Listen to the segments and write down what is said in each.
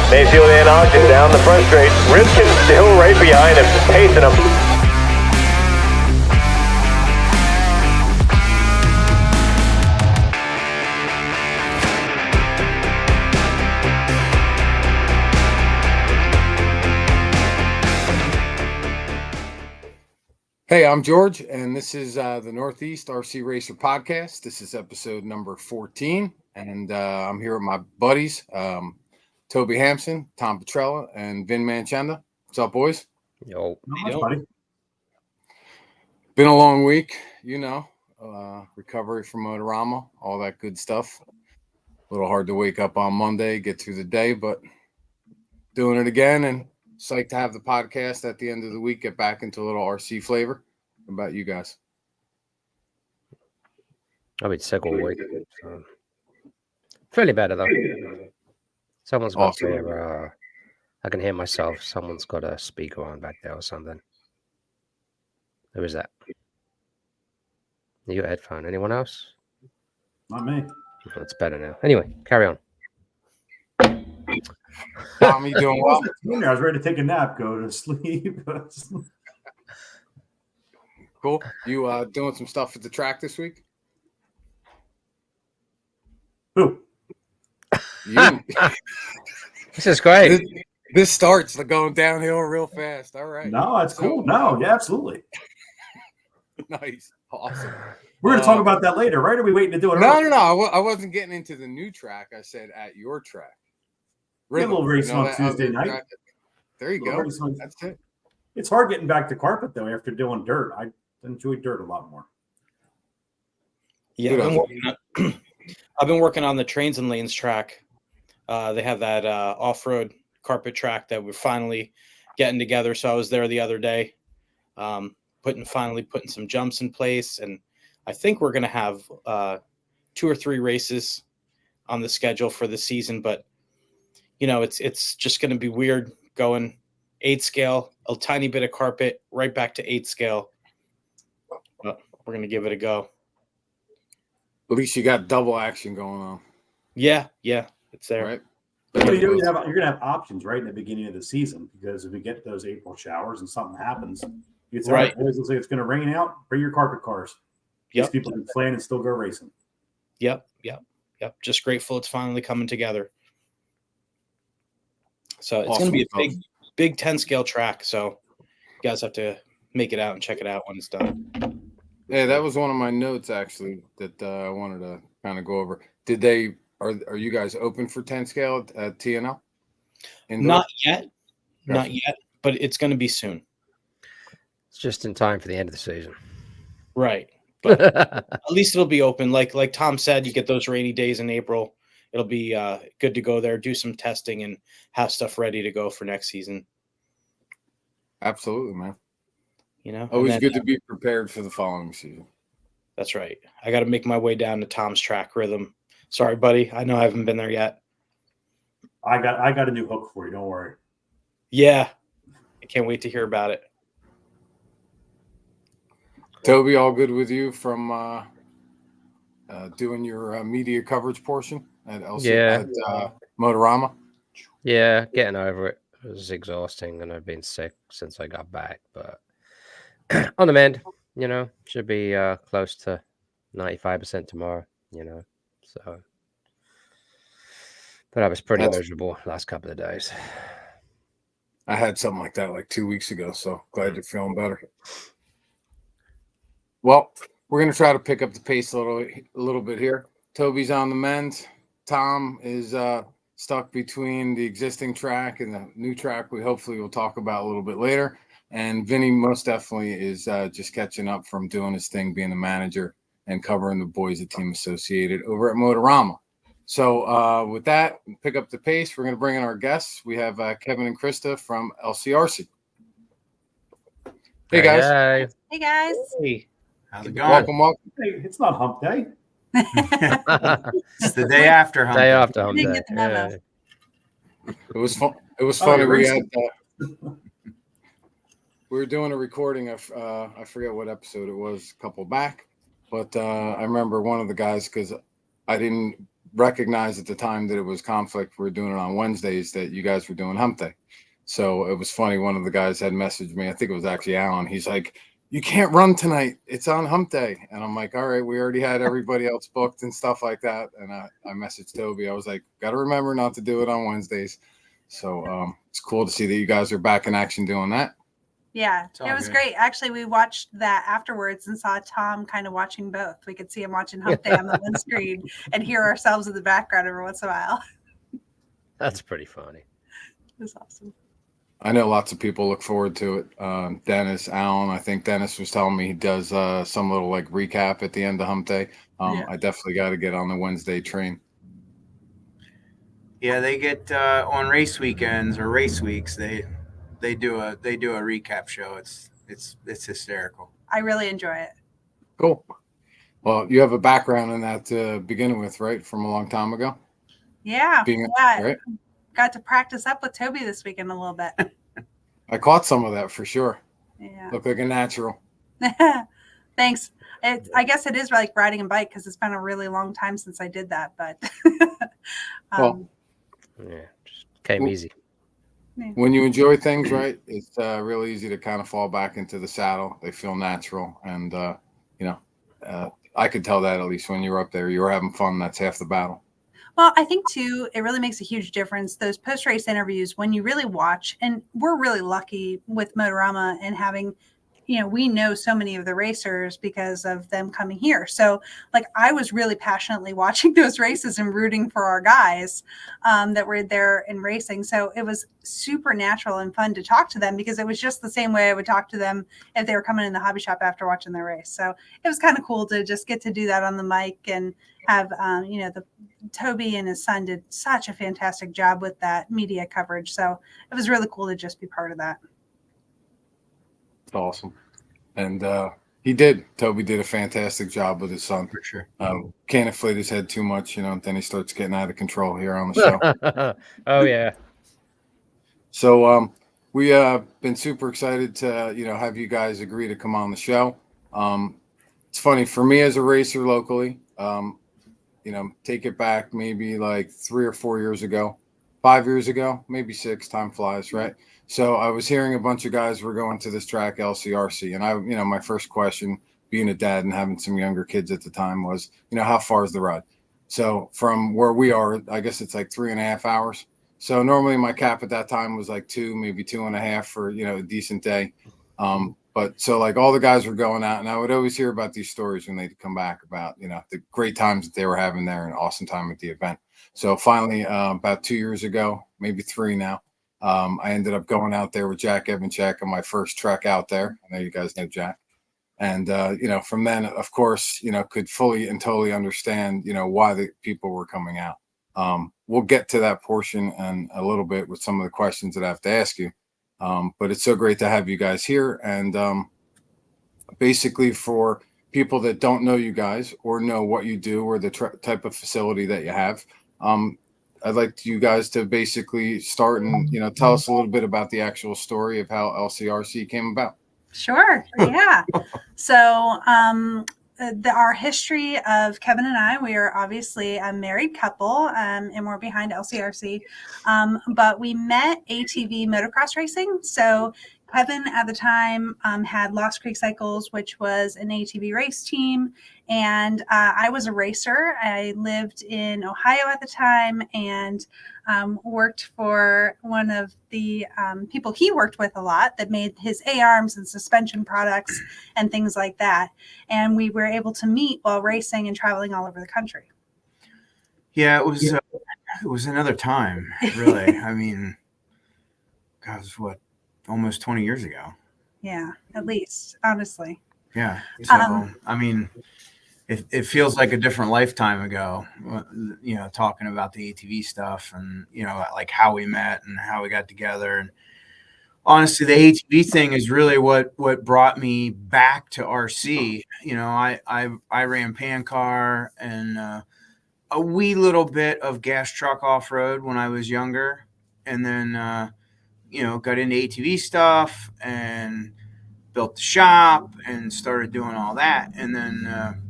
May feel the Ogden down the front straight. Rivkin still right behind him, pacing him. Hey, I'm George, and this is the Northeast RC Racer Podcast. This is episode number 14, and I'm here with my buddies, Toby Hampson, Tom Petrella, and Vin Manchenda. What's up, boys? Yo, Not much, buddy. Been a long week, recovery from Motorama, all that good stuff. A little hard to wake up on Monday, get through the day, but doing it again, and psyched to have the podcast at the end of the week, get back into a little RC flavor. What about you guys? I've been sick all week. So. Fairly better, though. Someone's got to, I can hear myself. Someone's got a speaker on back there or something. Who is that? You got a headphone. Anyone else? Not me. Oh, it's better now. Anyway, carry on. Tom, you doing well? I was ready to take a nap, go to sleep. Cool. You doing some stuff at the track this week? Who? You. This is great. This starts going downhill real fast. All right. No, that's cool. No, yeah, absolutely. Nice. Awesome. We're going to talk about that later, right? Or are we waiting to do it? No. I wasn't getting into the new track. I said at your track. A little race on Tuesday night. Track. There you go. That's it. It's hard getting back to carpet, though, after doing dirt. I enjoy dirt a lot more. Yeah, I've been working on the Trains and Lanes track. They have that off-road carpet track that we're finally getting together. So I was there the other day, putting some jumps in place, and I think we're going to have 2 or 3 races on the schedule for the season. But it's just going to be weird going 8 scale, a tiny bit of carpet, right back to 8 scale. But we're going to give it a go. At least you got double action going on. Yeah, it's there. Right. You're going to have options, right, in the beginning of the season, because if we get those April showers and something happens, it's right. It looks like it's going to rain out. Bring your carpet cars. Yep. People can plan and still go racing. Yep. Just grateful it's finally coming together. So it's going to be a big 10 scale track. So you guys have to make it out and check it out when it's done. Yeah, that was one of my notes actually that I wanted to kind of go over. Are you guys open for 10 scale at TNL? Not yet, but it's going to be soon. It's just in time for the end of the season, right? But at least it'll be open. Like Tom said, you get those rainy days in April. It'll be good to go there, do some testing, and have stuff ready to go for next season. Absolutely, man. Always good to be prepared for the following season. That's right. I got to make my way down to Tom's track rhythm. Sorry, buddy. I know I haven't been there yet. I got a new hook for you. Don't worry. Yeah. I can't wait to hear about it. Toby, all good with you from doing your media coverage portion at Motorama? Yeah, getting over it. It was exhausting, and I've been sick since I got back. But on the mend, should be close to 95% tomorrow, So, but I was pretty miserable last couple of days. I had something like that like 2 weeks ago, so glad you're feeling better. Well, we're going to try to pick up the pace a little bit here. Toby's on the mend. Tom is stuck between the existing track and the new track we hopefully will talk about a little bit later. And Vinny most definitely is just catching up from doing his thing, being the manager and covering the boys at Team Associated over at Motorama. So with that, pick up the pace. We're going to bring in our guests. We have Kevin and Christa from LCRC. Hey, guys. Hey, guys. Hey. How's it going? Welcome. Hey, it's not hump day. It's the day after hump day. Hump day. Yeah. It was fun. It was funny. We were doing a recording of I forget what episode it was, a couple back, but I remember one of the guys, because I didn't recognized at the time that it was conflict. We were doing it on Wednesdays, that you guys were doing hump day. So it was funny. One of the guys had messaged me. I think it was actually Alan. He's like, "You can't run tonight. It's on hump day." And I'm like, "All right, we already had everybody else booked and stuff like that." And I messaged Toby. I was like, "Got to remember not to do it on Wednesdays." So it's cool to see that you guys are back in action doing that. Yeah, it was great. Actually, we watched that afterwards and saw Tom kind of watching both. We could see him watching hump day on the one screen and hear ourselves in the background every once in a while. That's pretty funny. It was awesome. I know lots of people look forward to it. Dennis, Alan, I think Dennis was telling me he does some little like recap at the end of hump day. I definitely got to get on the Wednesday train. Yeah, they get on race weekends or race weeks. They do a recap show. It's hysterical. I really enjoy it. Cool. Well, you have a background in that to begin with, right? From a long time ago. Yeah. Right? Got to practice up with Toby this weekend a little bit. I caught some of that for sure. Yeah. Looked like a natural. Thanks. I guess it is like riding a bike because it's been a really long time since I did that. But well, yeah, just came easy. When you enjoy things, right, it's real easy to kind of fall back into the saddle. They feel natural. And, I could tell that at least when you were up there, you were having fun. That's half the battle. Well, I think, too, it really makes a huge difference. Those post-race interviews, when you really watch, and we're really lucky with Motorama and having, we know so many of the racers because of them coming here. So, like, I was really passionately watching those races and rooting for our guys that were there and racing. So it was super natural and fun to talk to them because it was just the same way I would talk to them if they were coming in the hobby shop after watching the race. So it was kind of cool to just get to do that on the mic and have, the Toby and his son did such a fantastic job with that media coverage. So it was really cool to just be part of that. Awesome. And Toby did a fantastic job with his son. For sure. Can't inflate his head too much, then he starts getting out of control here on the show. Oh, yeah. So we been super excited to, have you guys agree to come on the show. It's funny for me as a racer locally, take it back maybe like 3 or 4 years ago, 5 years ago, maybe 6, time flies, right? So I was hearing a bunch of guys were going to this track LCRC, and my first question, being a dad and having some younger kids at the time, was, how far is the ride? So from where we are, I guess it's like 3.5 hours. So normally my cap at that time was like 2, maybe 2.5 for, a decent day. But so like all the guys were going out, and I would always hear about these stories when they'd come back about, the great times that they were having there and awesome time at the event. So finally, about 2 years ago, maybe 3 now, I ended up going out there with Jack Evanchek on my first trek out there. I know you guys know Jack. And, from then, of course, could fully and totally understand, why the people were coming out. We'll get to that portion in a little bit with some of the questions that I have to ask you. But it's so great to have you guys here. And basically for people that don't know you guys or know what you do or the type of facility that you have, I'd like you guys to basically start and, tell us a little bit about the actual story of how LCRC came about. Sure. Yeah. So our history of Kevin and I, we are obviously a married couple and we're behind LCRC, but we met ATV motocross racing. So Kevin at the time had Lost Creek Cycles, which was an ATV race team. And I was a racer. I lived in Ohio at the time and worked for one of the people he worked with a lot that made his A-arms and suspension products and things like that. And we were able to meet while racing and traveling all over the country. Yeah, it was another time, really. I mean, God, it was what, almost 20 years ago. Yeah, at least, honestly. Yeah. So, I mean, it feels like a different lifetime ago, talking about the ATV stuff and, like how we met and how we got together. And honestly, the ATV thing is really what brought me back to RC. I ran pan car and a wee little bit of gas truck off-road when I was younger. And then, got into ATV stuff and built the shop and started doing all that. And then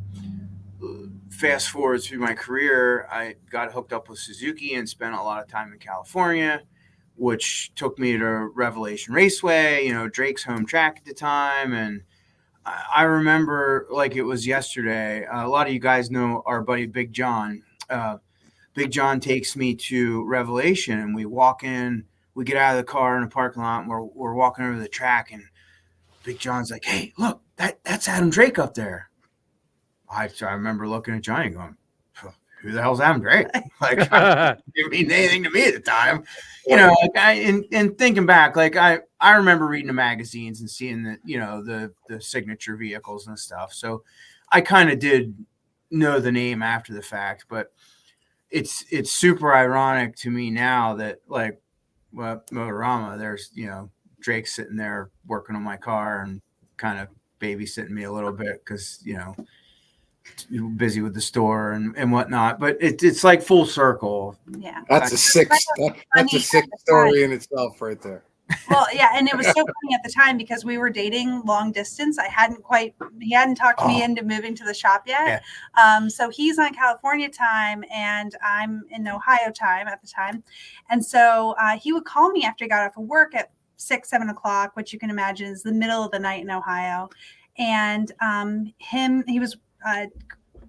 fast forward through my career, I got hooked up with Suzuki and spent a lot of time in California, which took me to Revelation Raceway, Drake's home track at the time. And I remember like it was yesterday. A lot of you guys know our buddy Big John. Big John takes me to Revelation, and we walk in. We get out of the car in the parking lot, and we're walking over the track, and Big John's like, "Hey, look, that's Adam Drake up there." I remember looking at Johnny going, "Who the hell's Adam Drake?" Like, it didn't mean anything to me at the time, and thinking back, like I remember reading the magazines and seeing the signature vehicles and stuff. So I kind of did know the name after the fact, but it's super ironic to me now that like, well, Motorama, there's Drake sitting there working on my car and kind of babysitting me a little bit because busy with the store and whatnot, but it's like full circle. Yeah, that's a sick story in itself right there. Well, yeah, and it was so funny at the time because we were dating long distance. He hadn't talked me into moving to the shop yet. Yeah. So he's on California time and I'm in Ohio time at the time. And so he would call me after he got off of work at 6, 7 o'clock, which you can imagine is the middle of the night in Ohio. And he was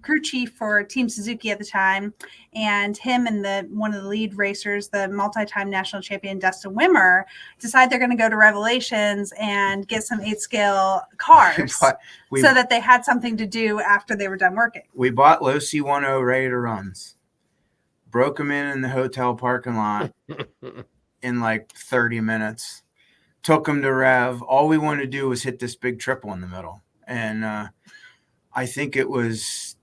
crew chief for Team Suzuki at the time, and him and one of the lead racers, the multi-time national champion Dustin Wimmer, decide they're going to go to Revelations and get some 8-scale cars so that they had something to do after they were done working. We bought low C10 ready to runs, broke them in the hotel parking lot in like 30 minutes, took them to Rev. All we wanted to do was hit this big triple in the middle. And I think it was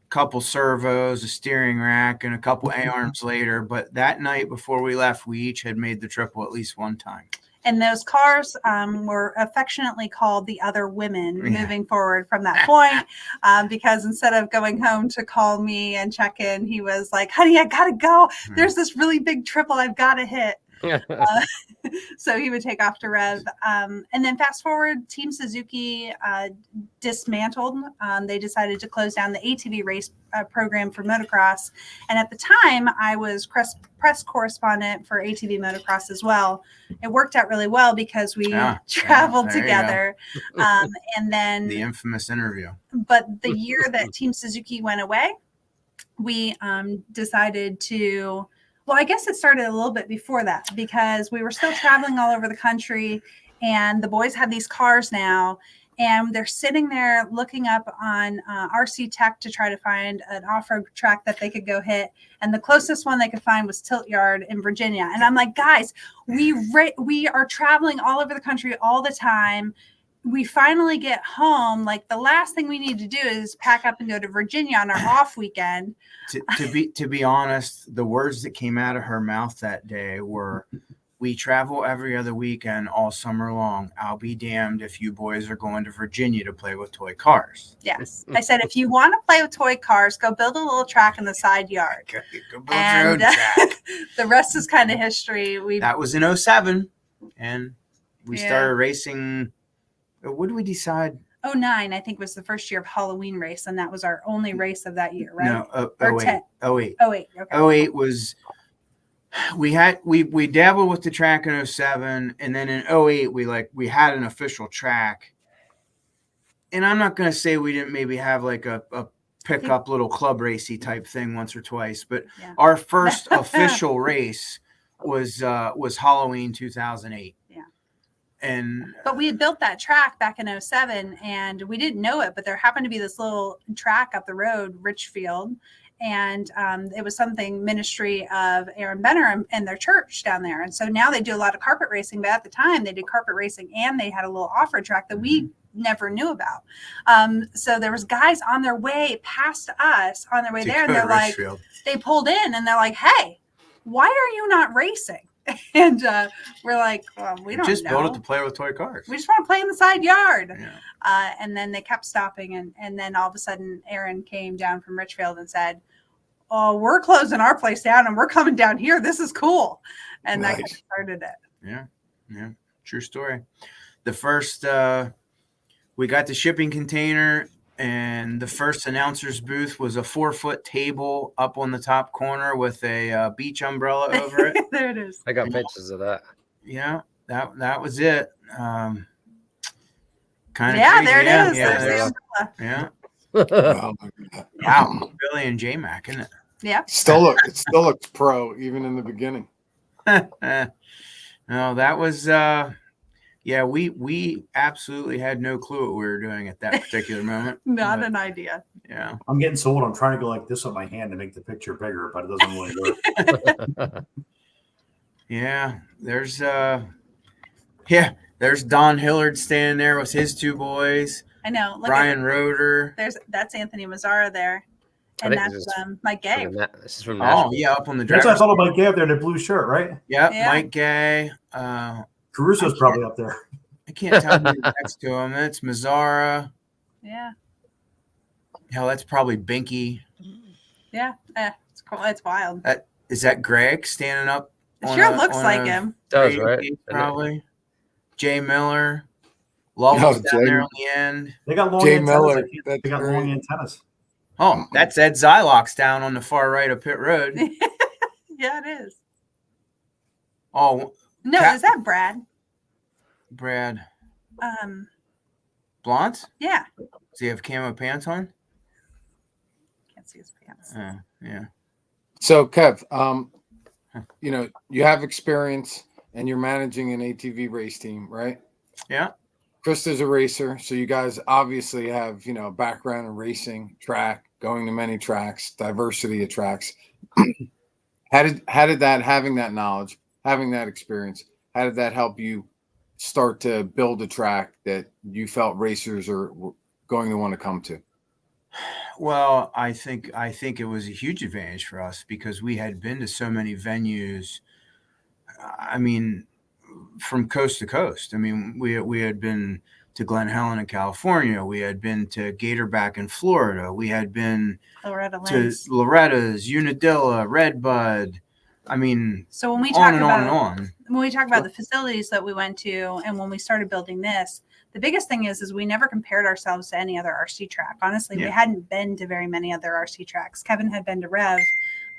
a couple servos, a steering rack, and a couple A-arms later. But that night before we left, we each had made the triple at least one time. And those cars were affectionately called the Other Women moving forward from that point, because instead of going home to call me and check in, he was like, "Honey, I got to go. There's this really big triple I've got to hit." So he would take off to Rev. And then fast forward, Team Suzuki dismantled. They decided to close down the ATV race program for motocross. And at the time, I was press correspondent for ATV motocross as well. It worked out really well because we traveled together. And then the infamous interview. But the year that Team Suzuki went away, we decided to... Well, I guess it started a little bit before that because we were still traveling all over the country and the boys had these cars now and they're sitting there looking up on RC Tech to try to find an off-road track that they could go hit. And the closest one they could find was Tilt Yard in Virginia. And I'm like, guys, we are traveling all over the country all the time. We finally get home. Like the last thing we need to do is pack up and go to Virginia on our off weekend. To be honest, the words that came out of her mouth that day were, "We travel every other weekend all summer long. I'll be damned if you boys are going to Virginia to play with toy cars." Yes. I said, if you want to play with toy cars, go build a little track in the side yard. Okay, go build your own track. The rest is kind of history. That was in 2007. And we started racing. What did we decide? 2009, I think, was the first year of Halloween race, and that was our only race of that year, right? No, 08. 08. 08. Okay. 08 was we dabbled with the track in 07, and then in 08 we had an official track. And I'm not gonna say we didn't maybe have like a pickup little club racy type thing once or twice, but our first official race was Halloween 2008. But we had built that track back in 07 and we didn't know it, but there happened to be this little track up the road, Richfield. And it was something ministry of Aaron Benner and their church down there. And so now they do a lot of carpet racing, but at the time they did carpet racing and they had a little off-road track that we never knew about. So there was guys on their way past us on their way there. And they're like, they pulled in and they're like, "Hey, why are you not racing?" And we're like, "Well, we don't just know. built it to play with toy cars. We just want to play in the side yard." Yeah. And then they kept stopping. And then all of a sudden, Aaron came down from Richfield and said, "Oh, we're closing our place down and we're coming down here. This is cool." And that kind of started it. Yeah. True story. The first, we got the shipping container and the first announcer's booth was a 4-foot table up on the top corner with a beach umbrella over it. There it is. I got pictures of that. Yeah, that was it. Kind of Yeah, crazy. there it is. Yeah, There's the umbrella. yeah. Oh my God. Wow, Billy and J Mac, isn't it? Yep. It still looks pro even in the beginning. No, that was yeah, we absolutely had no clue what we were doing at that particular moment. Not But, an idea. yeah. I'm getting so old. I'm trying to go like this with my hand to make the picture bigger, but it doesn't really work. Yeah, there's Don Hillard standing there with his 2 boys. I know. Look Brian at Roeder. that's Anthony Mazzara there. And think that's this is Mike Gay. This is from Oh, Nashville. yeah, up on the That's what I driver's thought about Gay up there in the blue shirt, right? Yep, Yeah. Mike Gay. Caruso's probably up there. I can't tell who's next to him. It's Mazzara. Yeah. Hell, that's probably Binky. Yeah. It's cool. It's wild. Is that Greg standing up? It on sure a- looks on like a him. Does, radio right? piece, Isn't it? probably. Jay Miller. Lovell's down Jay- there on the end. They got long Jay antennas. Miller, I can't- that's They got great. long antennas. Oh, that's Ed Zylox down on the far right of Pit Road. Yeah, it is. Oh, No, Cat- is that Brad? Brad Yeah. Blunt? Does he have camo pants on? Can't see his pants. Yeah. So Kev, you know, you have experience and you're managing an ATV race team, right? Yeah. Krista's a racer, so you guys obviously have, you know, background in racing, track, going to many tracks, diversity of tracks. How did that, having that knowledge, having that experience, how did that help you start to build a track that you felt racers are going to want to come to? Well, I think it was a huge advantage for us because we had been to so many venues. I mean, from coast to coast. I mean, we had been to Glen Helen in California. We had been to Gatorback in Florida. We had been Loretta to Lynn's. Loretta's, Unadilla, Redbud. I mean, So when we on talk and about on and on. when we talk about the facilities that we went to and when we started building this, the biggest thing is we never compared ourselves to any other RC track. Honestly, we Yeah. hadn't been to very many other RC tracks. Kevin had been to Rev,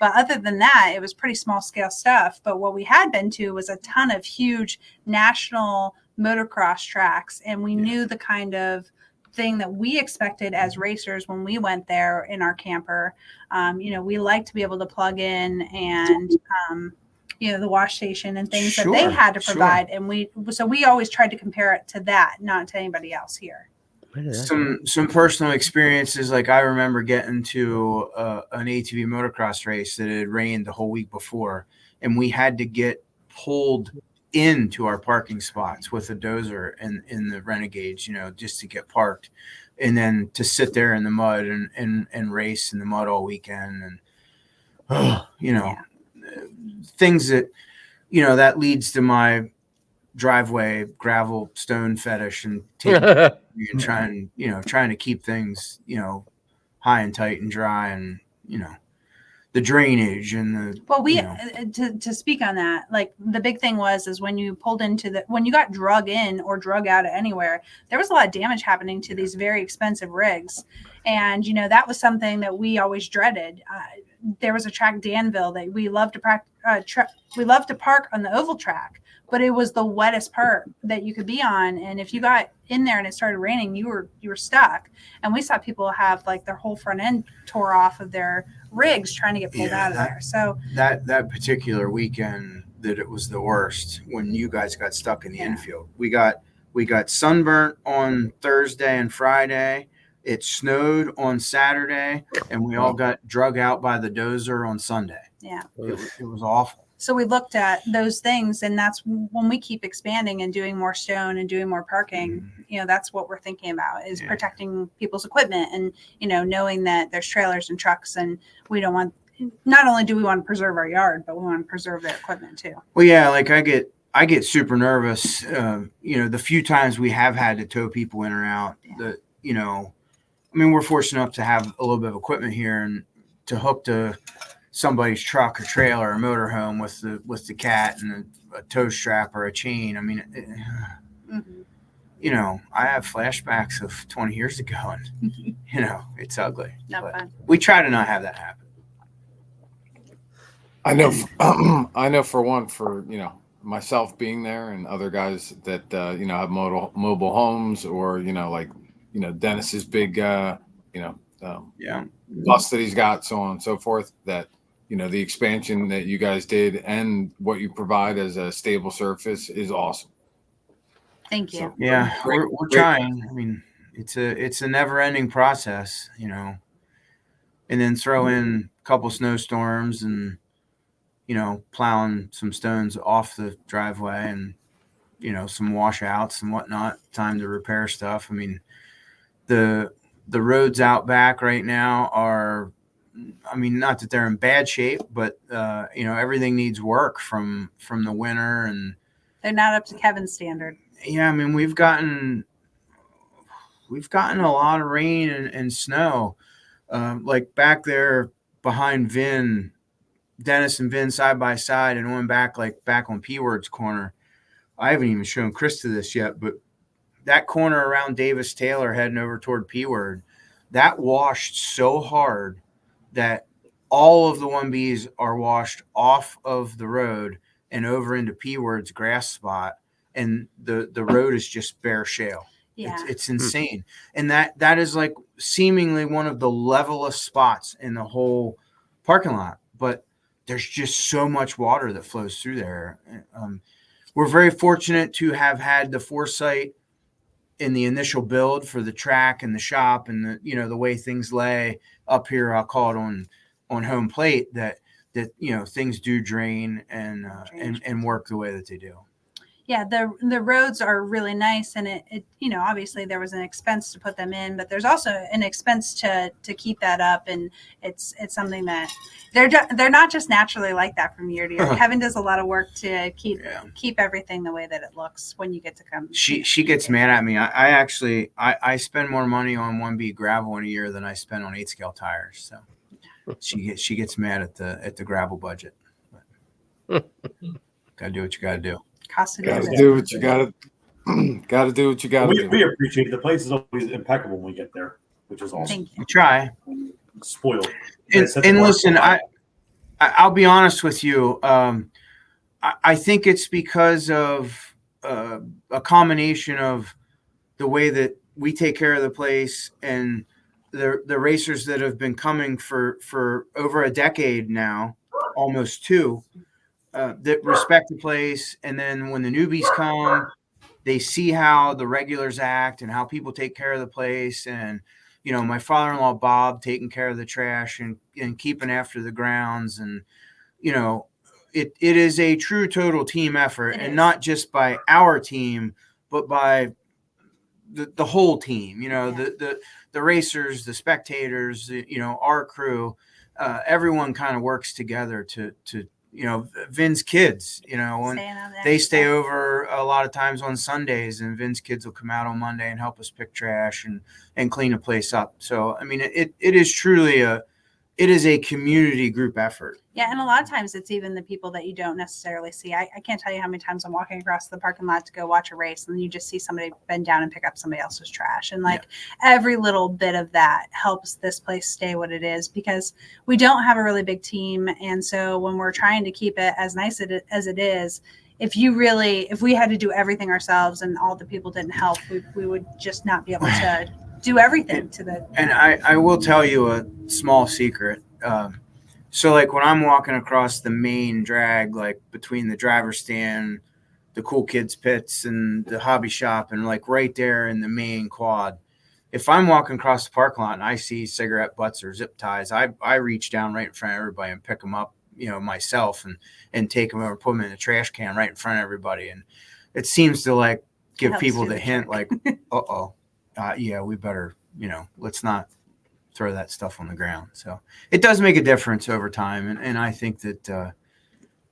but other than that, it was pretty small scale stuff. But what we had been to was a ton of huge national motocross tracks, and we knew the kind of thing that we expected as racers when we went there in our camper. You know, we like to be able to plug in and you know, the wash station and things that they Sure, had to sure. provide. And we always tried to compare it to that, not to anybody else here. Where did that go? Some personal experiences, like I remember getting to an ATV motocross race that had rained the whole week before, and we had to get pulled into our parking spots with a dozer in the Renegades, you know, just to get parked, and then to sit there in the mud and race in the mud all weekend, and you know, things that, you know, that leads to my driveway gravel stone fetish and trying to keep things, you know, high and tight and dry, and you know, the drainage and the To speak on that, like the big thing is when you pulled into when you got drug in or drug out of anywhere, there was a lot of damage happening to these very expensive rigs. And, you know, that was something that we always dreaded. There was a track, Danville, that we loved to park on the oval track, but it was the wettest part that you could be on. And if you got in there and it started raining, you were stuck. And we saw people have like their whole front end tore off of their rigs trying to get pulled out of there. So that particular weekend, that it was the worst when you guys got stuck in the infield. We got sunburnt on Thursday and Friday. It snowed on Saturday, and we all got drug out by the dozer on Sunday. Yeah, it was awful. So we looked at those things, and that's when we keep expanding and doing more stone and doing more parking. You know, that's what we're thinking about is protecting people's equipment, and you know, knowing that there's trailers and trucks, and we don't want. Not only do we want to preserve our yard, but we want to preserve their equipment too. Well, yeah, like I get super nervous. You know, the few times we have had to tow people in or out. You know, I mean, we're fortunate enough to have a little bit of equipment here and to hook to somebody's truck or trailer or motorhome with the cat and a tow strap or a chain. I mean, you know, I have flashbacks of 20 years ago, and you know, it's ugly. Not But fun. we try to not have that happen. I know, I know for one, for myself being there and other guys that have mobile homes, or like Dennis's big Yeah. bus that he's got, so on and so forth. That the expansion that you guys did and what you provide as a stable surface is awesome. Thank you. So, Yeah, we're trying. I mean, it's a never ending process, you know. And then throw in a couple snowstorms and plowing some stones off the driveway and some washouts and whatnot. Time to repair stuff. I mean, the roads out back right now are, I mean, not that they're in bad shape, but everything needs work from the winter, and they're not up to Kevin's standard. Yeah, I mean, we've gotten a lot of rain and snow, like back there behind Vin, Dennis and Vin side by side, and one back on Pword's corner. I haven't even shown Christa this yet, but that corner around Davis Taylor heading over toward Pword, that washed so hard that all of the 1Bs are washed off of the road and over into Pword's grass spot, and the road is just bare shale. Yeah. It's insane. And that is like seemingly one of the levelest spots in the whole parking lot, but there's just so much water that flows through there. We're very fortunate to have had the foresight in the initial build for the track and the shop and the way things lay up here. I'll call it on home plate, that things do drain and work the way that they do. Yeah, the roads are really nice, and it obviously there was an expense to put them in, but there's also an expense to keep that up, and it's something that they're not just naturally like that from year to year. Kevin does a lot of work to keep everything the way that it looks when you get to come. She gets mad at me. I actually spend more money on 1B gravel in a year than I spend on 8-scale tires. So she gets mad at the gravel budget. Gotta do what you gotta do. Gotta do what you gotta do what you gotta do. We appreciate it. The place is always impeccable when we get there, which is awesome. Thank you. We try. Spoiled. And listen, I'll be honest with you. I think it's because of a combination of the way that we take care of the place and the racers that have been coming for over a decade now, almost two. That respect the place, and then when the newbies come, they see how the regulars act and how people take care of the place. And my father-in-law Bob taking care of the trash and keeping after the grounds, and it is a true total team effort, and not just by our team, but by the whole team. The racers, the spectators, our crew, everyone kind of works together to Vin's kids, when they stay over a lot of times on Sundays, and Vin's kids will come out on Monday and help us pick trash and clean the place up. So, I mean, it is truly a community group effort. Yeah. And a lot of times it's even the people that you don't necessarily see. I can't tell you how many times I'm walking across the parking lot to go watch a race, and you just see somebody bend down and pick up somebody else's trash. And every little bit of that helps this place stay what it is, because we don't have a really big team. And so when we're trying to keep it as nice as it is, if we had to do everything ourselves and all the people didn't help, we would just not be able to do everything to the. And I will tell you a small secret. So when I'm walking across the main drag, between the driver's stand, the cool kids pits, and the hobby shop, and right there in the main quad, if I'm walking across the parking lot and I see cigarette butts or zip ties, I reach down right in front of everybody and pick them up, myself, and take them over, put them in the trash can right in front of everybody. And it seems to give people the hint, yeah, we better, let's not throw that stuff on the ground. So it does make a difference over time. And I think that,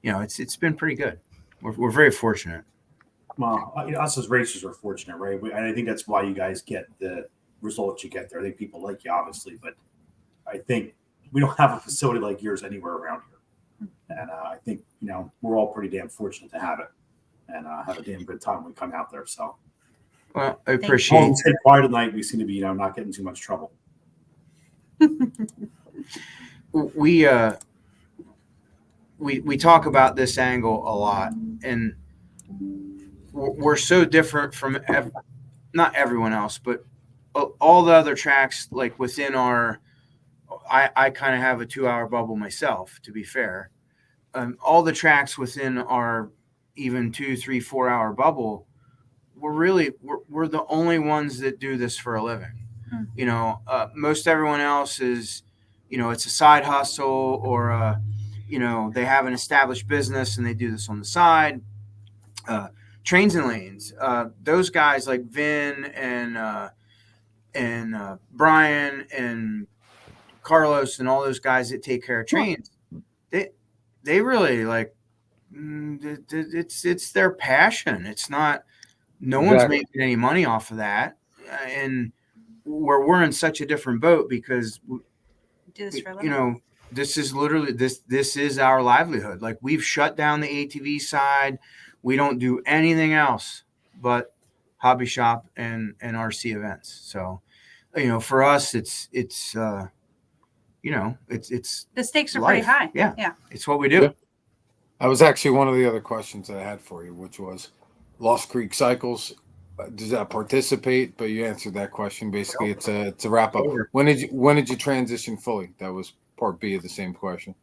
it's been pretty good. We're very fortunate. Well, us as racers are fortunate, right? And I think that's why you guys get the results you get there. I think people like you, obviously, but I think we don't have a facility like yours anywhere around here. And I think, we're all pretty damn fortunate to have it and have a damn good time when we come out there. So Well, I you. appreciate Take part tonight. We seem to be, not getting too much trouble. we talk about this angle a lot, and we're so different from not everyone else, but all the other tracks. Like within our, I kind of have a 2-hour bubble myself, to be fair. All the tracks within our even 2, 3, 4-hour bubble, we're the only ones that do this for a living. Most everyone else is, it's a side hustle, or they have an established business and they do this on the side. Trains and Lanes, those guys like Vin and Brian and Carlos and all those guys that take care of trains, they really like, it's their passion. It's not, no one's making any money off of that. And we're in such a different boat because Do this for a living. this is literally this is our livelihood. Like, we've shut down the ATV side. We don't do anything else but hobby shop and RC events. So, for us, it's the stakes are life. pretty high. Yeah. It's what we do. Yeah. That was actually one of the other questions that I had for you, which was Lost Creek Cycles. Does that participate? But you answered that question. Basically, it's a wrap up. When did you transition fully? That was part B of the same question.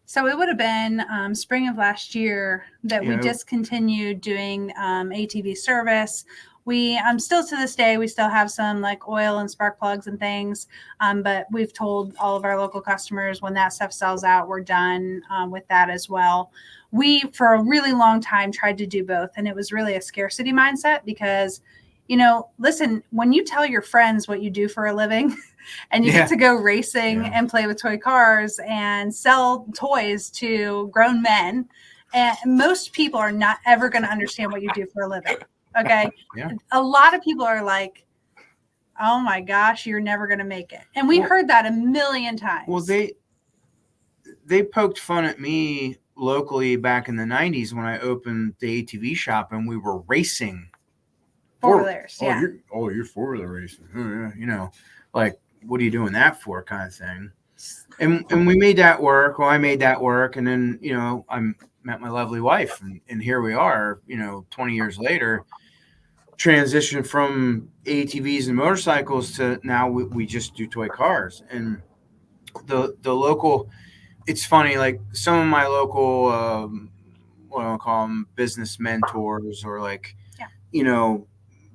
So it would have been spring of last year that we discontinued doing ATV service. We still to this day, we still have some like oil and spark plugs and things. But we've told all of our local customers when that stuff sells out, we're done with that as well. We, for a really long time, tried to do both. And it was really a scarcity mindset because, listen, when you tell your friends what you do for a living and you get to go racing and play with toy cars and sell toys to grown men, and most people are not ever going to understand what you do for a living. Okay. A lot of people are like, oh my gosh, you're never going to make it. And we heard that a million times. Well, they poked fun at me locally back in the 90s when I opened the ATV shop and we were racing four-wheelers. You're four-wheeler racing. Oh, yeah. Like, what are you doing that for, kind of thing. And we made that work. Well, I made that work. And then, I met my lovely wife and here we are, 20 years later, transitioned from ATVs and motorcycles to now we just do toy cars. And the local, it's funny, like some of my local, what do I call them, business mentors or like,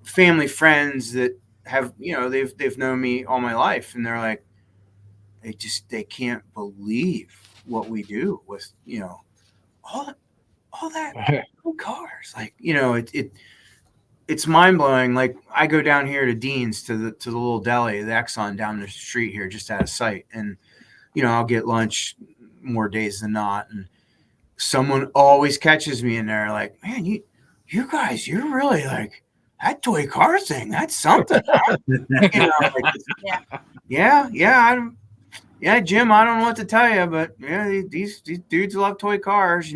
family friends that have, they've known me all my life. And they're like, they can't believe what we do with, all that cars. Like, it's mind blowing. Like, I go down here to Dean's to the little deli, the Exxon down the street here, just out of sight. And, I'll get lunch more days than not. And someone always catches me in there like, man, you guys, you're really like that toy car thing. That's something. Yeah, Jim, I don't know what to tell you, but these dudes love toy cars.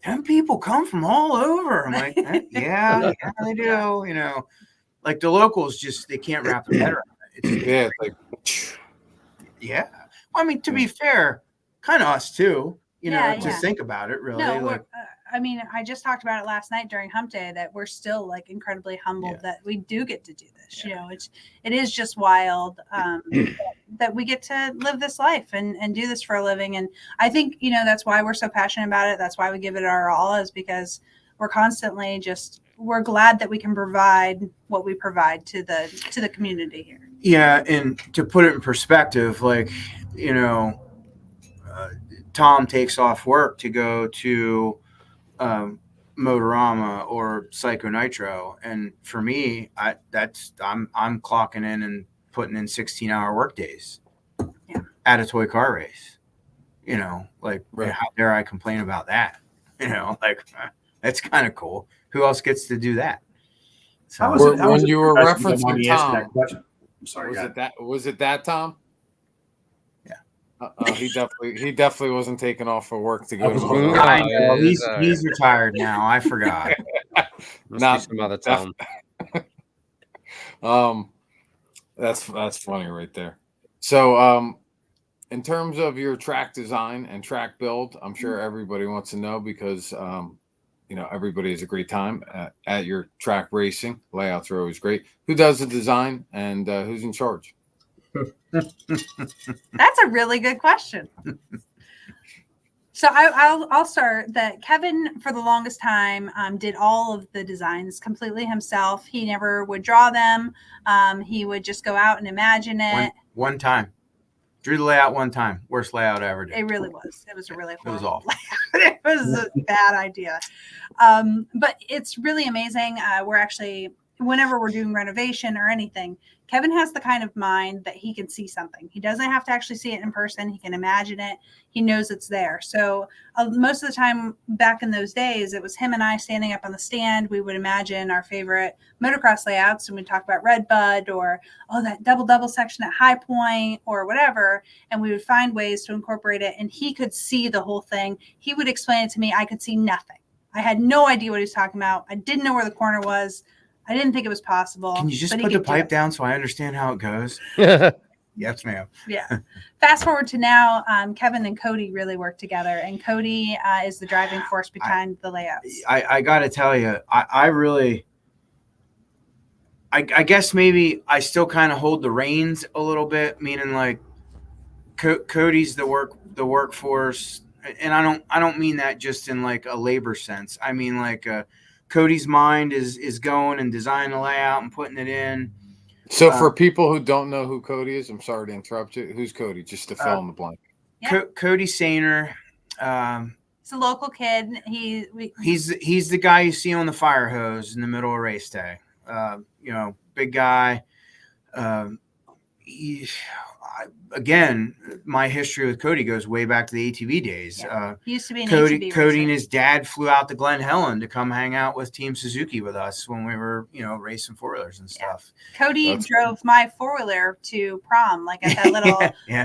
Them people come from all over. I'm like, yeah, they do. Like the locals just, they can't wrap their head around it. It's like, yeah. Well, I mean, to be fair, kind of us too, to think about it really. No, I just talked about it last night during Hump Day that we're still like incredibly humbled that we do get to do this. It is just wild that we get to live this life and do this for a living. And I think, that's why we're so passionate about it. That's why we give it our all, is because we're constantly we're glad that we can provide what we provide to the community here. Yeah. And to put it in perspective, like, Tom takes off work to go to Motorama or Psycho Nitro, and for me, I'm clocking in and putting in 16-hour work days at a toy car race. How dare I complain about that? That's kind of cool. Who else gets to do that? So when you were referencing Tom, I'm sorry. Was it that Tom? He definitely wasn't taking off for work to go to I know. He's retired now. I forgot. Not some other time. That's funny right there. So, in terms of your track design and track build, I'm sure everybody wants to know because everybody has a great time at your track racing. Layouts are always great. Who does the design and who's in charge? That's a really good question. So I'll start. That Kevin, for the longest time, did all of the designs completely himself. He never would draw them. He would just go out and imagine it. One time. Drew the layout one time. Worst layout I ever did. It really was. It was a really horrible. It was awful. It was a bad idea. But it's really amazing. We're actually, whenever we're doing renovation or anything, Kevin has the kind of mind that he can see something. He doesn't have to actually see it in person. He can imagine it. He knows it's there. So most of the time back in those days, it was him and I standing up on the stand. We would imagine our favorite motocross layouts, and we'd talk about Redbud or, that double section at High Point or whatever. And we would find ways to incorporate it. And he could see the whole thing. He would explain it to me. I could see nothing. I had no idea what he was talking about. I didn't know where the corner was. I didn't think it was possible. Can you just put the pipe down so I understand how it goes? Yes, ma'am. Yeah. Fast forward to now, Kevin and Cody really work together, and Cody is the driving force behind the layouts. I got to tell you, I guess maybe I still kind of hold the reins a little bit, meaning like Cody's the workforce, and I don't mean that just in like a labor sense. I mean like Cody's mind is going and designing the layout and putting it in. So for people who don't know who Cody is, I'm sorry to interrupt you. Who's Cody? Just to fill in the blank. Yeah. Cody Sainer. He's a local kid. He's the guy you see on the fire hose in the middle of race day. Big guy. Again, my history with Cody goes way back to the ATV days. Yeah. He used to be an Cody ATV racer. and his dad flew out to Glen Helen to come hang out with Team Suzuki with us when we were, racing four-wheelers and stuff. Yeah. Cody drove my four-wheeler to prom, like at that little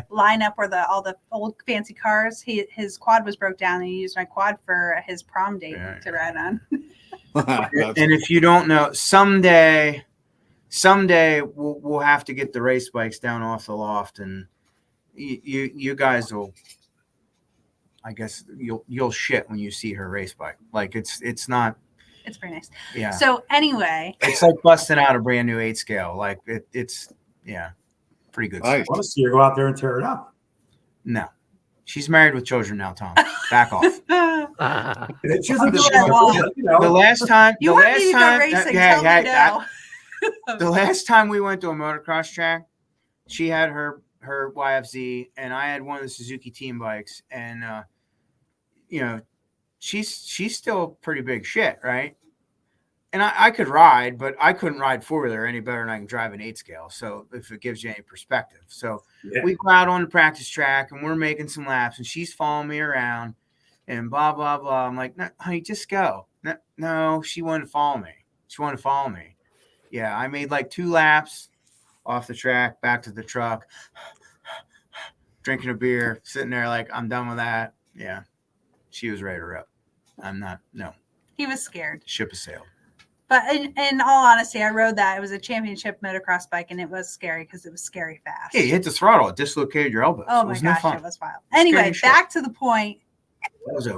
lineup where all the old fancy cars. His quad was broke down, and he used my quad for his prom date to ride on. And if you don't know, someday we'll have to get the race bikes down off the loft, and you guys will, I guess you'll shit when you see her race bike. Like it's not. It's very nice. Yeah. So anyway, it's like busting out a brand new 8 scale. Like it's pretty good. Nice. I want to see her go out there and tear it up. No, she's married with children now. Tom, back off. She doesn't The last time you want me to go racing? Tell me no. The last time we went to a motocross track, she had her YFZ and I had one of the Suzuki team bikes, and she's still pretty big shit, right? And I could ride, but I couldn't ride four-wheeler any better than I can drive an 8 scale. So if it gives you any perspective. So we go out on the practice track and we're making some laps, and she's following me around and blah, blah, blah. I'm like, no, honey, just go. No, she wanted to follow me. Yeah, I made like 2 laps off the track, back to the truck, drinking a beer, sitting there like, I'm done with that. Yeah, she was ready to rip. I'm not. No. He was scared. Ship has sailed. But in all honesty, I rode that. It was a championship motocross bike, and it was scary because it was scary fast. Yeah, you hit the throttle. It dislocated your elbows. Oh, my gosh, it was wild. Anyway, back to the point.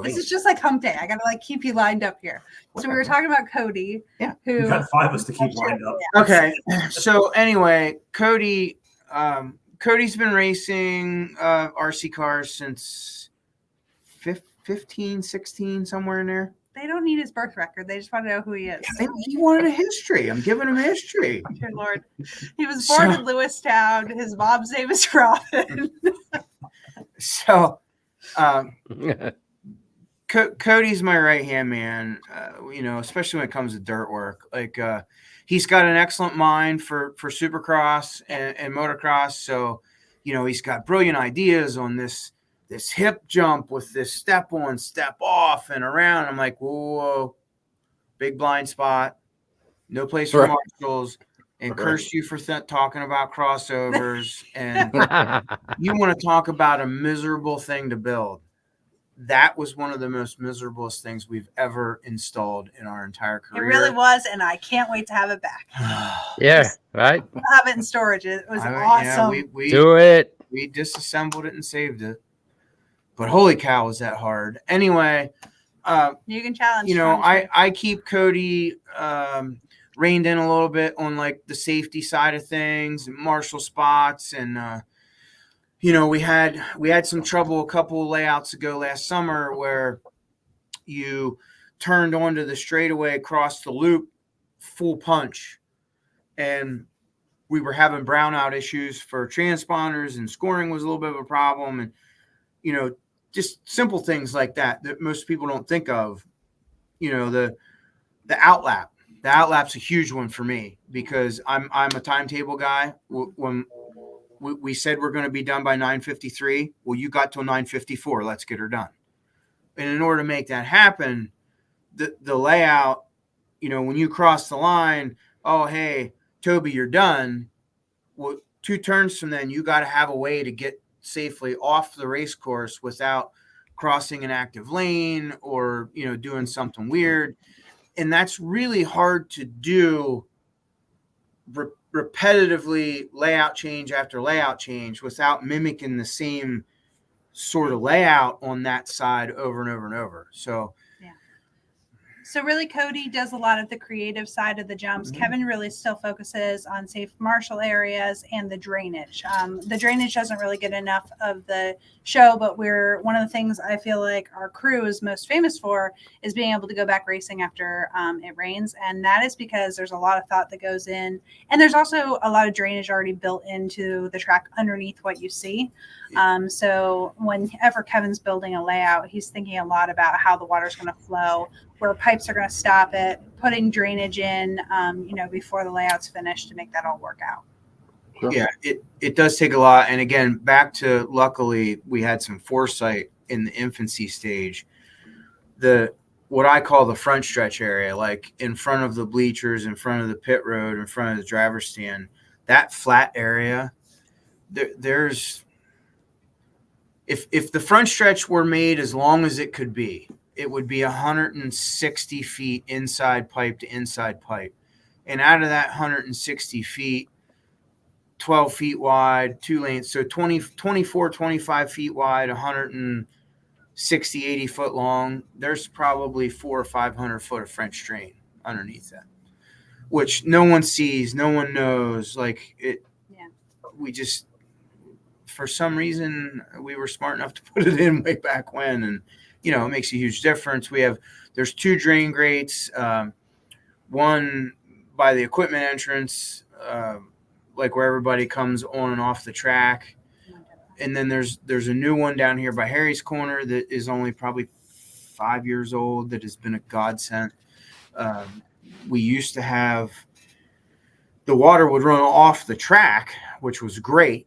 This is just like hump day. I got to keep you lined up here. So we were talking about Cody. Yeah. You got 5 of us to keep lined up. Okay. So anyway, Cody's been racing RC cars since 15, 16, somewhere in there. They don't need his birth record. They just want to know who he is. He wanted a history. I'm giving him history. Dear Lord. He was born in Lewistown. His mom's name is Robin. So Cody's my right-hand man, especially when it comes to dirt work. Like he's got an excellent mind for supercross and motocross. So, he's got brilliant ideas on this hip jump with this step on, step off, and around. I'm like, whoa, big blind spot, no place for marshals, and curse you for talking about crossovers. And you want to talk about a miserable thing to build. that was one of the most miserablest things we've ever installed in our entire career. It really was, and I can't wait to have it back. Yeah, right. Have it in storage. It was awesome. Yeah, we Do it. We disassembled it and saved it. But holy cow, was that hard. Anyway, you can challenge. You know, I keep Cody reined in a little bit on like the safety side of things and marshal spots. And, you know, we had some trouble a couple of layouts ago last summer where you turned onto the straightaway across the loop full punch. And we were having brownout issues for transponders, and scoring was a little bit of a problem. And, you know, just simple things like that most people don't think of. You know, the outlap. The outlap's a huge one for me because I'm a timetable guy. When we said we're going to be done by 9:53, well, you got till 9:54. Let's get her done. And in order to make that happen, the layout, you know, when you cross the line, oh, hey, Toby, you're done. Well, 2 turns from then, you got to have a way to get safely off the race course without crossing an active lane or, you know, doing something weird. And that's really hard to do repetitively, layout change after layout change, without mimicking the same sort of layout on that side over and over and over. So really, Cody does a lot of the creative side of the jumps. Mm-hmm. Kevin really still focuses on safe marshal areas and the drainage. The drainage doesn't really get enough of the show, but one of the things I feel like our crew is most famous for is being able to go back racing after it rains. And that is because there's a lot of thought that goes in. And there's also a lot of drainage already built into the track underneath what you see. So whenever Kevin's building a layout, he's thinking a lot about how the water's going to flow, where pipes are going to stop it, putting drainage in, you know, before the layout's finished to make that all work out. Sure. Yeah, it does take a lot. And again, back to, luckily, we had some foresight in the infancy stage. What I call the front stretch area, like in front of the bleachers, in front of the pit road, in front of the driver's stand, that flat area, there's if the front stretch were made as long as it could be, it would be 160 feet inside pipe to inside pipe. And out of that 160 feet, 12 feet wide, 2 lanes, so 24, 25 feet wide, 160, 80 foot long, there's probably 400 or 500 foot of French drain underneath that, which no one sees, no one knows. Like it, yeah. We just, for some reason, we were smart enough to put it in way back when, and you know, it makes a huge difference. There's 2 drain grates, one by the equipment entrance, like where everybody comes on and off the track. And then there's a new one down here by Harry's Corner that is only probably 5 years old that has been a godsend. We used to have the water would run off the track, which was great,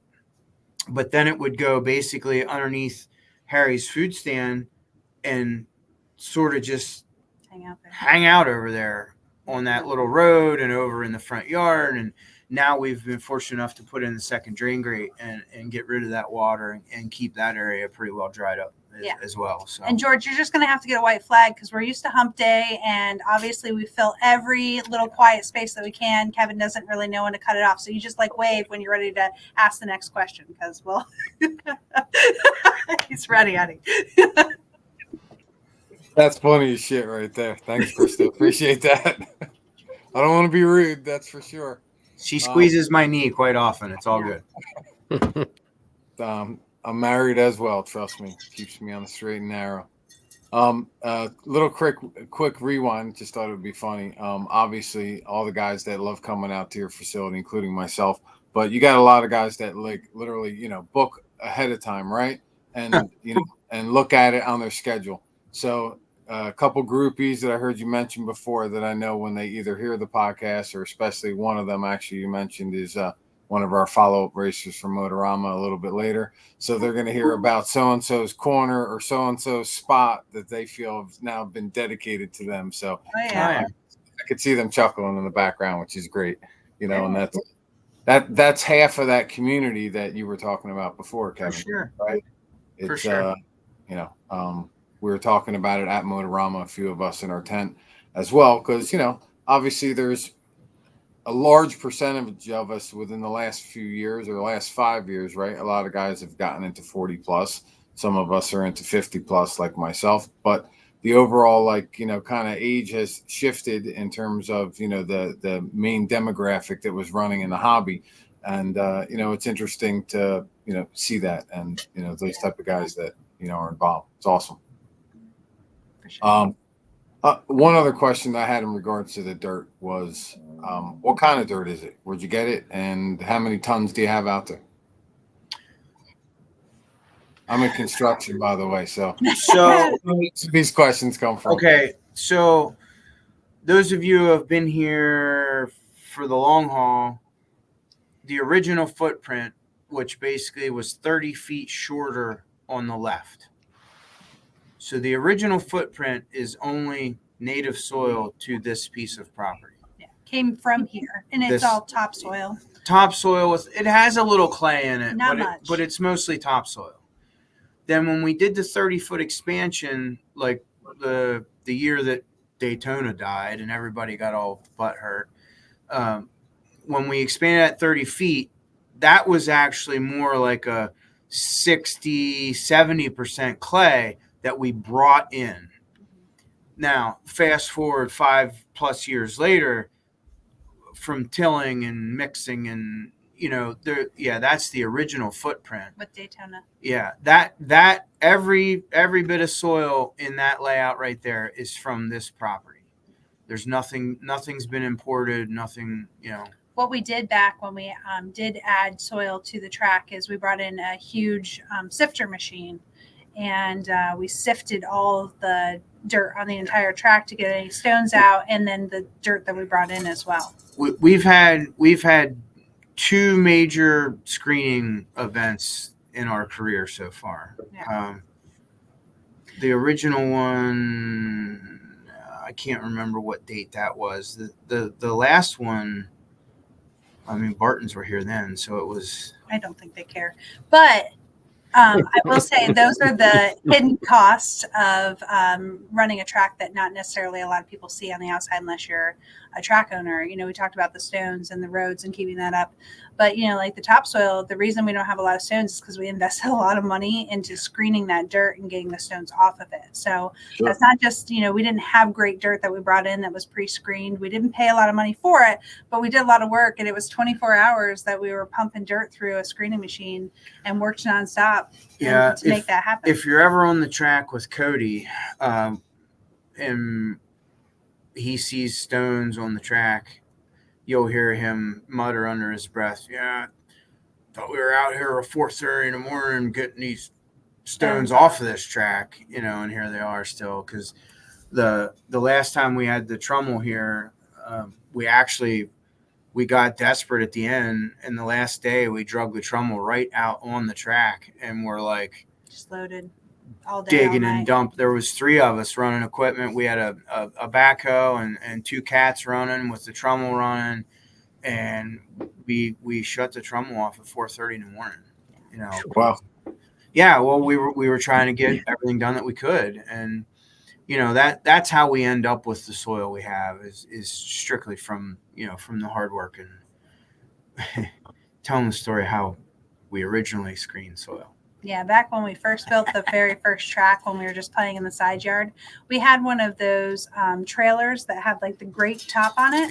but then it would go basically underneath Harry's food stand and sort of just hang out over there on that little road and over in the front yard. And now we've been fortunate enough to put in the second drain grate and get rid of that water and keep that area pretty well dried up as well. So. And George, you're just going to have to get a white flag because we're used to hump day, and obviously we fill every little quiet space that we can. Kevin doesn't really know when to cut it off. So you just like wave when you're ready to ask the next question because, well, he's ready, honey. That's funny as shit right there. Thanks, Christa. Appreciate that. I don't want to be rude, that's for sure. She squeezes my knee quite often. It's all good. I'm married as well. Trust me. Keeps me on the straight and narrow. Little quick rewind. Just thought it would be funny. Obviously, all the guys that love coming out to your facility, including myself, but you got a lot of guys that like literally, you know, book ahead of time, right? And you know, and look at it on their schedule. So a couple groupies that I heard you mention before that I know when they either hear the podcast or especially one of them actually you mentioned is one of our follow-up racers from Motorama a little bit later. So they're going to hear about so-and-so's corner or so-and-so's spot that they feel has now been dedicated to them. So I could see them chuckling in the background, which is great, you know, and that's half of that community that you were talking about before, Kevin. For sure. Right. For sure. You know, we were talking about it at Motorama, a few of us in our tent as well, because, you know, obviously there's a large percentage of us within the last few years or the last 5 years, right? A lot of guys have gotten into 40 plus. Some of us are into 50 plus, like myself. But the overall, like, you know, kind of age has shifted in terms of, you know, the main demographic that was running in the hobby. And, you know, it's interesting to, you know, see that and, you know, those type of guys that, you know, are involved. It's awesome. For sure. One other question I had in regards to the dirt was, what kind of dirt is it? Where'd you get it? And how many tons do you have out there? I'm in construction, by the way, so these questions come from. Okay, so those of you who have been here for the long haul, the original footprint, which basically was 30 feet shorter on the left. So the original footprint is only native soil to this piece of property. Yeah, came from here, and it's all topsoil. Topsoil it has a little clay in it, Not much. but it's mostly topsoil. Then when we did the 30-foot expansion, like the year that Daytona died and everybody got all butthurt, when we expanded at 30 feet, that was actually more like a 60, 70% clay that we brought in. Now, fast forward 5+ years later, from tilling and mixing and, you know, that's the original footprint with Daytona. Yeah, that every bit of soil in that layout right there is from this property. There's nothing's been imported, nothing, you know. What we did back when we did add soil to the track is we brought in a huge sifter machine, and we sifted all of the dirt on the entire track to get any stones out, and then the dirt that we brought in as well. We've had 2 major screening events in our career so far. Yeah. The original one, I can't remember what date that was. The last one, I mean, Bartons were here then, so it was. I don't think they care, but I will say those are the hidden costs of running a track that not necessarily a lot of people see on the outside unless you're a track owner. You know, we talked about the stones and the roads and keeping that up. But, you know, like the topsoil, the reason we don't have a lot of stones is because we invested a lot of money into screening that dirt and getting the stones off of it. So That's not just, you know, we didn't have great dirt that we brought in that was pre-screened. We didn't pay a lot of money for it, but we did a lot of work. And it was 24 hours that we were pumping dirt through a screening machine and worked nonstop to make that happen. If you're ever on the track with Cody and he sees stones on the track, you'll hear him mutter under his breath, "Yeah, thought we were out here at 4:30 in the morning getting these stones off of this track," you know, and here they are still. Because the last time we had the trommel here, we got desperate at the end, and the last day we drug the trommel right out on the track, and we're like just loaded all day, digging all and dump. There was 3 of us running equipment. We had a backhoe and 2 cats running with the trommel running, and we shut the trommel off at 4:30 in the morning. You know. Wow. Yeah. Well, we were trying to get everything done that we could, and you know that's how we end up with the soil we have is strictly from the hard work and telling the story how we originally screened soil. Yeah, back when we first built the very first track, when we were just playing in the side yard, we had one of those trailers that had like the grate top on it.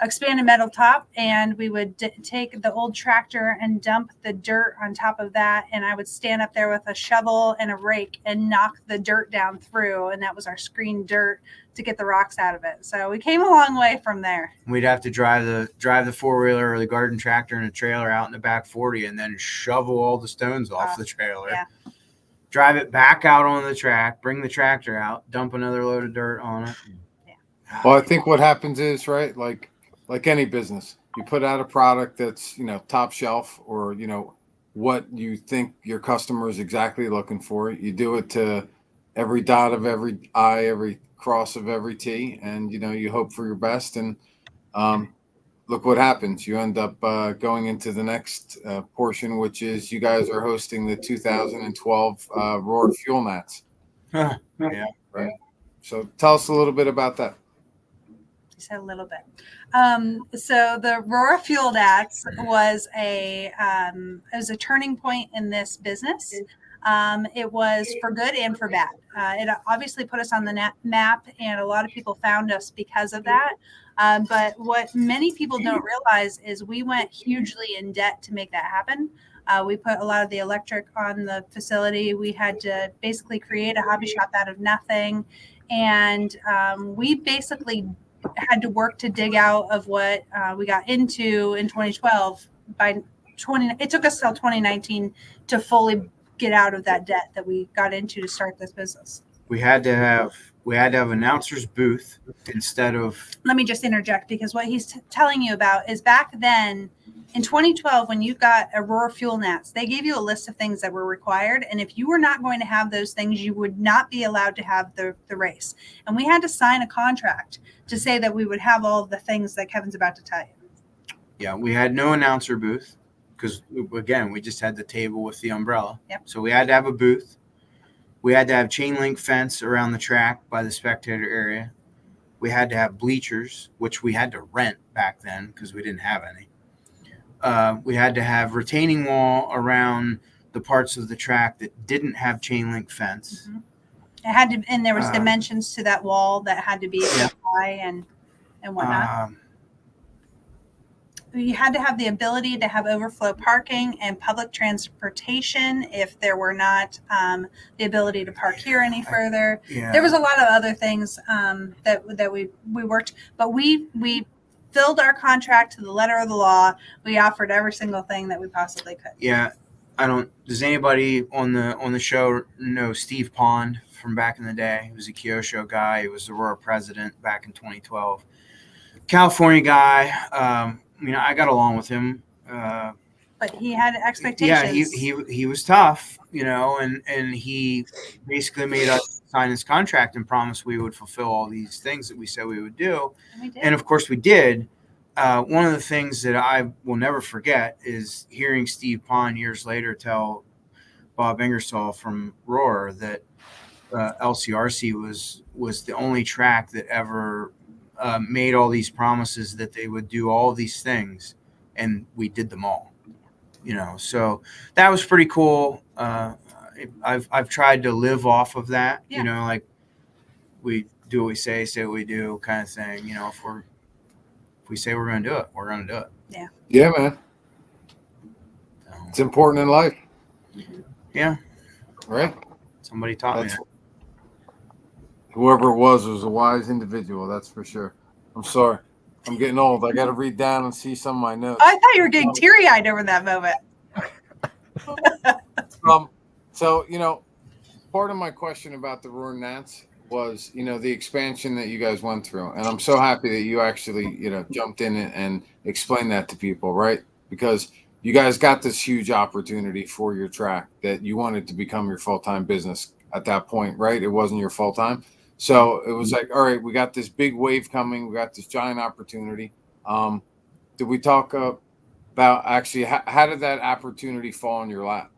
Expanded metal top, and we would take the old tractor and dump the dirt on top of that, and I would stand up there with a shovel and a rake and knock the dirt down through, and that was our screened dirt to get the rocks out of it. So we came a long way from there. We'd have to drive the 4-wheeler or the garden tractor and a trailer out in the back 40 and then shovel all the stones off the trailer. Yeah. Drive it back out on the track, bring the tractor out, dump another load of dirt on it. Yeah. Well, I think what happens is, right, like any business, you put out a product that's, you know, top shelf, or, you know, what you think your customer is exactly looking for. You do it to every dot of every I, every cross of every T, and, you know, you hope for your best. And look what happens. You end up going into the next portion, which is you guys are hosting the 2012 Roar Fuel Nats. Huh. Yeah. Right. So tell us a little bit about that. Just a little bit. So the Aurora Fuel Nats was a turning point in this business. It was for good and for bad. It obviously put us on the map, and a lot of people found us because of that. But what many people don't realize is we went hugely in debt to make that happen. We put a lot of the electric on the facility. We had to basically create a hobby shop out of nothing. And we basically had to work to dig out of what we got into in 2012. It took us till 2019 to fully get out of that debt that we got into to start this business. We had to have announcer's booth instead of. Let me just interject, because what he's telling you about is back then in 2012, when you got Aurora Fuel Nats, they gave you a list of things that were required. And if you were not going to have those things, you would not be allowed to have the race. And we had to sign a contract to say that we would have all of the things that Kevin's about to tell you. Yeah, we had no announcer booth because, again, we just had the table with the umbrella. Yep. So we had to have a booth. We had to have chain link fence around the track by the spectator area. We had to have bleachers, which we had to rent back then because we didn't have any. We had to have retaining wall around the parts of the track that didn't have chain link fence. Mm-hmm. It had to, and there was dimensions to that wall that had to be high and whatnot. You had to have the ability to have overflow parking and public transportation if there were not the ability to park here any further. Yeah. There was a lot of other things that we worked, but we filled our contract to the letter of the law. We offered every single thing that we possibly could. Yeah. Does anybody on the show know Steve Pond from back in the day? He was a Kyosho guy. He was the Aurora president back in 2012. California guy. I got along with him. But he had expectations. Yeah, he was tough, and he basically made us sign his contract and promised we would fulfill all these things that we said we would do. And we did. And of course we did. One of the things that I will never forget is hearing Steve Pond years later tell Bob Ingersoll from Roar that LCRC was the only track that ever made all these promises that they would do all these things, and we did them all. So that was pretty cool. I've tried to live off of that. Yeah. Like we do what we say what we do, kind of thing. If we say we're going to do it, we're going to do it. Yeah. Yeah, man. It's important in life. Yeah. Right? Somebody taught me that. Whoever it was a wise individual, that's for sure. I'm sorry. I'm getting old. I got to read down and see some of my notes. I thought you were getting teary-eyed over that moment. So, part of my question about the Roar Nats was, the expansion that you guys went through. And I'm so happy that you actually, jumped in and explained that to people, right? Because you guys got this huge opportunity for your track that you wanted to become your full-time business at that point, right? It wasn't your full-time. So it was like, all right, we got this big wave coming. We got this giant opportunity. Did we talk about actually how did that opportunity fall in your lap?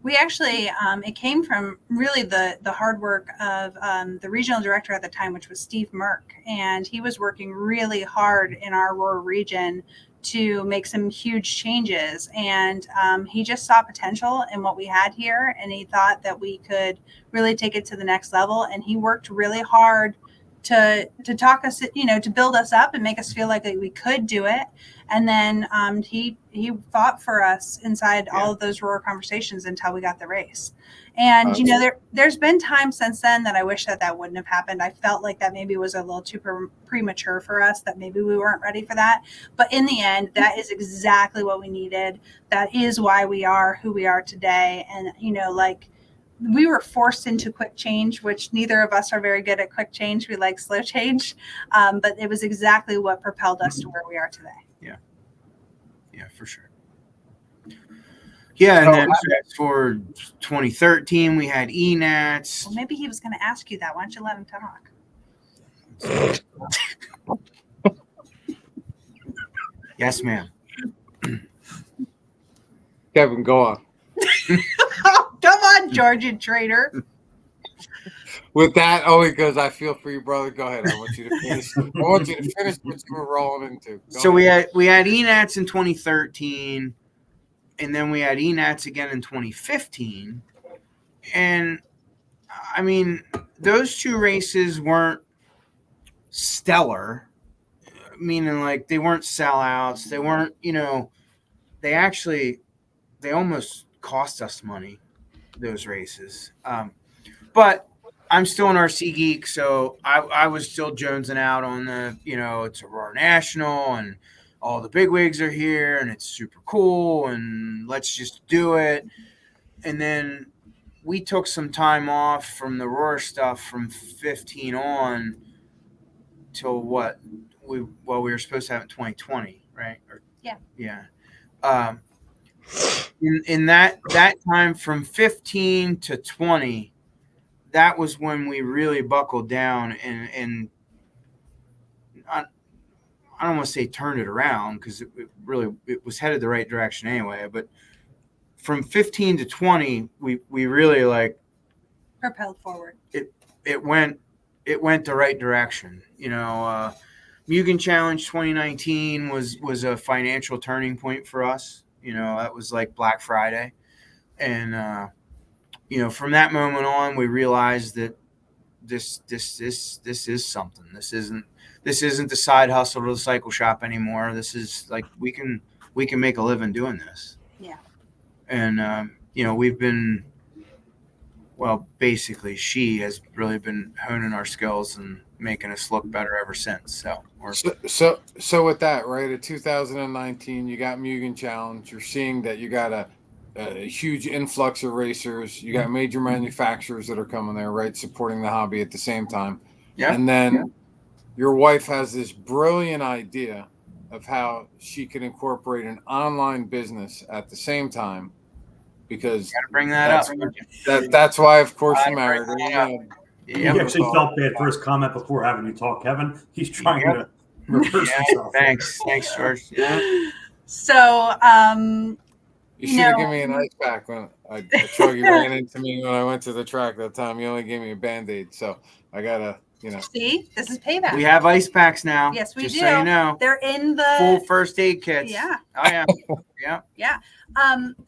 We actually, it came from really the hard work of the regional director at the time, which was Steve Merck. And he was working really hard in our Aurora region to make some huge changes. And he just saw potential in what we had here. And he thought that we could really take it to the next level. And he worked really hard to talk us, to build us up and make us feel like we could do it. And then he fought for us inside all of those Roar conversations until we got the race. And, there's been times since then that I wish that wouldn't have happened. I felt like that maybe was a little too premature for us, that maybe we weren't ready for that. But in the end, that is exactly what we needed. That is why we are who we are today. And, we were forced into quick change, which neither of us are very good at quick change. We like slow change. But it was exactly what propelled us to where we are today. Yeah, for sure. Yeah, and then for 2013, we had ENATs. Well, maybe he was going to ask you that. Why don't you let him talk? Yes, ma'am. Kevin, go on. Come on, Georgia traitor. With that, because I feel for you, brother. Go ahead. I want you to finish. I want you to finish what you were rolling into. So we had ENATS in 2013, and then we had ENATS again in 2015. And I mean, those two races weren't stellar, meaning like they weren't sellouts. They weren't, they almost cost us money, those races. But I'm still an RC geek, so I was still jonesing out on the, it's Aurora National and all the bigwigs are here and it's super cool and let's just do it. And then we took some time off from the Aurora stuff from 15 on till what we were supposed to have in 2020, right? Yeah. In that time from 15 to 20, that was when we really buckled down and I don't want to say turned it around because it was headed the right direction anyway. But from 15 to 20, we really like propelled forward. It went the right direction. Mugen Challenge 2019 was a financial turning point for us. That was like Black Friday, and from that moment on, we realized that this is something. This isn't the side hustle to the cycle shop anymore. This is like we can make a living doing this. Yeah. And we've been, well, basically she has really been honing our skills and making us look better ever since. So with that, right, at 2019, you got Mugen Challenge. You're seeing that you got a huge influx of racers. You got major manufacturers that are coming there, right, supporting the hobby at the same time. Yeah. And then your wife has this brilliant idea of how she can incorporate an online business at the same time, because you gotta bring that up. That's why, of course, you married her. He actually felt bad for his comment before having you talk, Kevin. He's trying to reverse himself. Thanks, George. Yeah. So, you should have given me an ice pack when Chuggy ran into me when I went to the track that time. You only gave me a Band-Aid, so I gotta, See, this is payback. We have ice packs now. Yes, we just do. So you know, they're in the full first aid kits. Yeah. Oh yeah. Yeah. Yeah.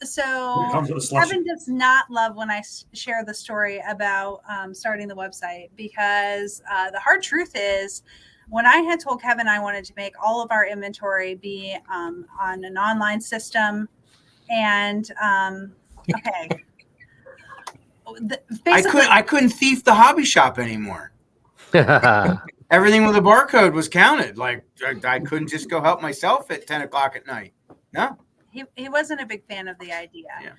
So Kevin does not love when I share the story about starting the website, because the hard truth is, when I had told Kevin I wanted to make all of our inventory be on an online system, and okay, I couldn't thief the hobby shop anymore. Everything with a barcode was counted. Like I couldn't just go help myself at 10 o'clock at night. No. He wasn't a big fan of the idea. Yeah.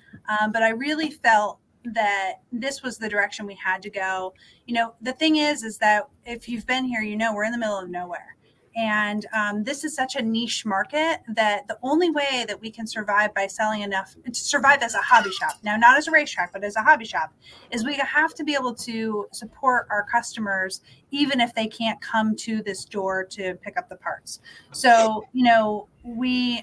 But I really felt that this was the direction we had to go. The thing is that if you've been here, we're in the middle of nowhere. And this is such a niche market that the only way that we can survive by selling enough to survive as a hobby shop, now not as a racetrack, but as a hobby shop, is we have to be able to support our customers, even if they can't come to this door to pick up the parts. So, we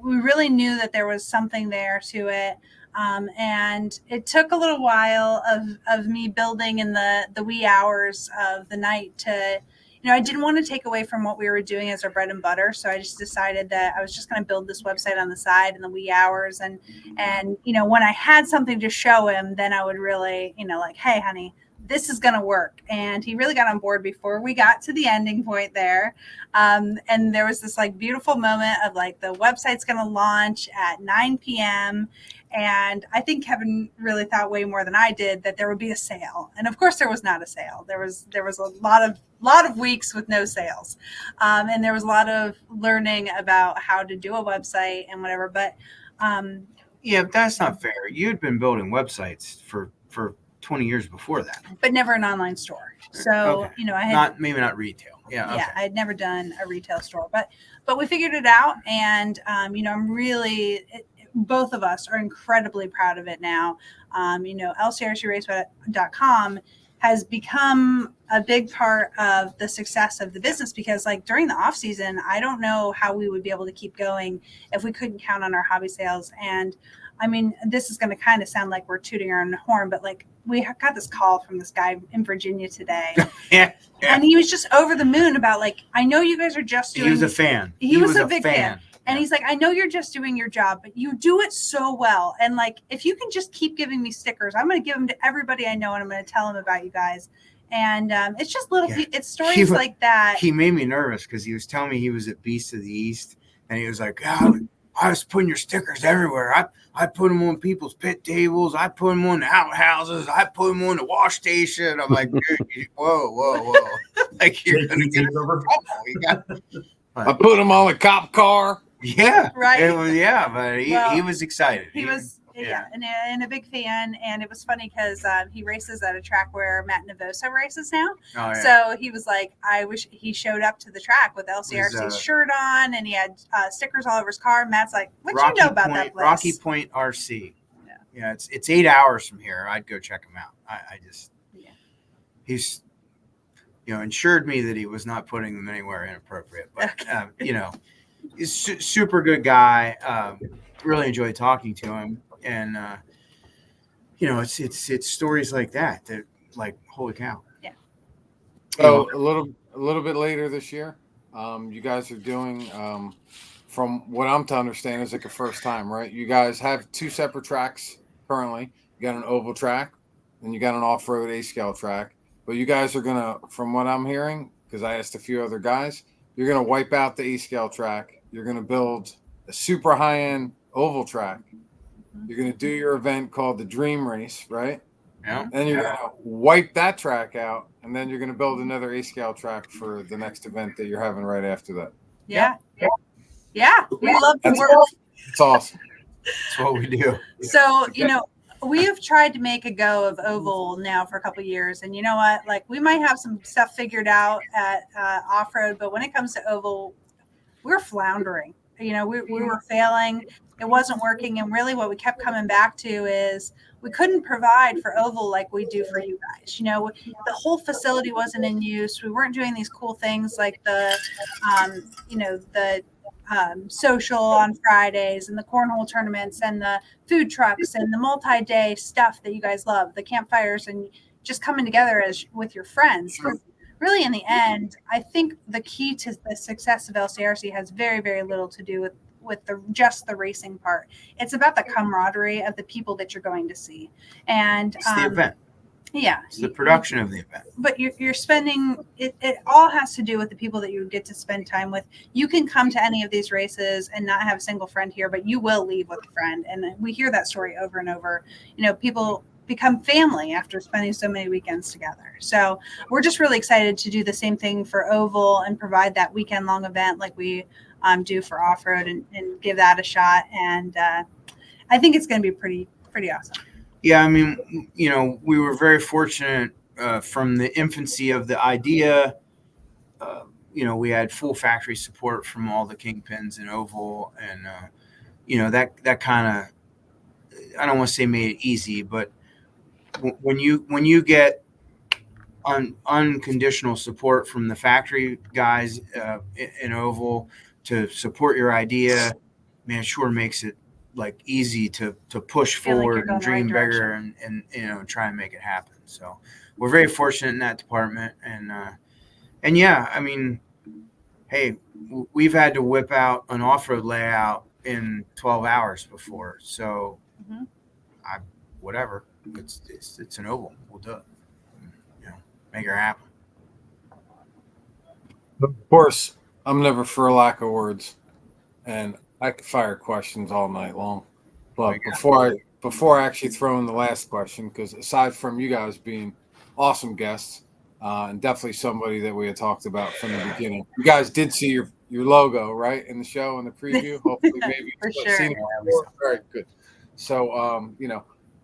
really knew that there was something there to it. And it took a little while of me building in the wee hours of the night to, I didn't want to take away from what we were doing as our bread and butter. So I just decided that I was just going to build this website on the side in the wee hours. And when I had something to show him, then I would really, like, hey, honey, this is going to work. And he really got on board before we got to the ending point there. And there was this like beautiful moment of like, the website's going to launch at 9 p.m. And I think Kevin really thought way more than I did that there would be a sale. And of course there was not a sale. There was a lot of weeks with no sales. And there was a lot of learning about how to do a website and whatever. But yeah, that's not fair. You'd been building websites for 20 years before that, but never an online store. So okay. I had maybe not retail. Yeah, okay. I had never done a retail store, but we figured it out, and I'm really, both of us are incredibly proud of it now. LCRCRace.com has become a big part of the success of the business, because like during the off season, I don't know how we would be able to keep going if we couldn't count on our hobby sales. And I mean, this is going to kind of sound like we're tooting our own horn, but like we got this call from this guy in Virginia today. Yeah. And he was just over the moon about like, I know you guys are just doing. He was a fan. He was a big fan. And Yeah. he's like, I know you're just doing your job, but you do it so well. And like, if you can just keep giving me stickers, I'm going to give them to everybody I know, and I'm going to tell them about you guys. And it's just little, it's stories like that. He made me nervous because he was telling me he was at Beast of the East, and he was like, oh, I was putting your stickers everywhere. I put them on people's pit tables. I put them on the outhouses. I put them on the wash station. I'm like, dude, whoa. Like, you're going to get over. I put him on a cop car. Yeah. Right. It was, but he was excited. He was, and a big fan. And it was funny because he races at a track where Matt Navosa races now. Oh, yeah. So he was like, I wish he showed up to the track with LCRC's shirt on, and he had stickers all over his car. Matt's like, what you know about that place? Rocky Point RC. Yeah, it's 8 hours from here. I'd go check him out. He's insured me that he was not putting them anywhere inappropriate. But he's super good guy. Really enjoyed talking to him, and it's stories like that like, holy cow. Yeah. So a little bit later this year, you guys are doing, from what I'm to understand, is like a first time, right? You guys have 2 separate tracks currently. You got an oval track, and you got an off-road A-scale track. But you guys are gonna, from what I'm hearing, because I asked a few other guys, you're gonna wipe out the A-scale track. You're gonna build a super high-end oval track. You're gonna do your event called the Dream Race, right? Yeah. And you're gonna wipe that track out, and then you're gonna build another A-scale track for the next event that you're having right after that. Yeah. We love to work. It's awesome. That's what we do. So, we have tried to make a go of oval now for a couple of years, and you know what? Like, we might have some stuff figured out at off-road, but when it comes to oval, we're floundering. We were failing. It wasn't working, and really what we kept coming back to is we couldn't provide for oval like we do for you guys. The whole facility wasn't in use. We weren't doing these cool things like the social on Fridays and the cornhole tournaments and the food trucks and the multi-day stuff that you guys love, the campfires, and just coming together with your friends. Really, in the end, I think the key to the success of LCRC has very, very little to do with just the racing part. It's about the camaraderie of the people that you're going to see. And it's the event. Yeah. It's the production of the event. But you're spending, it all has to do with the people that you get to spend time with. You can come to any of these races and not have a single friend here, but you will leave with a friend. And we hear that story over and over. People become family after spending so many weekends together. So we're just really excited to do the same thing for oval and provide that weekend long event like we do for off-road and give that a shot. And I think it's going to be pretty awesome. Yeah, I mean, we were very fortunate from the infancy of the idea. We had full factory support from all the kingpins in oval, and that kind of, I don't want to say made it easy, but when you get unconditional support from the factory guys in oval to support your idea, man, it sure makes it like easy to push forward and dream bigger and try and make it happen. So we're very fortunate in that department. And yeah, I mean, hey, we've had to whip out an off-road layout in 12 hours before. So whatever, it's an oval. We'll do it. Make it happen. Of course, I'm never for a lack of words, and I could fire questions all night long. But before I actually throw in the last question, because aside from you guys being awesome guests, and definitely somebody that we had talked about from the beginning, you guys did see your logo, right, in the show, in the preview. Hopefully, maybe for you've sure. seen it before. Very good. So,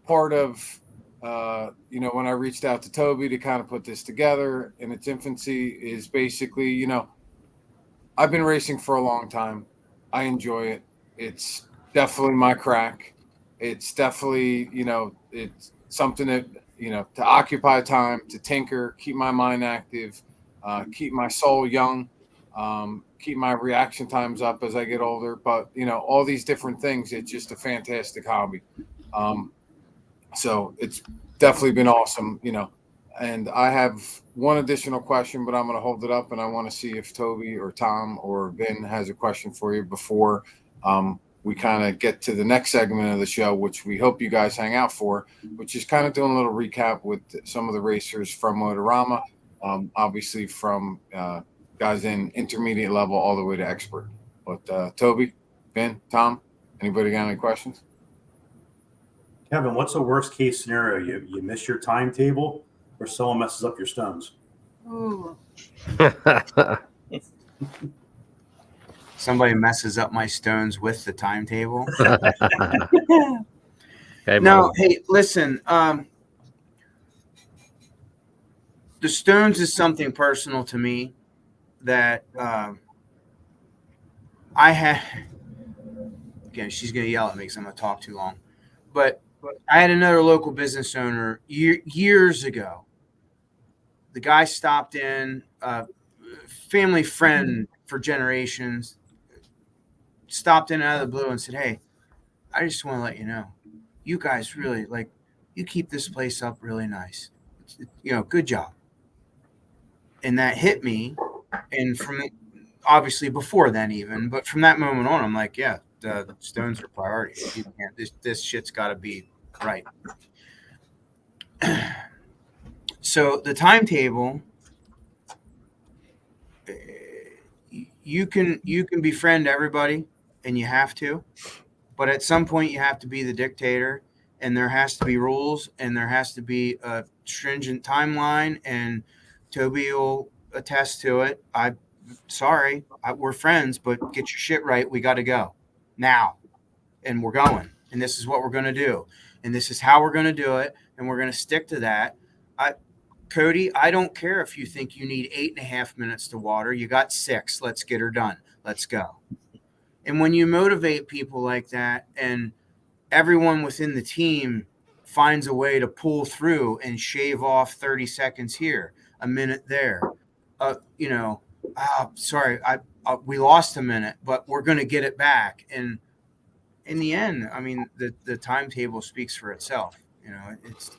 part of when I reached out to Toby to kind of put this together in its infancy is basically, I've been racing for a long time. I enjoy it. It's definitely my crack. It's definitely, it's something that, to occupy time, to tinker, keep my mind active, keep my soul young. keep my reaction times up as I get older. But, all these different things, it's just a fantastic hobby. So it's definitely been awesome, And I have one additional question, but I'm going to hold it up, and I want to see if Toby or Tom or Vin has a question for you before we kind of get to the next segment of the show, which we hope you guys hang out for, which is kind of doing a little recap with some of the racers from Motorama, obviously from guys in intermediate level all the way to expert. But Toby, Vin, Tom, anybody got any questions? Kevin, what's the worst case scenario? You miss your timetable, or someone messes up your stones? Ooh. Somebody messes up my stones with the timetable. Okay, No, hey, listen. The stones is something personal to me that I had. Again, she's gonna yell at me because I'm gonna talk too long. But I had another local business owner years ago. The guy stopped in, family friend for generations, stopped in out of the blue and said, "Hey, I just want to let you know, you guys really you keep this place up really nice. Good job." And that hit me. And from obviously before then even, but from that moment on, I'm like, yeah, the stones are priority. You can't, this shit's got to be right. So the timetable, you can befriend everybody, and you have to, but at some point you have to be the dictator, and there has to be rules, and there has to be a stringent timeline, and Toby will attest to it. We're friends, but get your shit right. We got to go now, and we're going, and this is what we're going to do, and this is how we're going to do it, and we're going to stick to that. Cody, I don't care if you think you need 8.5 minutes to water. You got 6. Let's get her done. Let's go. And when you motivate people like that, and everyone within the team finds a way to pull through and shave off 30 seconds here, a minute there, sorry, we lost a minute, but we're going to get it back. And in the end, I mean, the timetable speaks for itself.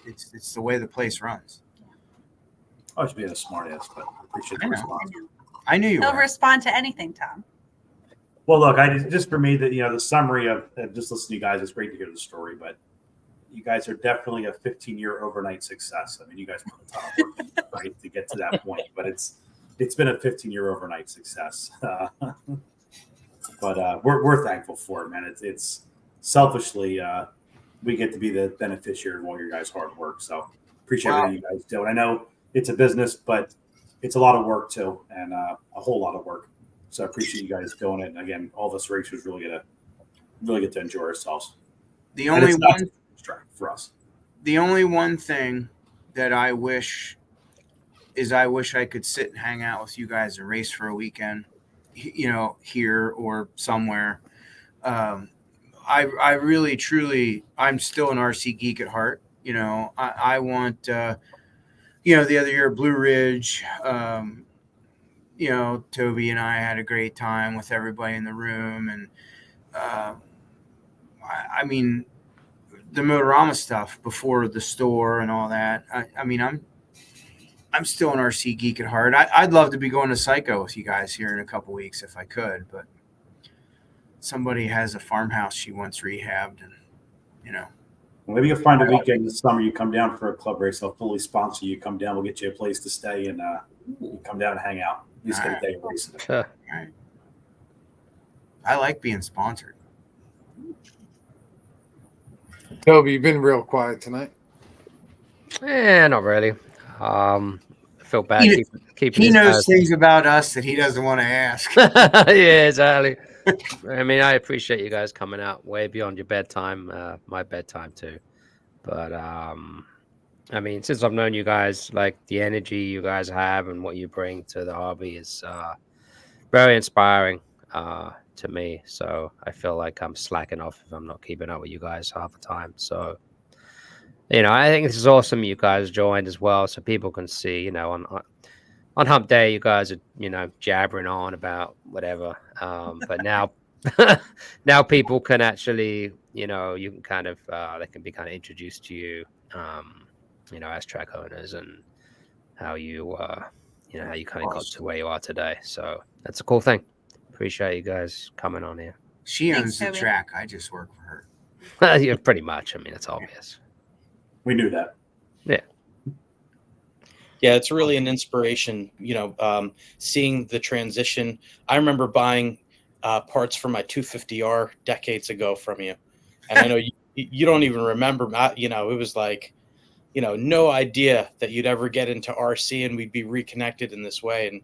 It's the way the place runs. I was being a smart ass, but I appreciate the response. I knew you He'll were. respond to anything, Tom. Well, look, just for me, that the summary of just listening to you guys, it's great to hear the story, but you guys are definitely a 15-year overnight success. I mean, you guys put a ton of work, right, to get to that point, but it's been a 15-year overnight success. But we're thankful for it, man. It's selfishly we get to be the beneficiary of all your guys' hard work. So appreciate everything you guys do. And I know it's a business, but it's a lot of work too, and a whole lot of work. So I appreciate you guys doing it. And again, all of us racers really get to enjoy ourselves. The only one for us. The only one thing that I wish I could sit and hang out with you guys and race for a weekend, here or somewhere. I really, truly, I'm still an RC geek at heart. I want, the other year, Blue Ridge, Toby and I had a great time with everybody in the room. And, I mean, the Motorama stuff before the store and all that. I mean, I'm still an RC geek at heart. I'd love to be going to Psycho with you guys here in a couple weeks if I could, but somebody has a farmhouse she wants rehabbed, and Well, maybe you'll find a weekend this summer. You come down for a club race. I'll fully sponsor you. Come down. We'll get you a place to stay, and you come down and hang out. At least get a day of racing. All right. I like being sponsored. Toby, you've been real quiet tonight. Not really. I feel bad. He knows things about us that he doesn't want to ask. Yeah, exactly. I mean, I appreciate you guys coming out way beyond your bedtime, my bedtime too. But I mean, since I've known you guys, like the energy you guys have and what you bring to the hobby is very inspiring to me. So I feel like I'm slacking off if I'm not keeping up with you guys half the time. So, I think this is awesome. You guys joined as well, so people can see, on hump day, you guys are, jabbering on about whatever. But now, now people can actually, you can kind of, they can be kind of introduced to you, as track owners and how you, how you kind of got to where you are today. So that's a cool thing. Appreciate you guys coming on here. She Thanks, owns the Toby. track. I just work for her. Yeah, pretty much. I mean, it's obvious. We knew that. Yeah. Yeah, it's really an inspiration, seeing the transition. I remember buying parts for my 250R decades ago from you. And I know you don't even remember, it was like, no idea that you'd ever get into RC and we'd be reconnected in this way. And,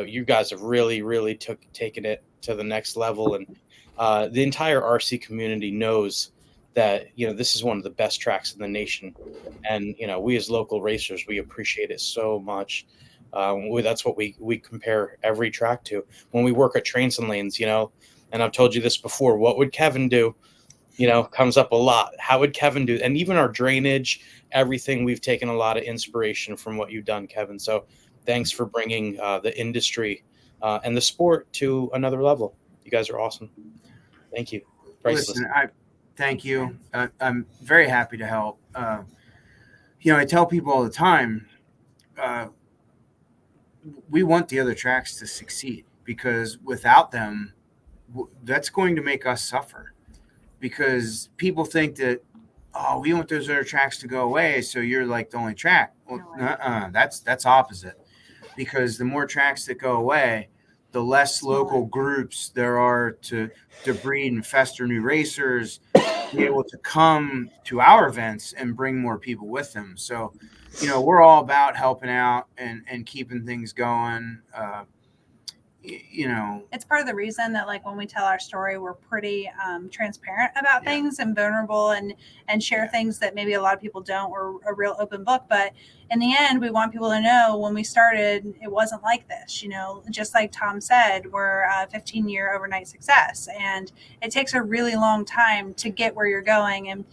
you guys have really, really taken it to the next level. And the entire RC community knows that, this is one of the best tracks in the nation. And, we as local racers, we appreciate it so much. That's what we compare every track to when we work at Trains and Lanes, and I've told you this before, what would Kevin do? Comes up a lot. How would Kevin do? And even our drainage, everything, we've taken a lot of inspiration from what you've done, Kevin. So thanks for bringing the industry and the sport to another level. You guys are awesome. Thank you. Priceless. Listen, thank you. I'm very happy to help. I tell people all the time, we want the other tracks to succeed, because without them, that's going to make us suffer. Because people think that, oh, we want those other tracks to go away, so you're like the only track. Well, that's opposite. Because the more tracks that go away, the less local groups there are to breed and fester new racers, be able to come to our events and bring more people with them. So, we're all about helping out and keeping things going. It's part of the reason that, like, when we tell our story, we're pretty transparent about things and vulnerable and share things that maybe a lot of people don't. We're a real open book, but in the end, we want people to know when we started, it wasn't like this. Just like Tom said, we're a 15-year overnight success, and it takes a really long time to get where you're going. And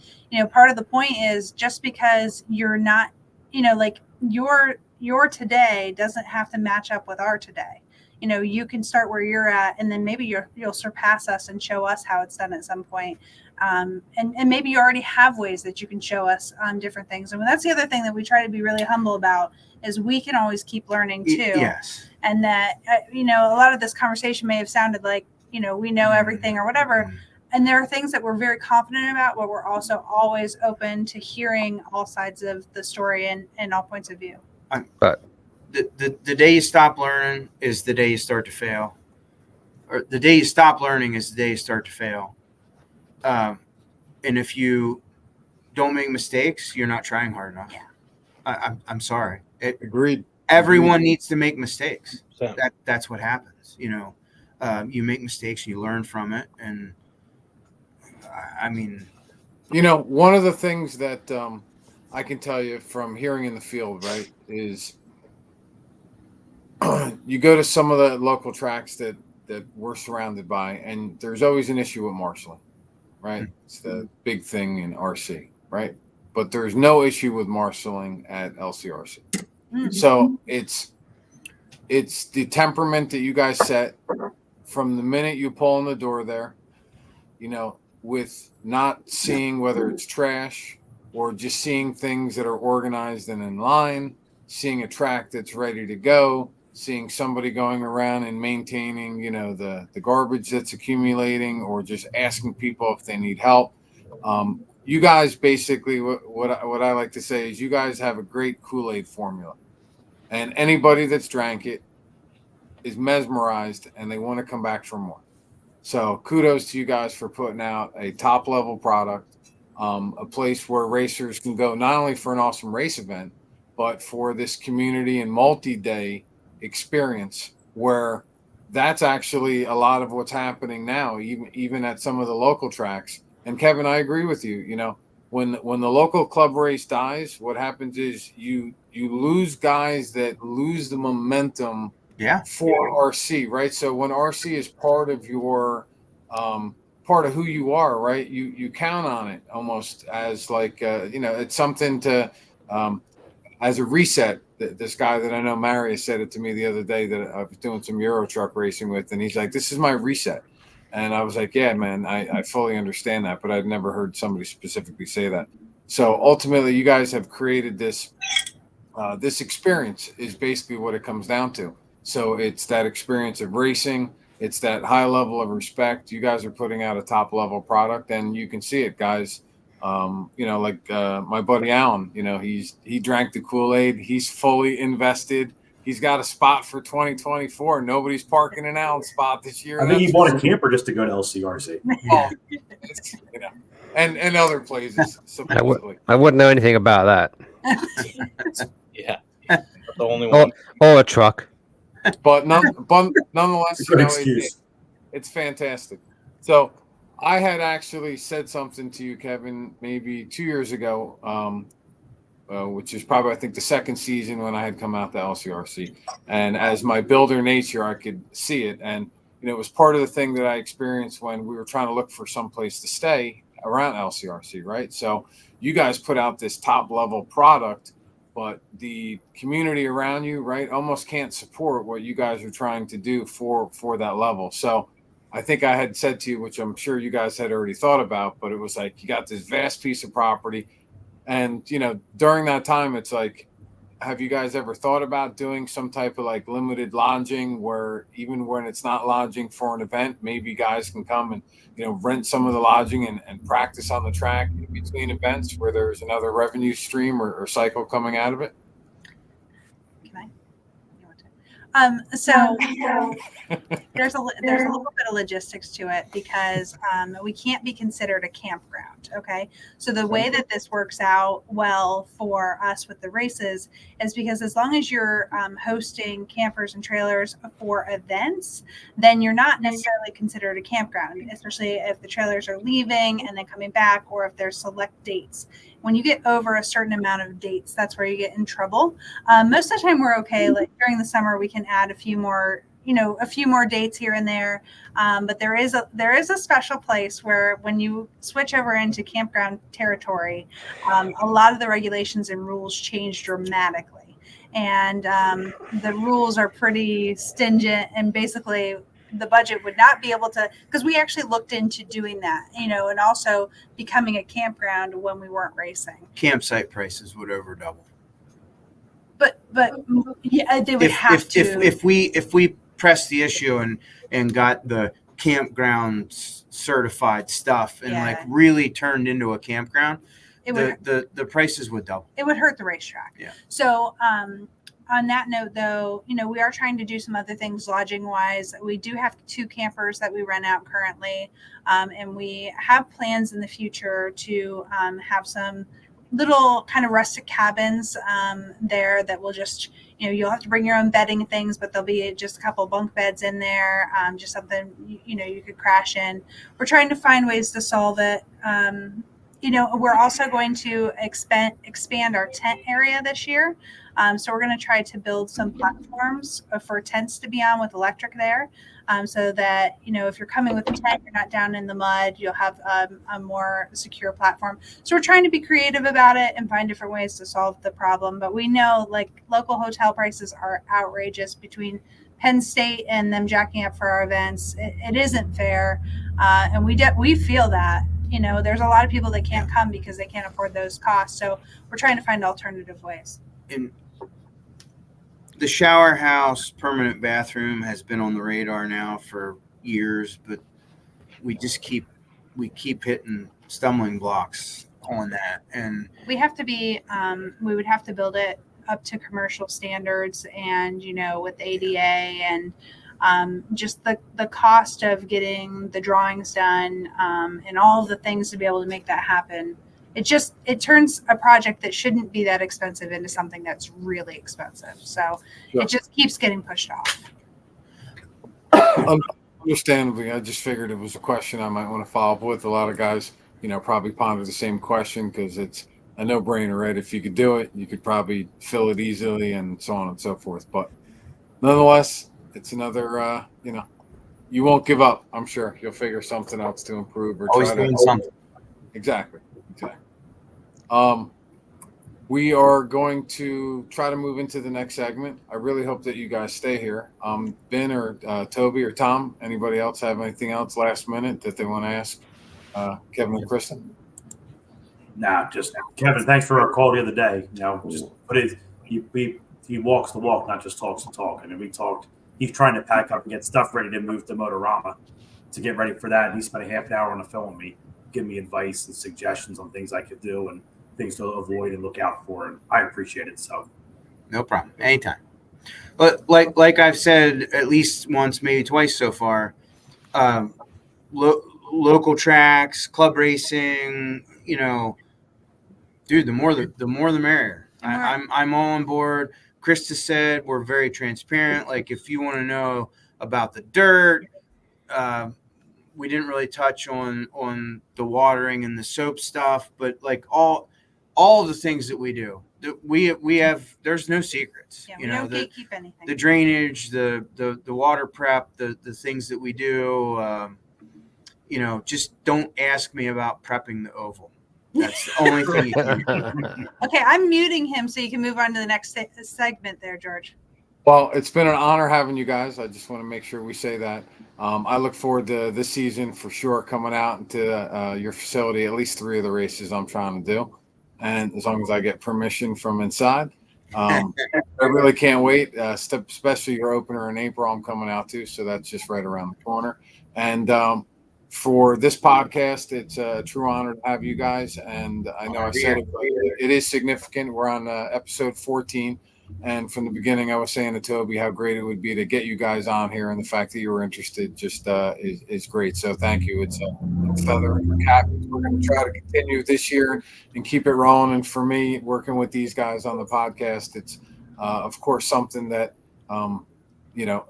part of the point is, just because you're not, like, your today doesn't have to match up with our today. You can start where you're at, and then maybe you'll surpass us and show us how it's done at some point. And maybe you already have ways that you can show us different things. And that's the other thing that we try to be really humble about, is we can always keep learning too. Yes. And that, a lot of this conversation may have sounded like, we know everything or whatever. And there are things that we're very confident about, but we're also always open to hearing all sides of the story and all points of view. But the day you stop learning is the day you start to fail, or the day you stop learning is the day you start to fail. And if you don't make mistakes, you're not trying hard enough. Yeah. I'm sorry. Agreed. Everyone needs to make mistakes. So. That's what happens. You make mistakes, you learn from it. And I mean, one of the things that I can tell you from hearing in the field, right, is you go to some of the local tracks that we're surrounded by, and there's always an issue with marshaling, right? It's the big thing in RC, right? But there's no issue with marshaling at LCRC. Mm-hmm. So it's the temperament that you guys set from the minute you pull in the door there, with not seeing whether it's trash or just seeing things that are organized and in line, seeing a track that's ready to go, seeing somebody going around and maintaining, the garbage that's accumulating, or just asking people if they need help. You guys basically, what I like to say is, you guys have a great Kool-Aid formula, and anybody that's drank it is mesmerized and they want to come back for more. So kudos to you guys for putting out a top level product, a place where racers can go not only for an awesome race event, but for this community and multi-day experience, where that's actually a lot of what's happening now, even at some of the local tracks. And Kevin, I agree with you. When the local club race dies, what happens is you lose guys that lose the momentum for RC, right? So when RC is part of your part of who you are, right, you count on it almost as like it's something to as a reset. This guy that I know, Marius, said it to me the other day that I was doing some Euro truck racing with, and he's like, "This is my reset." And I was like, "Yeah, man, I fully understand that," but I'd never heard somebody specifically say that. So ultimately, you guys have created this. This experience is basically what it comes down to. So it's that experience of racing. It's that high level of respect. You guys are putting out a top level product, and you can see it, guys. Like my buddy Alan. He drank the Kool-Aid. He's fully invested. He's got a spot for 2024. Nobody's parking an Allen spot this year. I think he bought a camper just to go to LCRC. Oh, and other places. Supposedly. I wouldn't know anything about that. Yeah, the only one. Or a truck. But nonetheless, it's fantastic. So I had actually said something to you, Kevin, maybe 2 years ago, which is probably, I think, the second season when I had come out to LCRC. And as my builder nature, I could see it. And, it was part of the thing that I experienced when we were trying to look for some place to stay around LCRC, right? So you guys put out this top level product, but the community around you, right, almost can't support what you guys are trying to do for that level. So I think I had said to you, which I'm sure you guys had already thought about, but it was like, you got this vast piece of property. And, during that time, it's like, have you guys ever thought about doing some type of like limited lodging where even when it's not lodging for an event, maybe guys can come and, rent some of the lodging and practice on the track in between events where there's another revenue stream or cycle coming out of it? So there's a little bit of logistics to it because we can't be considered a campground. Okay. So the way that this works out well for us with the races is because as long as you're hosting campers and trailers for events, then you're not necessarily considered a campground, especially if the trailers are leaving and then coming back, or if there's select dates. When you get over a certain amount of dates, that's where you get in trouble. Most of the time we're okay. Like during the summer, we can add a few more dates here and there. But there is a special place where when you switch over into campground territory, a lot of the regulations and rules change dramatically. And the rules are pretty stingent, and basically the budget would not be able to, because we actually looked into doing that, and also becoming a campground when we weren't racing. Campsite prices would over double. But yeah, they would have to. If we pressed the issue and got the campground certified stuff and like really turned into a campground, the prices would double. It would hurt the racetrack. Yeah. So on that note, though, we are trying to do some other things lodging wise. We do have 2 campers that we rent out currently. And we have plans in the future to have some little kind of rustic cabins there that will just, you'll have to bring your own bedding things, but there'll be just a couple bunk beds in there, just something, you could crash in. We're trying to find ways to solve it. We're also going to expand our tent area this year. So we're going to try to build some platforms for tents to be on with electric there, so that, if you're coming with a tent, you're not down in the mud, you'll have a more secure platform. So we're trying to be creative about it and find different ways to solve the problem. But we know like local hotel prices are outrageous between Penn State and them jacking up for our events. It isn't fair. And we feel that. There's a lot of people that can't come because they can't afford those costs. So we're trying to find alternative ways. And the shower house permanent bathroom has been on the radar now for years, but we keep hitting stumbling blocks on that. And we have to be, we would have to build it up to commercial standards and, with ADA and just the cost of getting the drawings done and all of the things to be able to make that happen. It turns a project that shouldn't be that expensive into something that's really expensive. So It just keeps getting pushed off. Understandably, I just figured it was a question I might want to follow up with. A lot of guys, probably ponder the same question because it's a no-brainer, right? If you could do it, you could probably fill it easily and so on and so forth. But nonetheless, it's another, you won't give up. I'm sure you'll figure something else to improve or always try doing to something. Exactly. we are going to try to move into the next segment. I really hope that you guys stay here. Ben or Toby or Tom, anybody else have anything else last minute that they want to ask Kevin and Christa? Nah, just Kevin. Thanks for our call the other day. Just put it. He walks the walk, not just talks the talk. I mean, we talked. He's trying to pack up and get stuff ready to move to Motorama to get ready for that. And he spent a half an hour on the phone with me, giving me advice and suggestions on things I could do and things to avoid and look out for. And I appreciate it. So, no problem. Anytime. But like I've said at least once, maybe twice so far, local tracks, club racing, dude, the more the merrier. I'm all on board. Christa said we're very transparent. Like if you want to know about the dirt, we didn't really touch on the watering and the soap stuff, but like all the things that we do, we have. There's no secrets. Yeah, we don't gatekeep anything. The drainage, the water prep, the things that we do. Just don't ask me about prepping the oval. That's the only thing you can do. Okay, I'm muting him so you can move on to the next segment there, George. Well, it's been an honor having you guys. I just want to make sure we say that. I look forward to this season for sure, coming out into your facility, at least 3 of the races I'm trying to do. And as long as I get permission from inside, I really can't wait, especially your opener in April I'm coming out to. So that's just right around the corner. And for this podcast, it's a true honor to have you guys. And I know I said it, but it is significant. We're on episode 14. And from the beginning, I was saying to Toby how great it would be to get you guys on here. And the fact that you were interested just is great. So thank you. It's a feather in your cap. We're going to try to continue this year and keep it rolling. And for me, working with these guys on the podcast, it's, of course, something that,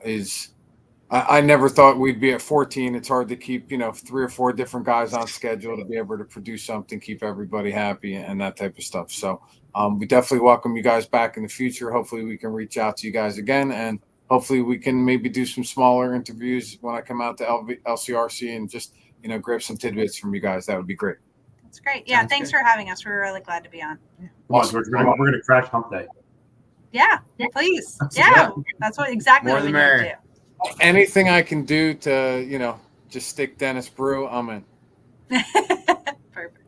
is – I never thought we'd be at 14. It's hard to keep, 3 or 4 different guys on schedule to be able to produce something, keep everybody happy and that type of stuff. So we definitely welcome you guys back in the future. Hopefully we can reach out to you guys again, and hopefully we can maybe do some smaller interviews when I come out to LCRC and just, grab some tidbits from you guys. That would be great. That's great. Yeah, thanks for having us. We're really glad to be on. Awesome. We're going to crash hump day. Yeah, please. Yeah, that's exactly what we need to do. Anything I can do to, just stick Dennis Brew, I'm in. Perfect.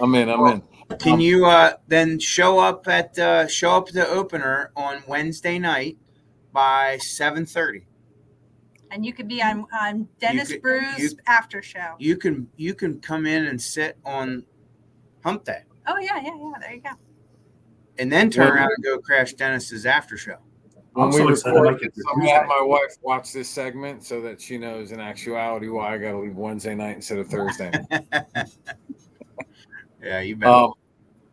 I'm in. Can you then show up at the opener on Wednesday night by 7:30? And you could be on Dennis Brew's after show. You can come in and sit on hump day. Oh yeah. There you go. And then turn around and go crash Dennis's after show. When we record it, I'm gonna have my wife watch this segment so that she knows in actuality why I got to leave Wednesday night instead of Thursday. Yeah, you bet.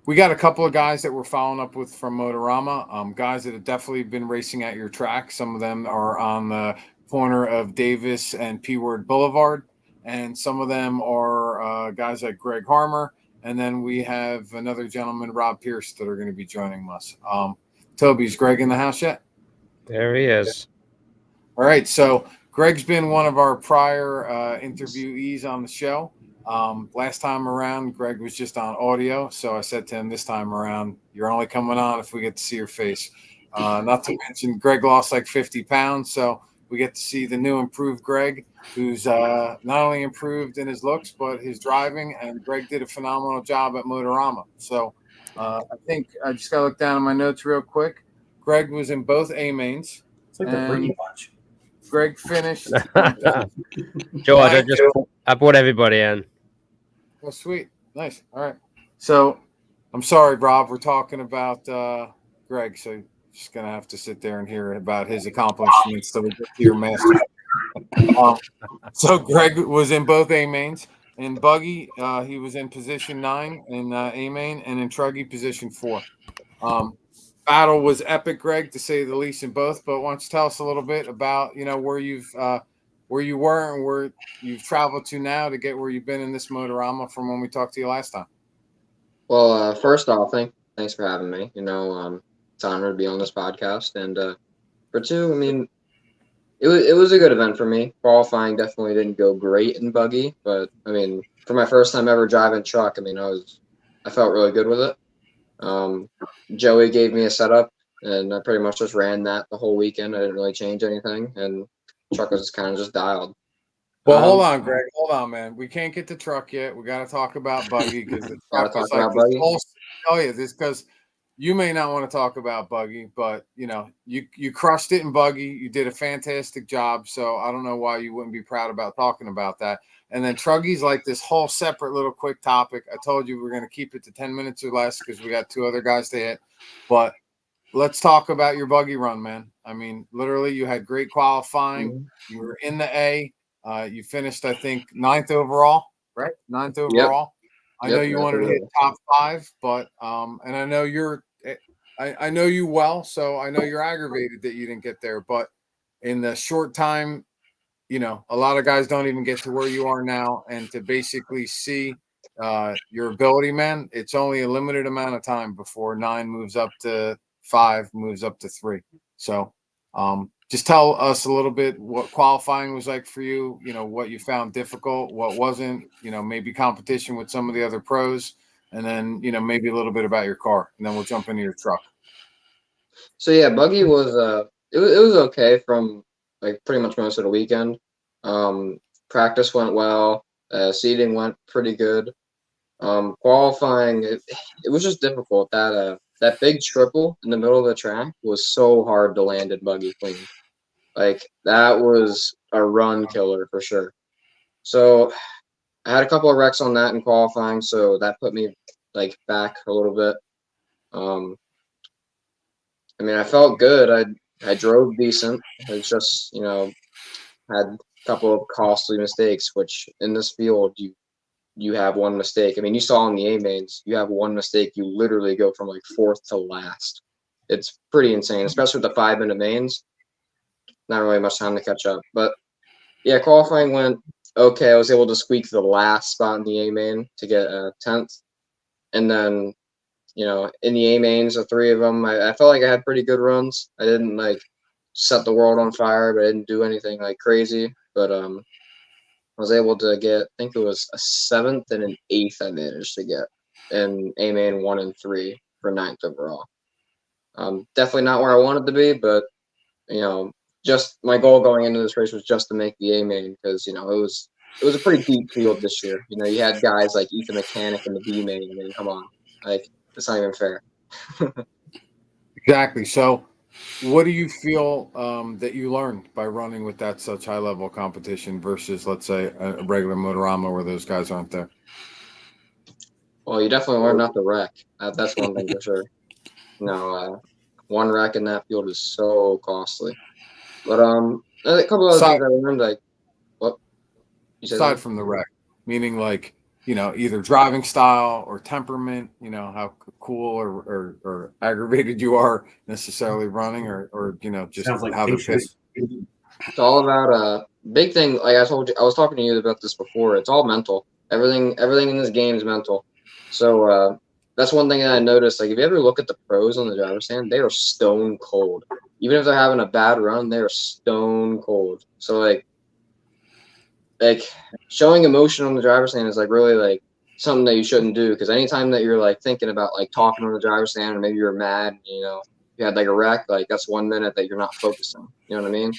We got a couple of guys that we're following up with from Motorama, guys that have definitely been racing at your track. Some of them are on the corner of Davis and Pword Boulevard, and some of them are guys like Greg Harmer. And then we have another gentleman, Rob Pierce, that are going to be joining us. Toby's Greg in the house yet? There he is. All right. So Greg's been one of our prior interviewees on the show. Last time around, Greg was just on audio. So I said to him this time around, you're only coming on if we get to see your face. Not to mention Greg lost like 50 pounds. So we get to see the new improved Greg, who's not only improved in his looks, but his driving. And Greg did a phenomenal job at Motorama. So I think I just got to look down at my notes real quick. Greg was in both A mains. It's like the Brady Bunch. Greg finished. George, I brought everybody in. Oh, sweet. Nice. All right. So I'm sorry, Rob. We're talking about Greg. So just going to have to sit there and hear about his accomplishments so we get to your master. So Greg was in both A mains. In Buggy, he was in position 9 in A main, and in Truggy, position 4. Battle was epic, Greg, to say the least, in both. But why don't you tell us a little bit about where you were and where you've traveled to now to get where you've been in this Motorama from when we talked to you last time. Well, first off, thanks for having me. It's an honor to be on this podcast. And for 2, I mean, it was a good event for me. Qualifying definitely didn't go great in Buggy, but I mean, for my first time ever driving truck, I mean, I felt really good with it. Joey gave me a setup, and I pretty much just ran that the whole weekend. I didn't really change anything, and truck was kind of just dialed. Well, hold on, Greg. Hold on, man. We can't get the truck yet. We got to talk about buggy because the Gotta truck was talk like about this buggy? whole. Oh yeah, this because you may not want to talk about buggy, but you crushed it in buggy. You did a fantastic job. So I don't know why you wouldn't be proud about talking about that. And then Truggy's like this whole separate little quick topic. I told you we're going to keep it to 10 minutes or less because we got 2 other guys to hit. But let's talk about your buggy run, man. I mean, literally, you had great qualifying. You were in the A. You finished, I think, 9th overall, right? 9th overall. I know you wanted to hit top 5, but and I know I know you well, so I know you're aggravated that you didn't get there. But in the short time, a lot of guys don't even get to where you are now, and to basically see your ability, man, it's only a limited amount of time before 9 moves up to 5, moves up to 3. So just tell us a little bit what qualifying was like for you, what you found difficult, what wasn't, maybe competition with some of the other pros, and then, maybe a little bit about your car, and then we'll jump into your truck. So yeah, buggy was it was okay from like pretty much most of the weekend. Practice went well. Seating went pretty good. Qualifying it was just difficult. That big triple in the middle of the track was so hard to land in buggy clean. Like that was a run killer for sure. So I had a couple of wrecks on that in qualifying, so that put me like back a little bit. Um, I mean, I felt good. I drove decent. It's just had a couple of costly mistakes, which in this field you have one mistake. I mean, you saw in the A mains, you have one mistake, you literally go from like 4th to last. It's pretty insane, especially with the 5-minute mains. Not really much time to catch up, but yeah, qualifying went okay. I was able to squeak the last spot in the A main to get 10th, and then in the A mains, the 3 of them, I felt like I had pretty good runs. I didn't like set the world on fire, but I didn't do anything like crazy. But I was able to get, I think it was a 7th and an 8th I managed to get in A main 1 and 3 for 9th overall. Definitely not where I wanted to be, but just my goal going into this race was just to make the A main because it was a pretty deep field this year. You had guys like Ethan Mechanic in the B main. I mean, come on, like it's not even fair. Exactly. So, what do you feel that you learned by running with that such high level competition versus, let's say, a regular Motorama where those guys aren't there? Well, you definitely learn not to wreck. That's one thing for sure. One wreck in that field is so costly. But a couple other things I learned, like what you said. Aside from the wreck, meaning like either driving style or temperament, how cool or aggravated you are necessarily running, or just Sounds like how they're patience. pitched. It's all about big thing. Like I told you, I was talking to you about this before. It's all mental. Everything in this game is mental. So that's one thing that I noticed. Like if you ever look at the pros on the driver's stand, they are stone cold. Even if they're having a bad run, they are stone cold. So like showing emotion on the driver's stand is like really like something that you shouldn't do, because anytime that you're like thinking about like talking on the driver's stand, or maybe you're mad, you had like a wreck, like that's 1 minute that you're not focusing. You know what I mean?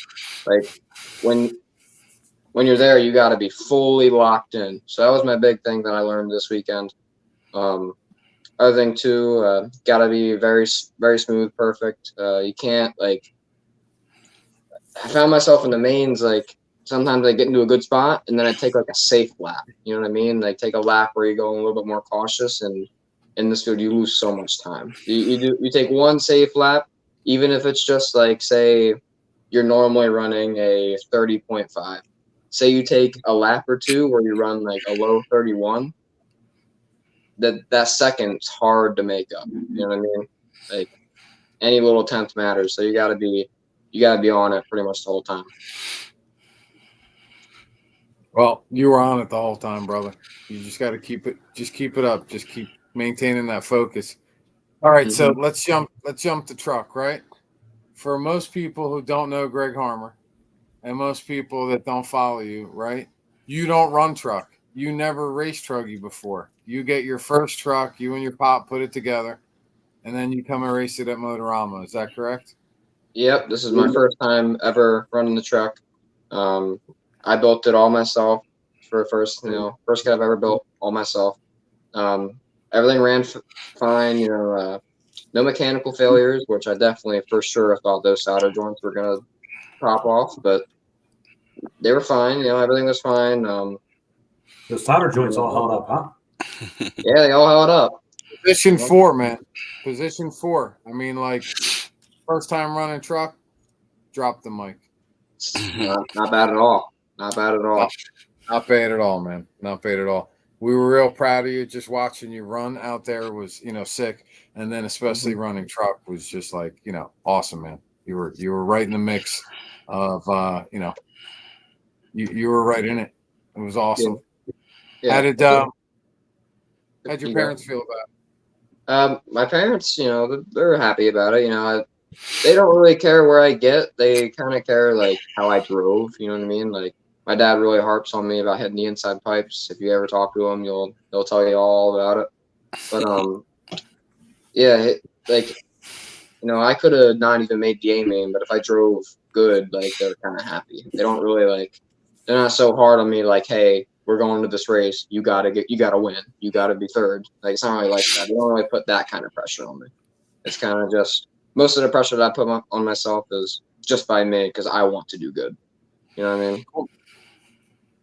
Like when you're there, you got to be fully locked in. So that was my big thing that I learned this weekend. Other thing too, got to be very very smooth, perfect. You can't like. I found myself in the mains like sometimes I get into a good spot and then I take like a safe lap. You know what I mean? Like take a lap where you go a little bit more cautious, and in this field you lose so much time. You take one safe lap, even if it's just like say you're normally running a 30.5. Say you take a lap or two where you run like a low 31. That second's hard to make up. You know what I mean? Like any little tenth matters. So you gotta be on it pretty much the whole time. Well, you were on it the whole time, brother. You just got to keep it up. Just keep maintaining that focus. All right, so let's jump to truck, right? For most people who don't know Greg Harmer, and most people that don't follow you, right? You don't run truck. You never raced truggy before. You get your first truck, you and your pop put it together. and then you come and race it at Motorama. Is that correct? Yep, this is my first time ever running the truck. I built it all myself for first kit I've ever built all myself. Everything ran fine, no mechanical failures, which I definitely for sure thought those solder joints were gonna pop off, but they were fine. Everything was fine. The solder joints all held up, huh? Yeah, they all held up. Position 4, man. Position 4. I mean, like, first time running truck, drop the mic. Not bad at all. Not bad at all. Not bad at all, man. Not bad at all. We were real proud of you. Just watching you run out there was, sick. And then especially running truck was just like, awesome, man. You were right in the mix of, you were right in it. It was awesome. Yeah. How'd your parents feel about it? My parents, they're happy about it. They don't really care where I get. They kind of care like how I drove. You know what I mean? Like my dad really harps on me about hitting the inside pipes. If you ever talk to him, they'll tell you all about it. But yeah, I could have not even made the A main, but if I drove good, like they're kind of happy. They don't really they're not so hard on me. Like, hey, we're going to this race. You gotta win. You gotta be third. Like it's not really like that. They don't really put that kind of pressure on me. It's kind of just most of the pressure that I put on myself is just by me because I want to do good. You know what I mean?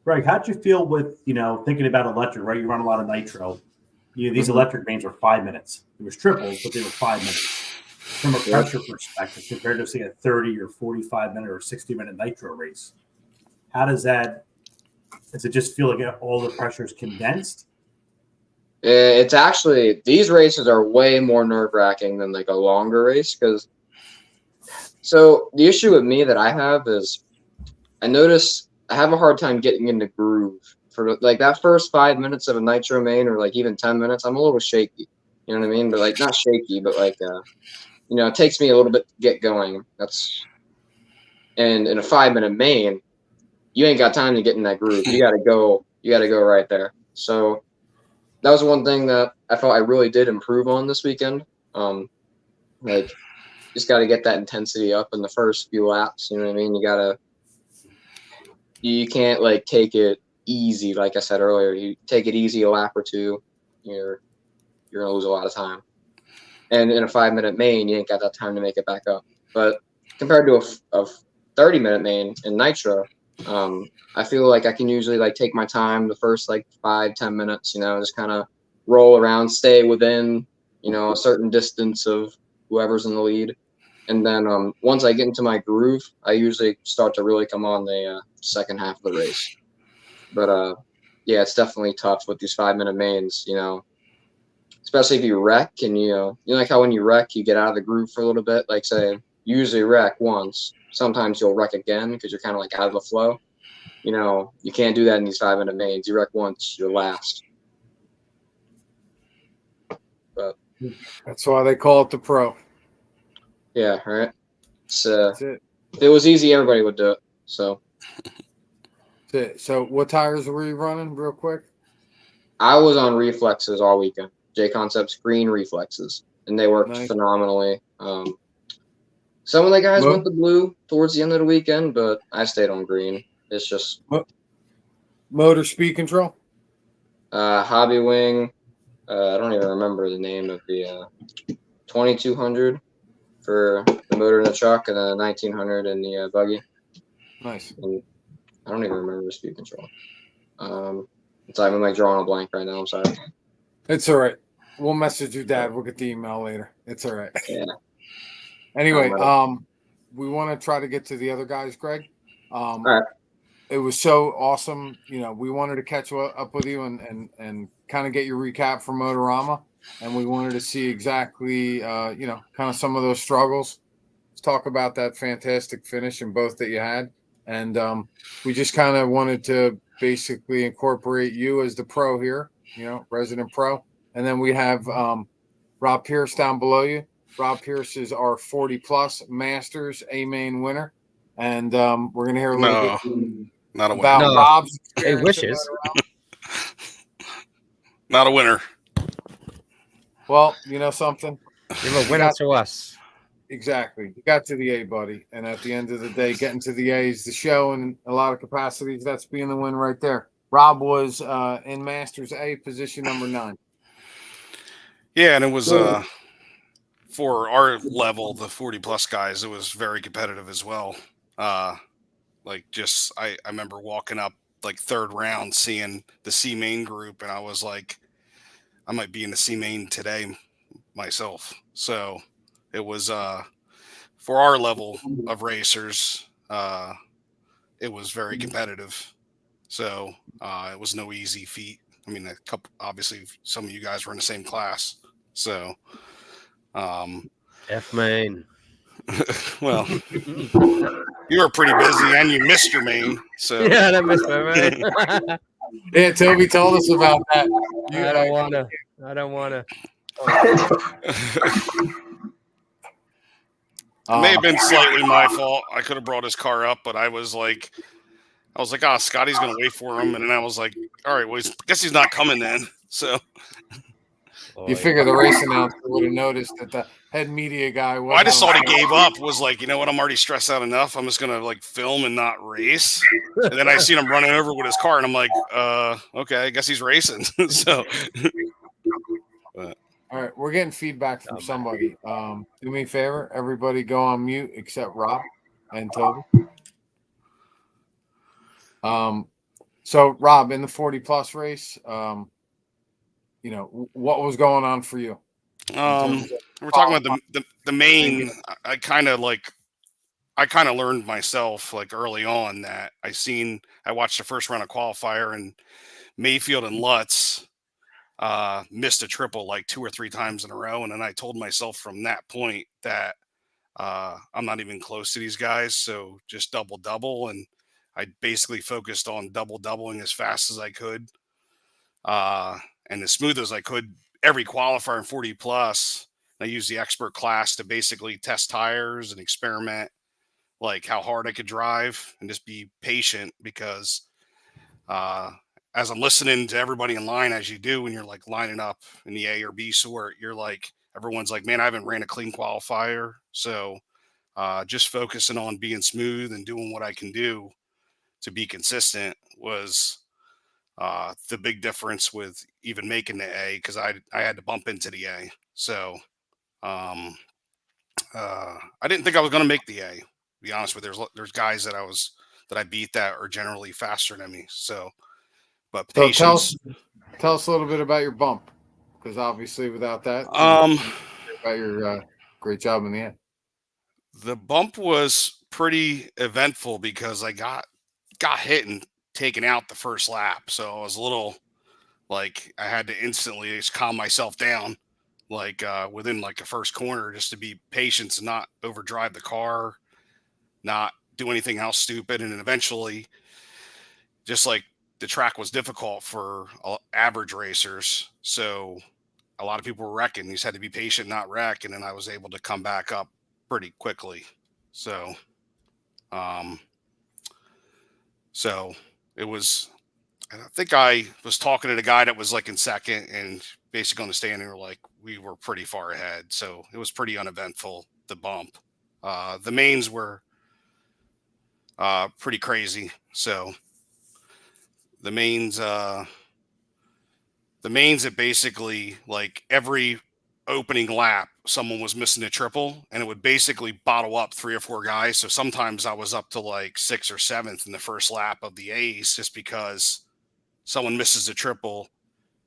Greg, how'd you feel with thinking about electric? Right, you run a lot of nitro. These electric mains were 5 minutes. It was triples, but they were 5 minutes. From a pressure perspective, compared to say a 30 or 45-minute or 60-minute nitro race, how does that? Does it just feel like all the pressure is condensed? It's actually these races are way more nerve-wracking than like a longer race so the issue with me that I have is I notice I have a hard time getting in the groove for like that first 5 minutes of a nitro main or like even 10 minutes. I'm a little shaky, you know what I mean? But like not shaky, but like it takes me a little bit to get going. And in a 5-minute main, you ain't got time to get in that groove. You gotta go right there. So that was one thing that I felt I really did improve on this weekend. Just got to get that intensity up in the first few laps. You know what I mean? You can't like take it easy. Like I said earlier, you take it easy a lap or two, you're going to lose a lot of time. And in a 5-minute main, you ain't got that time to make it back up. But compared to a 30-minute main in nitro, I feel like I can usually like take my time the first like 5-10 minutes, just kind of roll around, stay within, a certain distance of whoever's in the lead. And then once I get into my groove, I usually start to really come on the second half of the race. But yeah, it's definitely tough with these 5-minute mains, especially if you wreck and like how when you wreck, you get out of the groove for a little bit, like say you usually wreck once. Sometimes you'll wreck again because you're kind of like out of the flow. You can't do that in these 5-minute mains. You wreck once, you're last. But that's why they call it the pro. Yeah, right. That's it. If it was easy, everybody would do it. So. That's it. So what tires were you running, real quick? I was on reflexes all weekend. J Concepts green reflexes, and they worked phenomenally. Some of the guys went to blue towards the end of the weekend, but I stayed on green. It's just motor speed control. Hobby Wing. I don't even remember the name of the 2200 for the motor in the truck, and the 1900 in the buggy. Nice. And I don't even remember the speed control. It's like I'm like drawing a blank right now. I'm sorry. It's all right. We'll message your dad. We'll get the email later. It's all right. Yeah. Anyway, we want to try to get to the other guys, Greg. All right. It was so awesome. We wanted to catch up with you and kind of get your recap from Motorama, and we wanted to see exactly, kind of some of those struggles. Let's talk about that fantastic finish in both that you had, and we just kind of wanted to basically incorporate you as the pro here, resident pro, and then we have Rob Pierce down below you. Rob Pierce is our 40-plus Masters A-Main winner, and we're going to hear a little bit not a winner. about Rob's He experience. wishes. Not a winner. Well, you know something? You're a winner to us. Exactly. You got to the A, buddy. And at the end of the day, getting to the A is the show. And a lot of capacities, that's being the win right there. Rob was in Masters A, position number 9. Yeah, and it was for our level, the 40-plus guys, it was very competitive as well. Like just I remember walking up like third round, seeing the C main group, and I was like, I might be in the C main today myself. So it was for our level of racers, it was very competitive. So it was no easy feat. I mean, obviously some of you guys were in the same class. So F main. well, you were pretty busy and you missed your main. So Yeah, I missed my main. Yeah, Toby told us about that. I don't wanna. It may have been slightly my fault. I could have brought his car up, but I was like, Scotty's gonna wait for him, and then I was like, all right, well, I guess he's not coming then. So you figure the race announcer would have noticed that the head media guy was. I just thought he gave up. Was like, you know what? I'm already stressed out enough. I'm just gonna like film and not race. And then I seen him running over with his car, and I'm like, okay, I guess he's racing. So. All right, we're getting feedback from somebody. Do me a favor, everybody go on mute except Rob and Toby. So Rob, in the 40-plus race, you know, what was going on for you? We're talking about the main. I kind of learned myself like early on that I watched the first round of qualifier, and Mayfield and Lutz missed a triple like 2 or 3 times in a row. And then I told myself from that point that I'm not even close to these guys. So just double. And I basically focused on doubling as fast as I could and as smooth as I could. Every qualifier in 40 plus, I used the expert class to basically test tires and experiment like how hard I could drive and just be patient because as I'm listening to everybody in line, as you do when you're like lining up in the A or B sort, you're like, everyone's like, man, I haven't ran a clean qualifier. So just focusing on being smooth and doing what I can do to be consistent was the big difference with even making the A, because I had to bump into the A. So I didn't think I was going to make the A, to be honest with you. There's guys that I beat that are generally faster than me. So, but patience. So tell us a little bit about your bump, because obviously without that, about your great job in the end. The bump was pretty eventful because I got hit and taken out the first lap. So I was a little like I had to instantly just calm myself down, like within like the first corner, just to be patient and not overdrive the car, not do anything else stupid. And then eventually, just like the track was difficult for average racers. So a lot of people were wrecking. You just had to be patient, not wreck. And then I was able to come back up pretty quickly. So, so it was, I think I was talking to the guy that was like in second and basically on the stand, and we were pretty far ahead. So it was pretty uneventful, the bump. The mains were pretty crazy. So the mains that basically like every opening lap, someone was missing a triple, and it would basically bottle up 3 or 4 guys. So sometimes I was up to like 6th or 7th in the first lap of the A's just because someone misses a triple.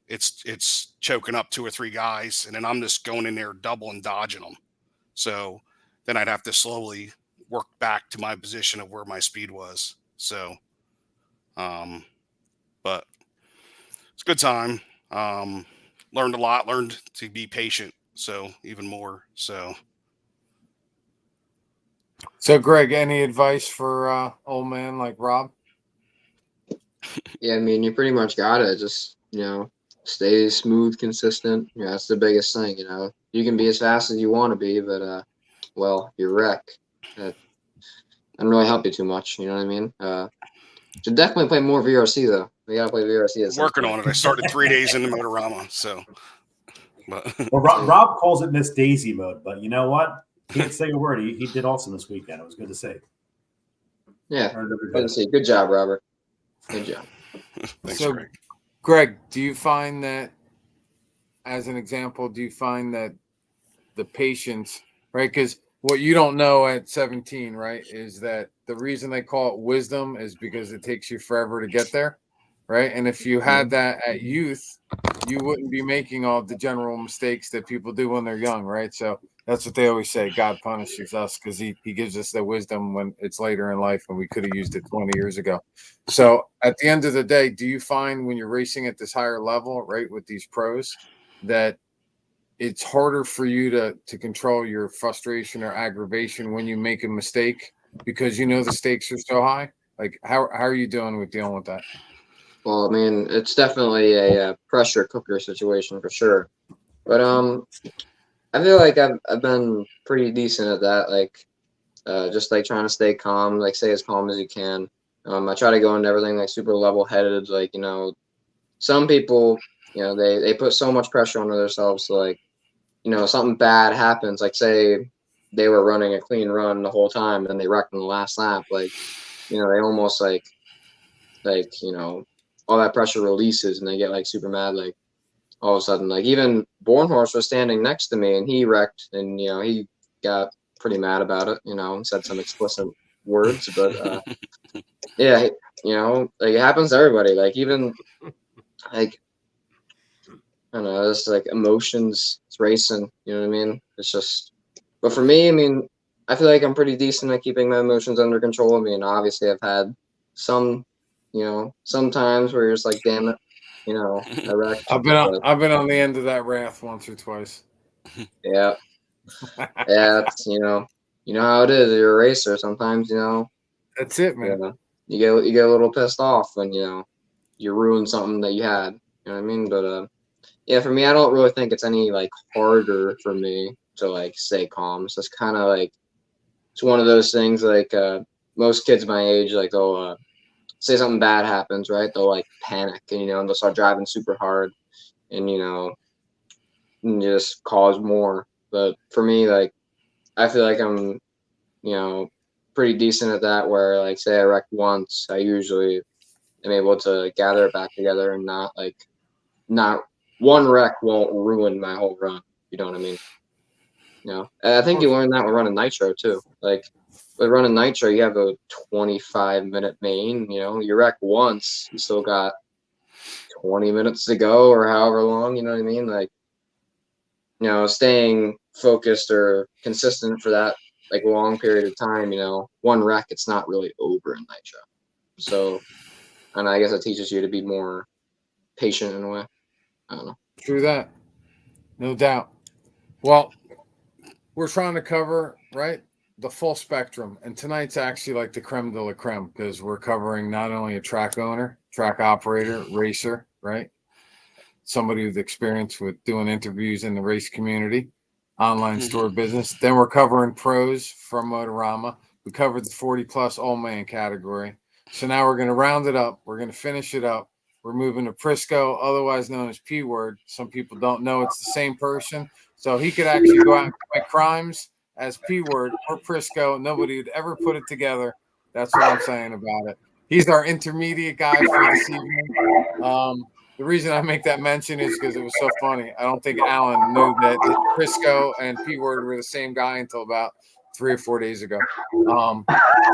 It's choking up 2 or 3 guys, and then I'm just going in there double and dodging them. So then I'd have to slowly work back to my position of where my speed was. So, but it's a good time. Learned a lot, learned to be patient. So even more. So Greg, any advice for old man like Rob? Yeah, I mean, you pretty much got it. Just, stay smooth, consistent. That's the biggest thing, You can be as fast as you want to be, but, you wreck. That doesn't really help you too much, you know what I mean? Should definitely play more VRC, though. We got to play VRC. Working on it. I started 3 days in the Motorama, so. But Well, Rob calls it Miss Daisy mode, but you know what? He didn't say a word. He did awesome this weekend. It was good to see. Yeah. Good to see. Good job, Robert. Good job. Thanks, So, Greg. Greg, do you find that, as an example, do you find that the patience, right? Because what you don't know at 17, right, is that the reason they call it wisdom is because it takes you forever to get there, right? And if you had that at youth, you wouldn't be making all the general mistakes that people do when they're young, right? So that's what they always say. God punishes us because he gives us the wisdom when it's later in life and we could have used it 20 years ago. So at the end of the day, do you find when you're racing at this higher level, right, with these pros, that it's harder for you to control your frustration or aggravation when you make a mistake because you know the stakes are so high? Like, how are you doing with dealing with that? Well, I mean, it's definitely a pressure cooker situation for sure. But I feel like I've been pretty decent at that. Like, just like trying to stay calm, like stay as calm as you can. I try to go into everything like super level headed. Like, some people, they put so much pressure onto themselves. So like, something bad happens. Like, say they were running a clean run the whole time and they wrecked in the last lap. Like, they almost all that pressure releases and they get like super mad. Like, all of a sudden, like even Bornhorst was standing next to me and he wrecked and he got pretty mad about it, and said some explicit words. But yeah, like it happens to everybody. Like even like I don't know, it's like emotions, it's racing, you know what I mean? It's just but for me, I mean, I feel like I'm pretty decent at keeping my emotions under control. I mean, obviously I've had some, some times where you're just like, damn it, I wrecked. I've been on the end of that wrath once or twice. Yeah. Yeah, it's how it is. You're a racer. Sometimes, That's it, man. you get a little pissed off when you ruin something that you had. You know what I mean? But yeah, for me, I don't really think it's any like harder for me to like stay calm. It's just kind of like it's one of those things like most kids my age, like they'll say something bad happens, right? They'll like panic and and they'll start driving super hard and and just cause more. But for me, like I feel like I'm pretty decent at that where like say I wreck once, I usually am able to gather it back together and not one wreck won't ruin my whole run. You know what I mean? And I think you learn that when running nitro too. Like with running nitro, you have a 25-minute main, you wreck once, you still got 20 minutes to go or however long, you know what I mean? Like, staying focused or consistent for that like long period of time, one wreck, it's not really over in nitro. So, and I guess it teaches you to be more patient in a way. I don't know. True that. No doubt. Well, we're trying to cover, right, the full spectrum. And tonight's actually like the creme de la creme because we're covering not only a track owner, track operator, racer, right? Somebody with experience with doing interviews in the race community, online store business. Then we're covering pros from Motorama. We covered the 40-plus all-man category. So now we're going to round it up. We're going to finish it up. We're moving to Prisco, otherwise known as P-Word. Some people don't know it's the same person. So he could actually go out and commit crimes as P-Word or Prisco. Nobody would ever put it together. That's what I'm saying about it. He's our intermediate guy for this evening. The reason I make that mention is because it was so funny. I don't think Alan knew that Prisco and P-Word were the same guy until about 3 or 4 days ago.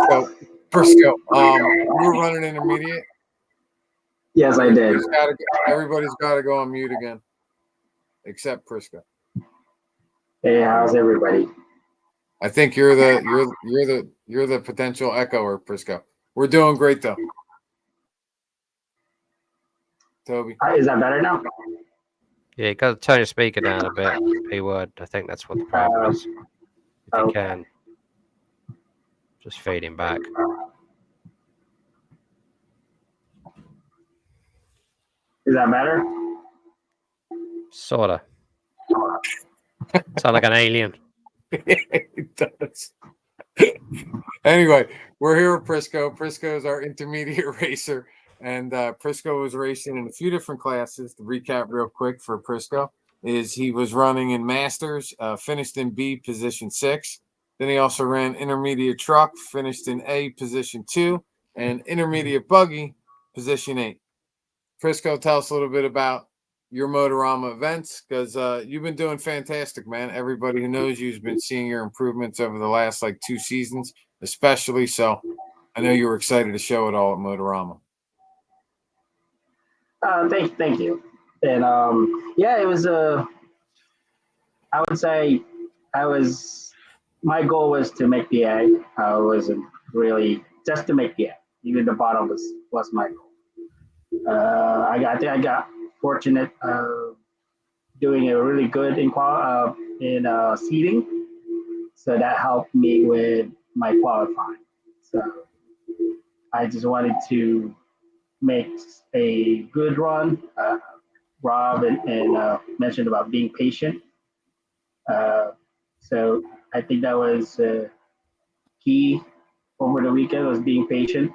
So Prisco, you were running intermediate? Yes, I did. Everybody's got to go on mute again, except Prisco. Hey, how's everybody? I think you're the potential echoer, Prisco. We're doing great though. Toby. Is that better now? Yeah, you got to turn your speaker down a bit, P-Word. I think that's what the problem is. If you can. Just fading back. Is that better? Sorta. Sound like an alien. It does. Anyway, we're here with Prisco. Prisco is our intermediate racer. And Prisco was racing in a few different classes. To recap real quick for Prisco, is he was running in Masters, finished in B, position 6. Then he also ran intermediate truck, finished in A, position 2, and intermediate buggy, position 8. Crisco, tell us a little bit about your Motorama events, because you've been doing fantastic, man. Everybody who knows you has been seeing your improvements over the last 2 seasons, especially. So I know you were excited to show it all at Motorama. Thank you. And yeah, it was I would say my goal was to make the A. I wasn't really just to make the A. Even the bottom was my goal. I think I got fortunate doing a really good in seating, so that helped me with my qualifying. So I just wanted to make a good run. Rob and mentioned about being patient. So I think that was key over the weekend, was being patient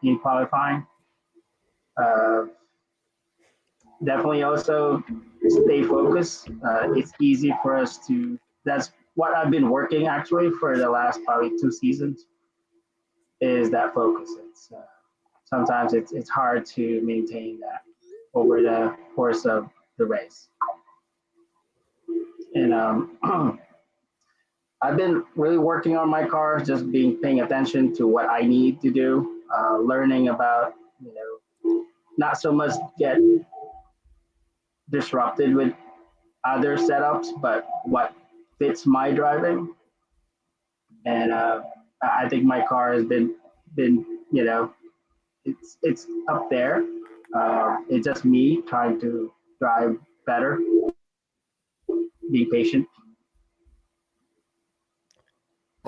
in qualifying. Definitely also stay focused. It's easy for us to, that's what I've been working actually for the last probably 2 seasons, is that focus. Sometimes it's hard to maintain that over the course of the race. And I've been really working on my car, just paying attention to what I need to do, learning about, not so much get disrupted with other setups, but what fits my driving. And I think my car has been it's up there. It's just me trying to drive better, be patient.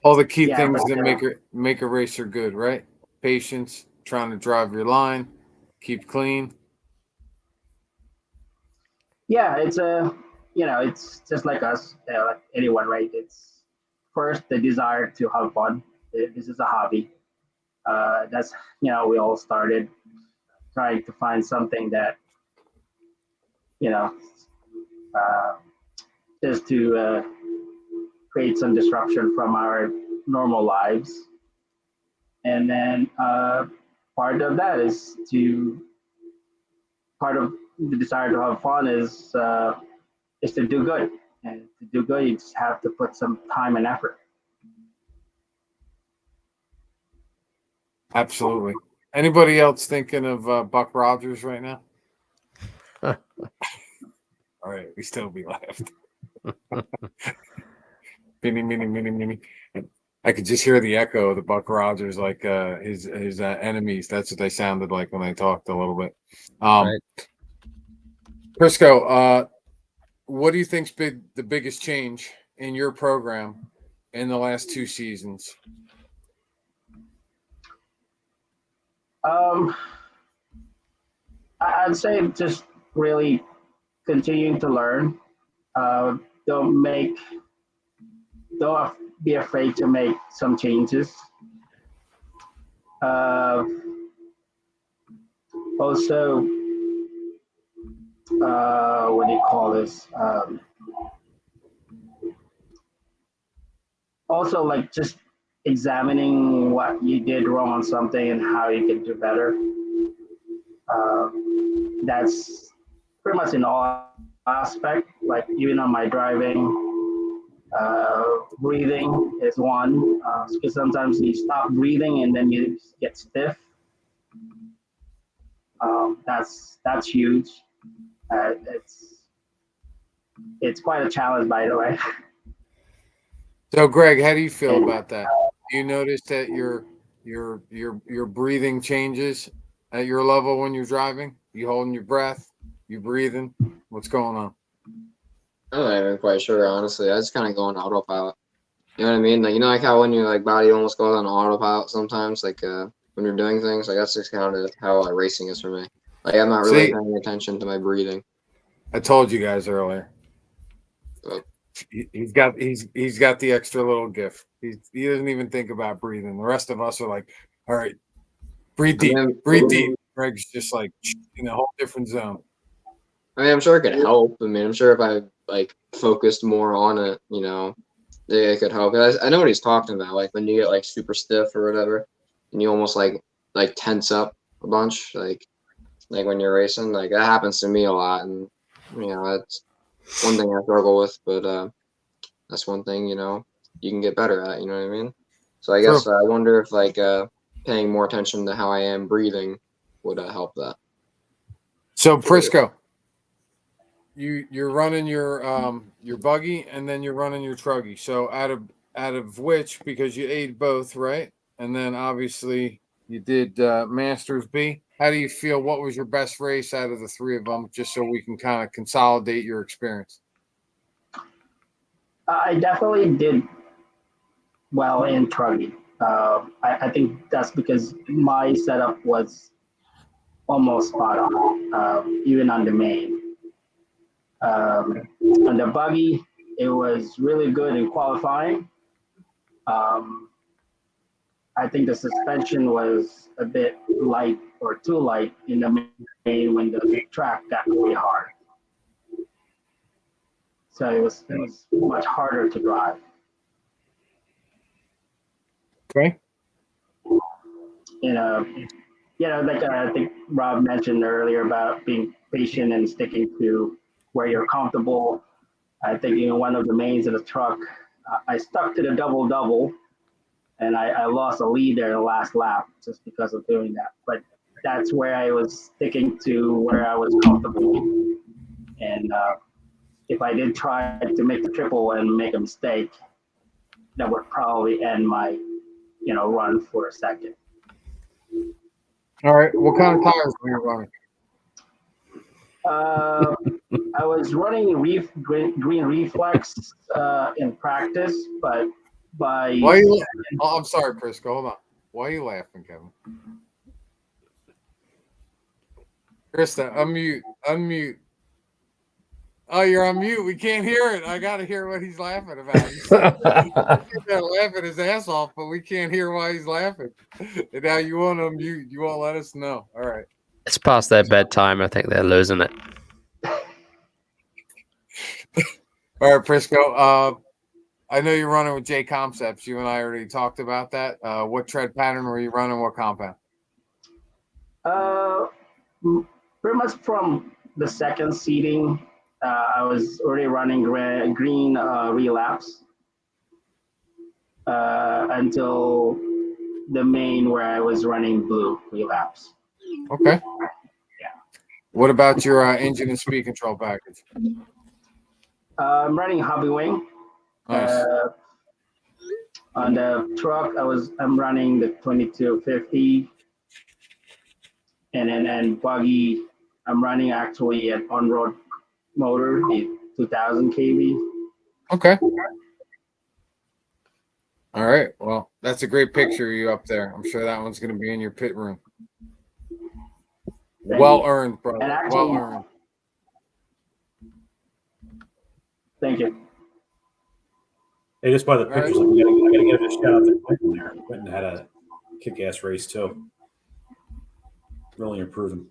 All the key things that make a racer good, right? Patience, trying to drive your line, keep clean. Yeah, it's just like us, like anyone, right? It's first the desire to have fun. This is a hobby. That's we all started trying to find something that uh, just to create some disruption from our normal lives. And then part of that is part of the desire to have fun is to do good. And to do good, you just have to put some time and effort. Absolutely. Anybody else thinking of Buck Rogers right now? All right, we still be left. Mini. I could just hear the echo of the Buck Rogers, like his enemies. That's what they sounded like when they talked a little bit. Right. Crisco, what do you think's been the biggest change in your program in the last 2 seasons? I'd say just really continuing to learn. Don't be afraid to make some changes. Also, what do you call this? Also, like just examining what you did wrong on something and how you can do better. That's pretty much in all aspect, like even on my driving. Breathing is one, because sometimes you stop breathing and then you get stiff. That's huge. It's quite a challenge, by the way. So, Greg, how do you feel about that? Do you notice that your breathing changes at your level when you're driving? You holding your breath? You breathing? What's going on? I'm not even quite sure, honestly. I just kind of go on autopilot. You know what I mean? Like how when your body almost goes on autopilot sometimes, when you're doing things. That's just kind of how racing is for me. I'm not really paying attention to my breathing. I told you guys earlier. He's got the extra little gift. He doesn't even think about breathing. The rest of us are like, all right, breathe deep, breathe deep. Greg's just in a whole different zone. I mean, I'm sure it could help. I mean, I'm sure if I like focused more on it, it could help. I know what he's talking about. Like when you get like super stiff or whatever, and you almost like tense up a bunch, like when you're racing, like that happens to me a lot, and that's one thing I struggle with. But that's one thing you can get better at. You know what I mean? So I guess I wonder if like paying more attention to how I am breathing would help that. So Prisco, you're running your buggy and then you're running your truggy. So out of which, because you ate both, right? And then obviously you did Masters B. How do you feel? What was your best race out of the three of them? Just so we can kind of consolidate your experience. I definitely did well in truggy. I think that's because my setup was almost spot on, even on the main. On the buggy, it was really good in qualifying. I think the suspension was a bit light or too light in the main when the track got really hard. So it was much harder to drive. Okay. Like I think Rob mentioned earlier about being patient and sticking to where you're comfortable. I think one of the mains of the truck, I stuck to the double, and I lost a lead there in the last lap just because of doing that. But that's where I was sticking to where I was comfortable. And if I did try to make the triple and make a mistake, that would probably end my, run for a second. All right. What kind of tires were you running? I was running green reflex in practice, but by Why are you? Oh, I'm sorry, Prisco. Hold on. Why are you laughing, Kevin? Krista, unmute. Oh, you're on mute. We can't hear it. I got to hear what he's laughing about. He's laughing his ass off, but we can't hear why he's laughing. And now you want to mute. You won't let us know. All right. It's past their bedtime. I think they're losing it. All right, Prisco. I know you're running with J Concepts. You and I already talked about that. What tread pattern were you running? What compound? Pretty much from the second seating, I was already running green relapse until the main where I was running blue relapse. Okay. Yeah. What about your engine and speed control package? I'm running Hobby Wing. Nice. On the truck, I'm running the 2250, and buggy, I'm running actually an on-road motor, the 2000 kV. Okay. All right. Well, that's a great picture of you up there. I'm sure that one's going to be in your pit room. Well earned, brother. Well earned. Thank you. Hey, just by the pictures, I gotta give a shout out to Quentin there. Quentin had a kick-ass race too. Really improving.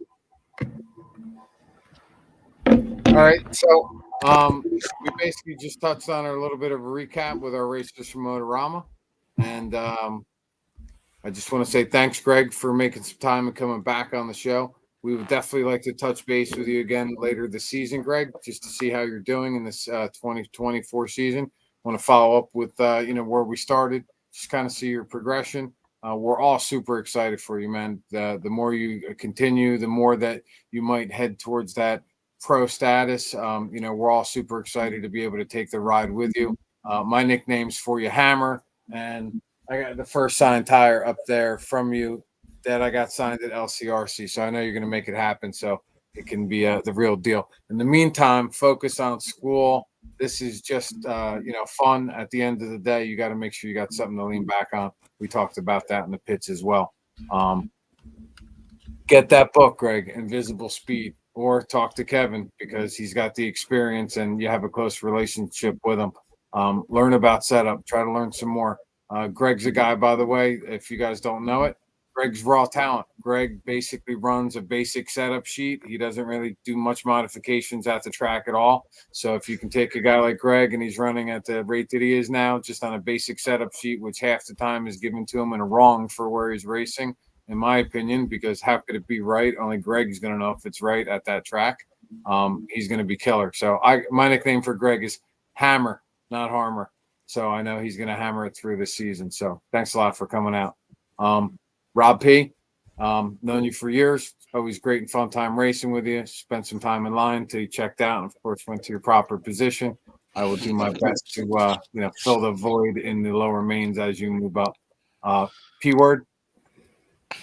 All right, so we basically just touched on a little bit of a recap with our races from Motorama, and I just want to say thanks, Greg, for making some time and coming back on the show. We would definitely like to touch base with you again later this season, Greg, just to see how you're doing in this 2024 season. Want to follow up with where we started, just kind of see your progression. We're all super excited for you, man. The more you continue, the more that you might head towards that pro status. We're all super excited to be able to take the ride with you. My nickname's for you, Hammer, and I got the first signed tire up there from you that I got signed at LCRC. So I know you're going to make it happen. So it can be the real deal. In the meantime, focus on school. This is just, fun. At the end of the day, you got to make sure you got something to lean back on. We talked about that in the pits as well. Get that book, Greg, Invisible Speed, or talk to Kevin because he's got the experience and you have a close relationship with him. Learn about setup. Try to learn some more. Greg's a guy, by the way, if you guys don't know it, Greg's raw talent. Greg basically runs a basic setup sheet. He doesn't really do much modifications at the track at all. So if you can take a guy like Greg and he's running at the rate that he is now, just on a basic setup sheet, which half the time is given to him in a wrong for where he's racing, in my opinion, because how could it be right? Only Greg's going to know if it's right at that track. He's going to be killer. So my nickname for Greg is Hammer, not Harmer. So I know he's going to hammer it through this season. So thanks a lot for coming out. Rob P, known you for years. Always great and fun time racing with you. Spent some time in line till you checked out, and of course went to your proper position. I will do my best to fill the void in the lower mains as you move up. P-Word,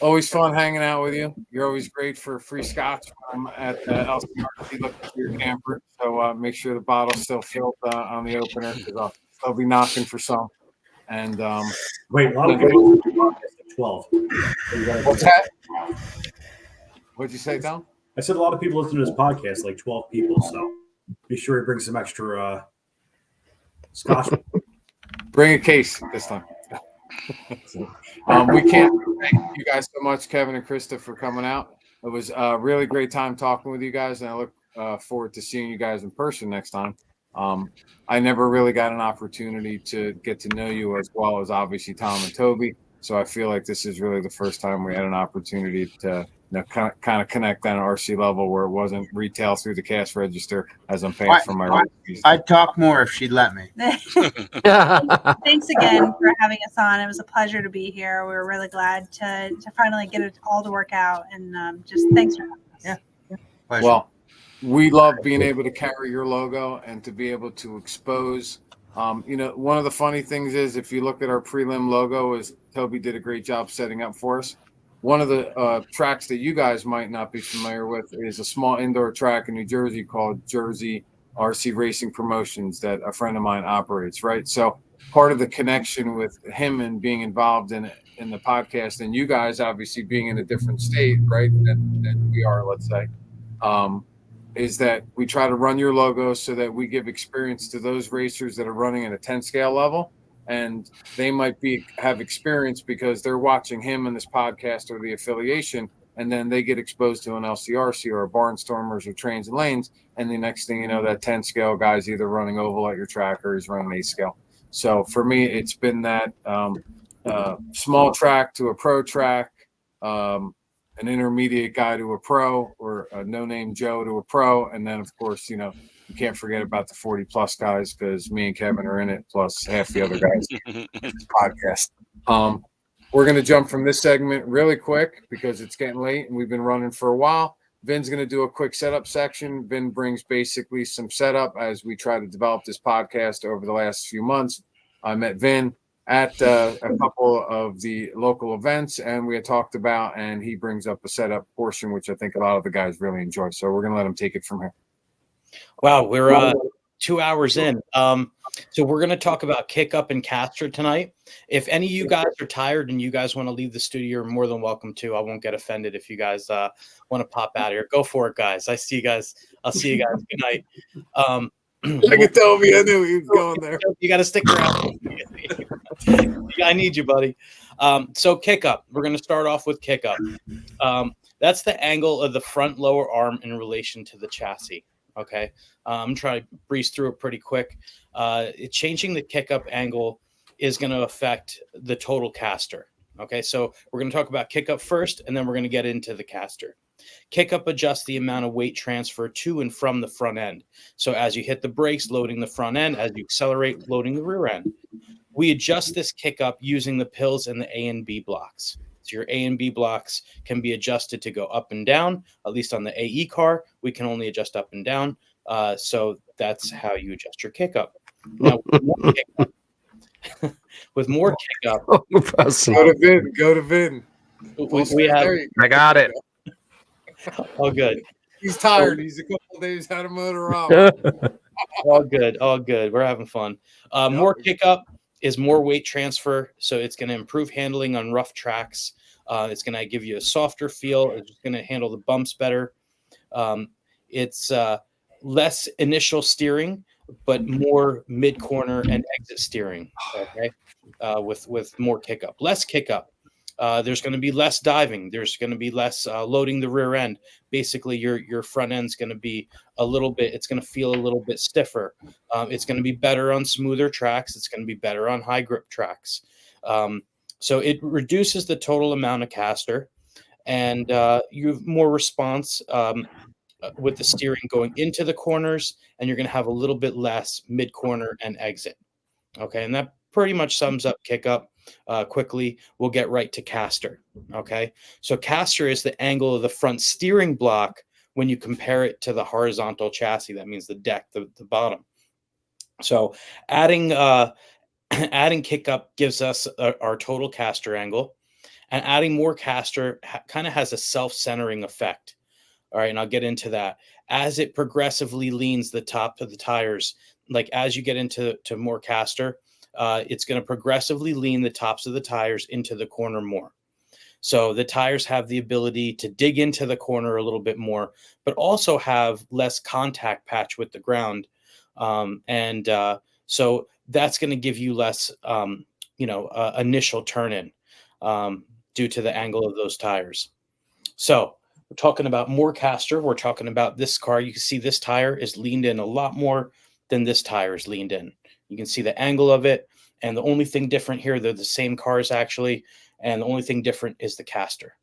always fun hanging out with you. You're always great for free scotch at the LCRC looking for your camper. So make sure the bottle's still filled on the opener, because I'll be knocking for some. And wait, a lot of people 12. What's that? What'd you say, Tom? I said a lot of people listen to this podcast, like 12 people. So be sure you bring some extra scotch. Bring a case this time. We can't thank you guys so much, Kevin and Christa, for coming out. It was a really great time talking with you guys, and I look forward to seeing you guys in person next time. I never really got an opportunity to get to know you as well as obviously Tom and Toby. So I feel like this is really the first time we had an opportunity to kind of connect on an RC level where it wasn't retail through the cash register as I'm paying for my race. I'd talk more if she'd let me. Thanks again for having us on. It was a pleasure to be here. We were really glad to finally get it all to work out, and just thanks for having us. Yeah. Pleasure. Well, we love being able to carry your logo and to be able to expose. One of the funny things is, if you look at our prelim logo, as Toby did a great job setting up for us, one of the tracks that you guys might not be familiar with is a small indoor track in New Jersey called Jersey RC Racing Promotions that a friend of mine operates, right? So part of the connection with him and being involved in the podcast, and you guys obviously being in a different state, right, than we are, let's say, is that we try to run your logo so that we give experience to those racers that are running at a 10 scale level, and they might have experience because they're watching him in this podcast or the affiliation, and then they get exposed to an LCRC or a Barnstormers or Trains and Lanes, and the next thing you know, that 10 scale guy's either running oval at your track or he's running 8 scale. So for me, it's been that small track to a pro track, an intermediate guy to a pro, or a no-name Joe to a pro. And then, of course, you can't forget about the 40-plus guys, because me and Kevin are in it, plus half the other guys in this podcast. We're going to jump from this segment really quick because it's getting late and we've been running for a while. Vin's going to do a quick setup section. Vin brings basically some setup as we try to develop this podcast over the last few months. I met Vin at a couple of the local events, and we had talked about, and he brings up a setup portion, which I think a lot of the guys really enjoy. So we're going to let him take it from here. Wow, we're 2 hours in. So we're going to talk about kick up and caster tonight. If any of you guys are tired and you guys want to leave the studio, you're more than welcome to. I won't get offended if you guys want to pop out of here. Go for it, guys. I see you guys. I'll see you guys. Good night. I could tell me. I knew he was going there. You got to stick around. I need you, buddy. So kick up. We're going to start off with kick up. That's the angle of the front lower arm in relation to the chassis. Okay. I'm trying to breeze through it pretty quick. Changing the kick up angle is going to affect the total caster. Okay. So we're going to talk about kick up first, and then we're going to get into the caster. Kick up adjusts the amount of weight transfer to and from the front end. So as you hit the brakes, loading the front end, as you accelerate, loading the rear end. We adjust this kick up using the pills and the A and B blocks. So your A and B blocks can be adjusted to go up and down. At least on the AE car, we can only adjust up and down. So that's how you adjust your kick up. Now, with more kick up, go to Vin. Go to Vin. We have. I got it. All good. He's tired. He's a couple of days out of motor off. All good. All good. We're having fun. More kick up is more weight transfer. So it's going to improve handling on rough tracks. It's going to give you a softer feel. It's going to handle the bumps better. It's less initial steering, but more mid-corner and exit steering. Okay, with more kick up, less kick up. There's going to be less diving. There's going to be less loading the rear end. Basically, your front end's going to be a little bit. It's going to feel a little bit stiffer. It's going to be better on smoother tracks. It's going to be better on high grip tracks. So it reduces the total amount of caster, and you have more response with the steering going into the corners, and you're going to have a little bit less mid corner and exit. Okay, and that pretty much sums up kick up. Quickly, we'll get right to caster. Okay, so caster is the angle of the front steering block when you compare it to the horizontal chassis. That means the deck, the bottom. So adding adding kick up gives us our total caster angle, and adding more caster kind of has a self-centering effect. All right, and I'll get into that. As it progressively leans the top of the tires, like as you get into more caster, it's going to progressively lean the tops of the tires into the corner more. So the tires have the ability to dig into the corner a little bit more, but also have less contact patch with the ground. So that's going to give you less, initial turn-in due to the angle of those tires. So we're talking about more caster. We're talking about this car. You can see this tire is leaned in a lot more than this tire is leaned in. You can see the angle of it. And the only thing different here, they're the same cars actually. And the only thing different is the caster.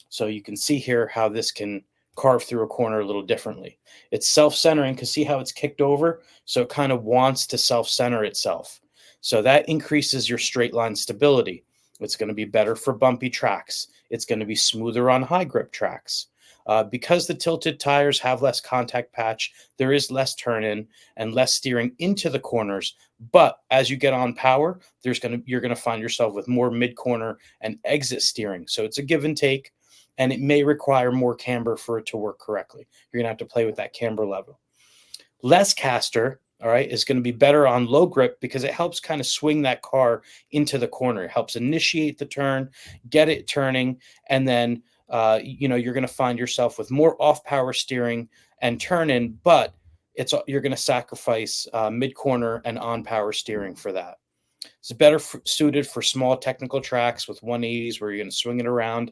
So you can see here how this can carve through a corner a little differently. It's self-centering because see how it's kicked over? So it kind of wants to self-center itself. So that increases your straight line stability. It's going to be better for bumpy tracks. It's going to be smoother on high grip tracks. Because the tilted tires have less contact patch, there is less turn-in and less steering into the corners. But as you get on power, you're going to find yourself with more mid-corner and exit steering. So it's a give and take, and it may require more camber for it to work correctly. You're going to have to play with that camber level. Less caster, all right, is going to be better on low grip because it helps kind of swing that car into the corner. It helps initiate the turn, get it turning, and then you're going to find yourself with more off-power steering and turn-in, but you're going to sacrifice mid-corner and on-power steering for that. It's better suited for small technical tracks with 180s where you're going to swing it around,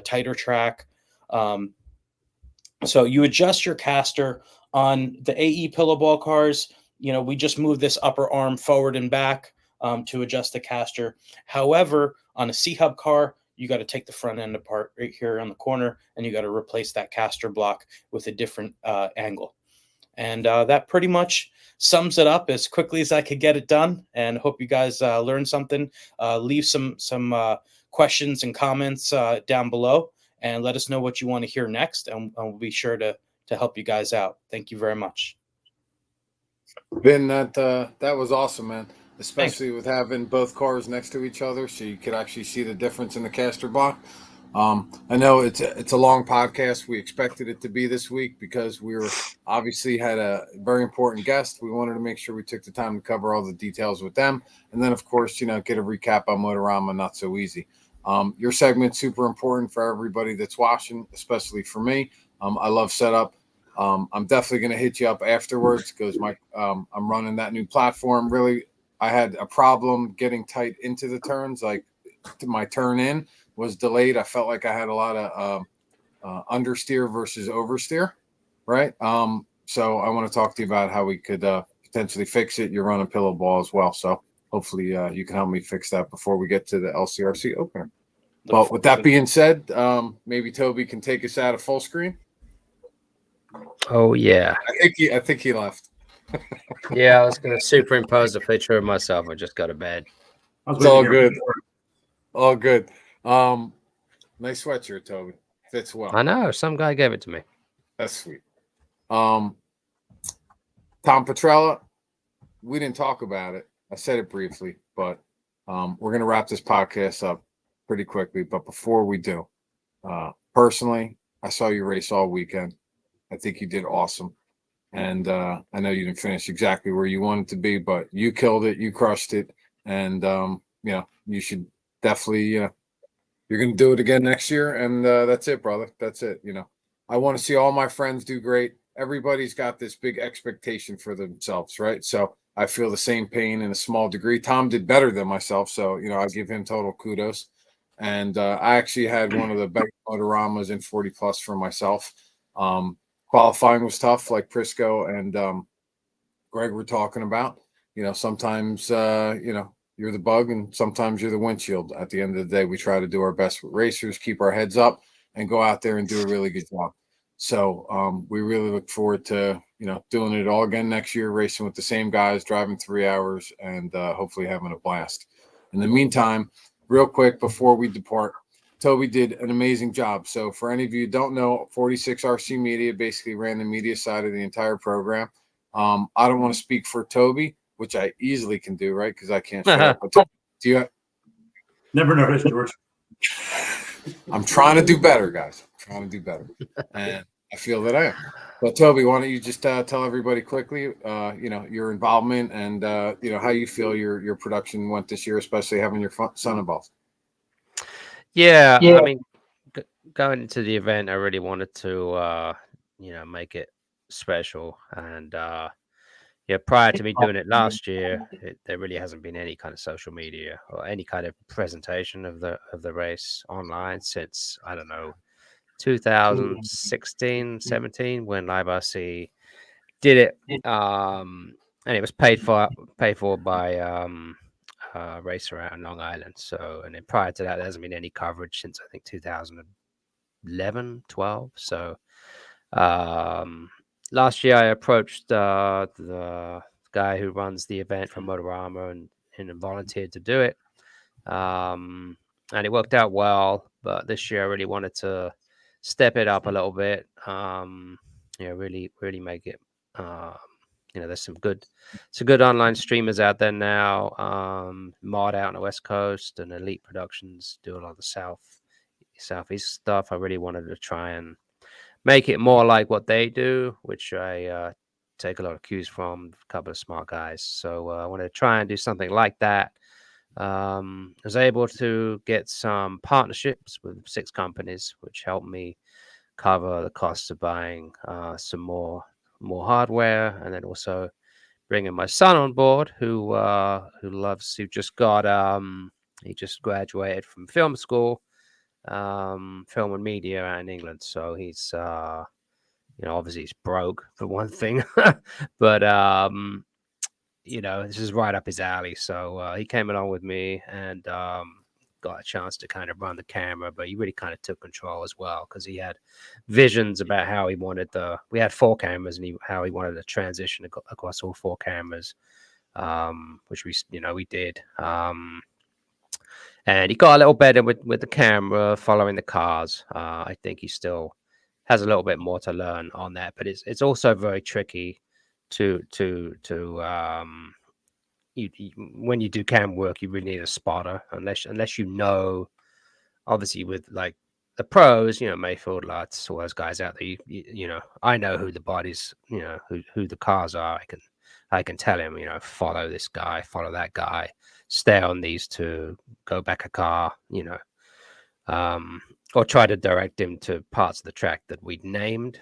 tighter track. So you adjust your caster on the AE pillow ball cars. We just move this upper arm forward and back to adjust the caster. However, on a C-Hub car, you got to take the front end apart right here on the corner, and you got to replace that caster block with a different angle. And that pretty much sums it up as quickly as I could get it done. And hope you guys learned something. Leave some questions and comments down below, and let us know what you want to hear next, and we'll be sure to help you guys out. Thank you very much. Ben, that was awesome, man. Especially with having both cars next to each other, so you could actually see the difference in the caster block. I know it's a long podcast. We expected it to be this week because we obviously had a very important guest. We wanted to make sure we took the time to cover all the details with them, and then of course, get a recap on Motorama. Not so easy. Your segment's super important for everybody that's watching, especially for me. I love setup. I'm definitely going to hit you up afterwards because I'm running that new platform. Really, I had a problem getting tight into the turns. Like my turn in was delayed. I felt like I had a lot of understeer versus oversteer, right? So I want to talk to you about how we could potentially fix it. You're running pillow ball as well, so hopefully you can help me fix that before we get to the LCRC opener. But with that being said, maybe Toby can take us out of full screen. Oh yeah. I think he left. Yeah, I was going to superimpose a picture of myself. I just got to bed. It's all good. All good. Nice sweatshirt, Toby. Fits well. I know. Some guy gave it to me. That's sweet. Tom Petrella, we didn't talk about it. I said it briefly, but we're going to wrap this podcast up pretty quickly. But before we do, personally, I saw you race all weekend. I think you did awesome. And I know you didn't finish exactly where you wanted to be, but you killed it. You crushed it. And, you should definitely, you're going to do it again next year. And that's it, brother. That's it. I want to see all my friends do great. Everybody's got this big expectation for themselves, right? So I feel the same pain in a small degree. Tom did better than myself. So, I give him total kudos. And I actually had one of the best motoramas in 40 plus for myself. Qualifying was tough, like Prisco and Greg were talking about. Sometimes you're the bug and sometimes you're the windshield. At the end of the day, we try to do our best with racers, keep our heads up, and go out there and do a really good job. So we really look forward to doing it all again next year, racing with the same guys, driving 3 hours, and hopefully having a blast. In the meantime, real quick before we depart, Toby did an amazing job. So for any of you who don't know, 46 RC Media basically ran the media side of the entire program. I don't want to speak for Toby, which I easily can do, right? Because I can't shut up. But Toby, do you? Never noticed, George. I'm trying to do better, guys. I'm trying to do better, and I feel that I am. But Toby, why don't you just tell everybody quickly, your involvement and how you feel your production went this year, especially having your son involved. Yeah, I mean, going into the event, I really wanted to, make it special. And prior to me doing it last year, there really hasn't been any kind of social media or any kind of presentation of the race online since, I don't know, 2016, 17, when Live RC did it. And it was paid for by a racer out in Long Island. So, and then prior to that, there hasn't been any coverage since I think 2011, 12. So last year I approached the guy who runs the event from Motorama and volunteered to do it. And it worked out well, but this year I really wanted to step it up a little bit. Really make it. There's some good online streamers out there now. Mod out on the West Coast and Elite Productions do a lot of the Southeast stuff. I really wanted to try and make it more like what they do, which I take a lot of cues from a couple of smart guys. So I wanted to try and do something like that. I was able to get some partnerships with 6 companies, which helped me cover the cost of buying some more hardware, and then also bringing my son on board, who just graduated from film school, film and media out in England. So he's obviously he's broke for one thing, but this is right up his alley. So he came along with me and got a chance to kind of run the camera, but he really kind of took control as well because he had visions about how he wanted we had 4 cameras and how he wanted to transition across all 4 cameras, which we did. And he got a little better with the camera, following the cars. I think he still has a little bit more to learn on that, but it's also very tricky to when you do cam work, you really need a spotter unless obviously with like the pros, Mayfield, Lutz, all those guys out there, I know who the bodies, who the cars are. I can tell him, follow this guy, follow that guy, stay on these 2, go back a car, or try to direct him to parts of the track that we'd named.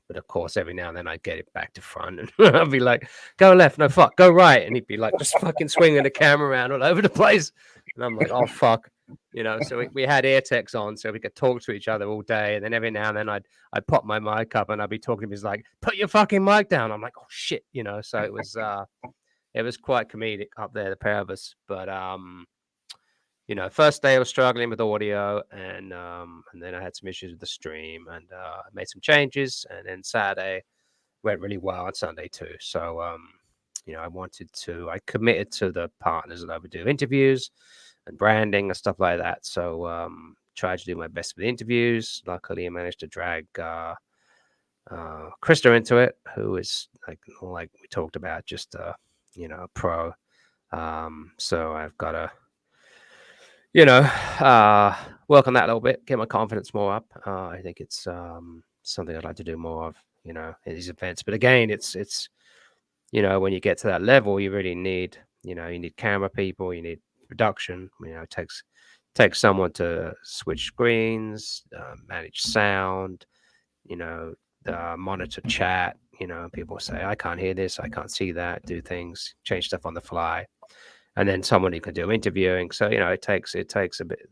But of course, every now and then I'd get it back to front and I'd be like, go left, no fuck, go right. And he'd be like, just fucking swinging the camera around all over the place. And I'm like, oh, fuck. So we had air techs on so we could talk to each other all day. And then every now and then I'd pop my mic up and I'd be talking to him. He's like, put your fucking mic down. I'm like, oh, shit. So it was quite comedic up there, the pair of us. But, first day I was struggling with audio, and then I had some issues with the stream, and I made some changes, and then Saturday went really well, on Sunday too. So, I committed to the partners that I would do interviews and branding and stuff like that. So, tried to do my best with the interviews. Luckily, I managed to drag Christa into it, who is like we talked about, just a pro. So I've got to work on that a little bit, get my confidence more up. I think it's something I'd like to do more of, in these events. But again, it's when you get to that level, you really need, you need camera people, you need production. It takes someone to switch screens, manage sound, monitor chat. People say, I can't hear this, I can't see that, do things, change stuff on the fly. and then someone who can do interviewing. So, it takes a bit,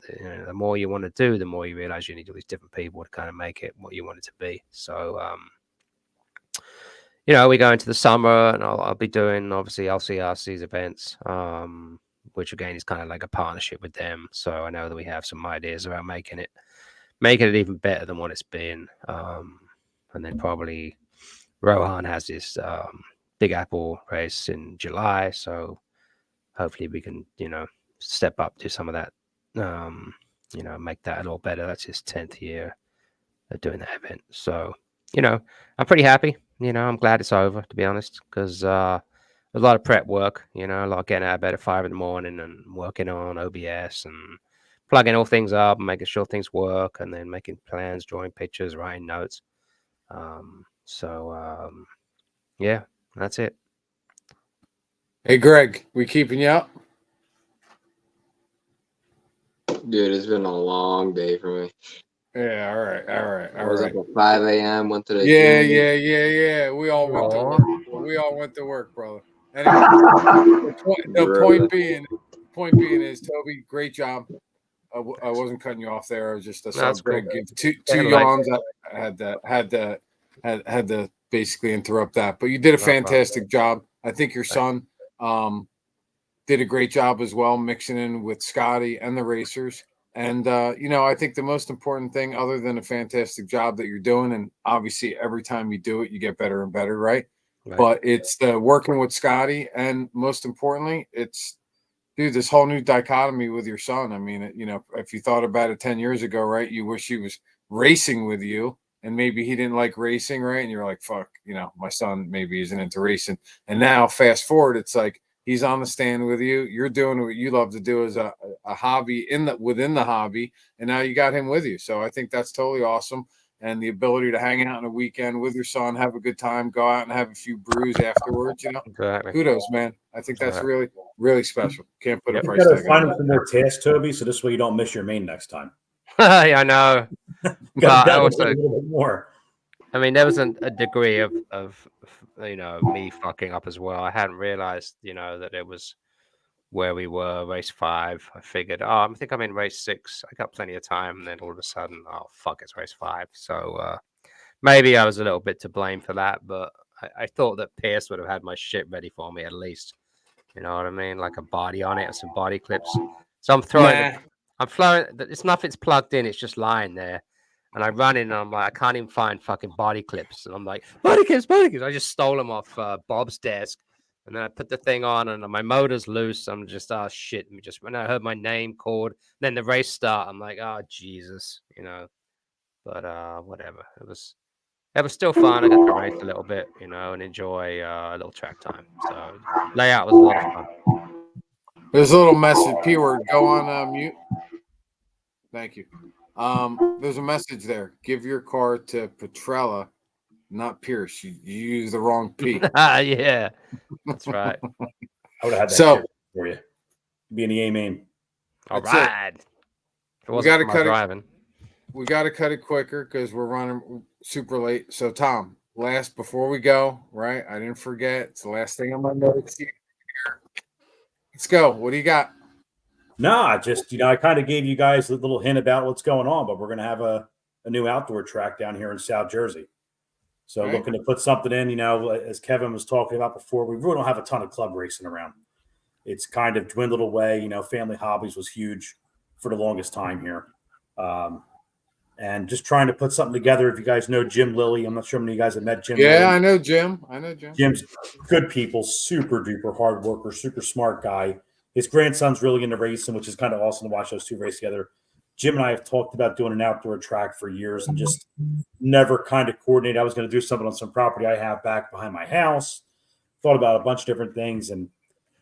the more you want to do, the more you realize you need all these different people to kind of make it what you want it to be. So, we go into the summer, and I'll be doing, obviously, LCRC's events, which again is kind of like a partnership with them. So I know that we have some ideas about making it even better than what it's been. And then probably Rohan has his Big Apple race in July. So hopefully we can, step up to some of that, make that a little better. That's his 10th year of doing that event. So, I'm pretty happy. I'm glad it's over, to be honest, because a lot of prep work, a lot of getting out of bed at 5 a.m. and working on OBS and plugging all things up and making sure things work, and then making plans, drawing pictures, writing notes. Yeah, that's it. Hey, Greg, we keeping you up? Dude, it's been a long day for me. Yeah, all right. I was up at 5 a.m., went to the Yeah, gym. yeah. We all went to work. We all went to work, brother. Anyway, the point being is, Toby, great job. I wasn't cutting you off there. I was just saw Greg give two yawns. I had to basically interrupt that. But you did a fantastic job. I think your son did a great job as well, mixing in with Scotty and the racers. And I think the most important thing, other than a fantastic job that you're doing, and obviously every time you do it, you get better and better, right? But it's the working with Scotty, and most importantly, it's, dude, this whole new dichotomy with your son. I mean, if you thought about it 10 years ago, right, you wish he was racing with you, and maybe he didn't like racing, right? And you're like, fuck, my son maybe isn't into racing. And now fast forward, it's like he's on the stand with you. You're doing what you love to do as a hobby within the hobby, and now you got him with you. So I think that's totally awesome. And the ability to hang out on a weekend with your son, have a good time, go out and have a few brews afterwards, Exactly. Kudos, man. I think that's really, really special. Can't put a price tag on it. You got to find some more tasks, Toby, so this way you don't miss your main next time. Yeah, I know. But I also, a little bit more. I mean, there was a degree of me fucking up as well. I hadn't realized, that it was where we were, race 5. I figured, I think I'm in race 6. I got plenty of time, and then all of a sudden, oh fuck, it's race 5. So maybe I was a little bit to blame for that, but I thought that Pierce would have had my shit ready for me at least. You know what I mean? Like a body on it and some body clips. So I'm throwing. I'm throwing. It's nothing's plugged in. It's just lying there. And I run in and I'm like, I can't even find fucking body clips. And I'm like, body clips. I just stole them off Bob's desk. And then I put the thing on and my motor's loose. I'm just, oh shit. When I heard my name called, then the race start, I'm like, oh Jesus, But whatever. It was still fun. I got to race a little bit, and enjoy a little track time. So layout was a lot of fun. There's a little message. P-word, go on mute. Thank you. There's a message there. Give your car to Petrella, not Pierce. You use the wrong P. Yeah, that's right. I would have had that for you. Be in the A main. All right. We got to cut it. We got to cut it quicker because we're running super late. So Tom, before we go, right? I didn't forget. It's the last thing on my notes here. Let's go. What do you got? Nah, just I kind of gave you guys a little hint about what's going on, but we're going to have a new outdoor track down here in South Jersey. So looking to put something in, as Kevin was talking about before, we really don't have a ton of club racing around. It's kind of dwindled away. Family hobbies was huge for the longest time here. And just trying to put something together. If you guys know Jim Lilly, I'm not sure how many of you guys have met Jim. Yeah, Lilly. I know Jim. Jim's good people, super duper hard worker, super smart guy. His grandson's really into racing, which is kind of awesome to watch those two race together. Jim and I have talked about doing an outdoor track for years and just never kind of coordinated. I was going to do something on some property I have back behind my house. Thought about a bunch of different things. And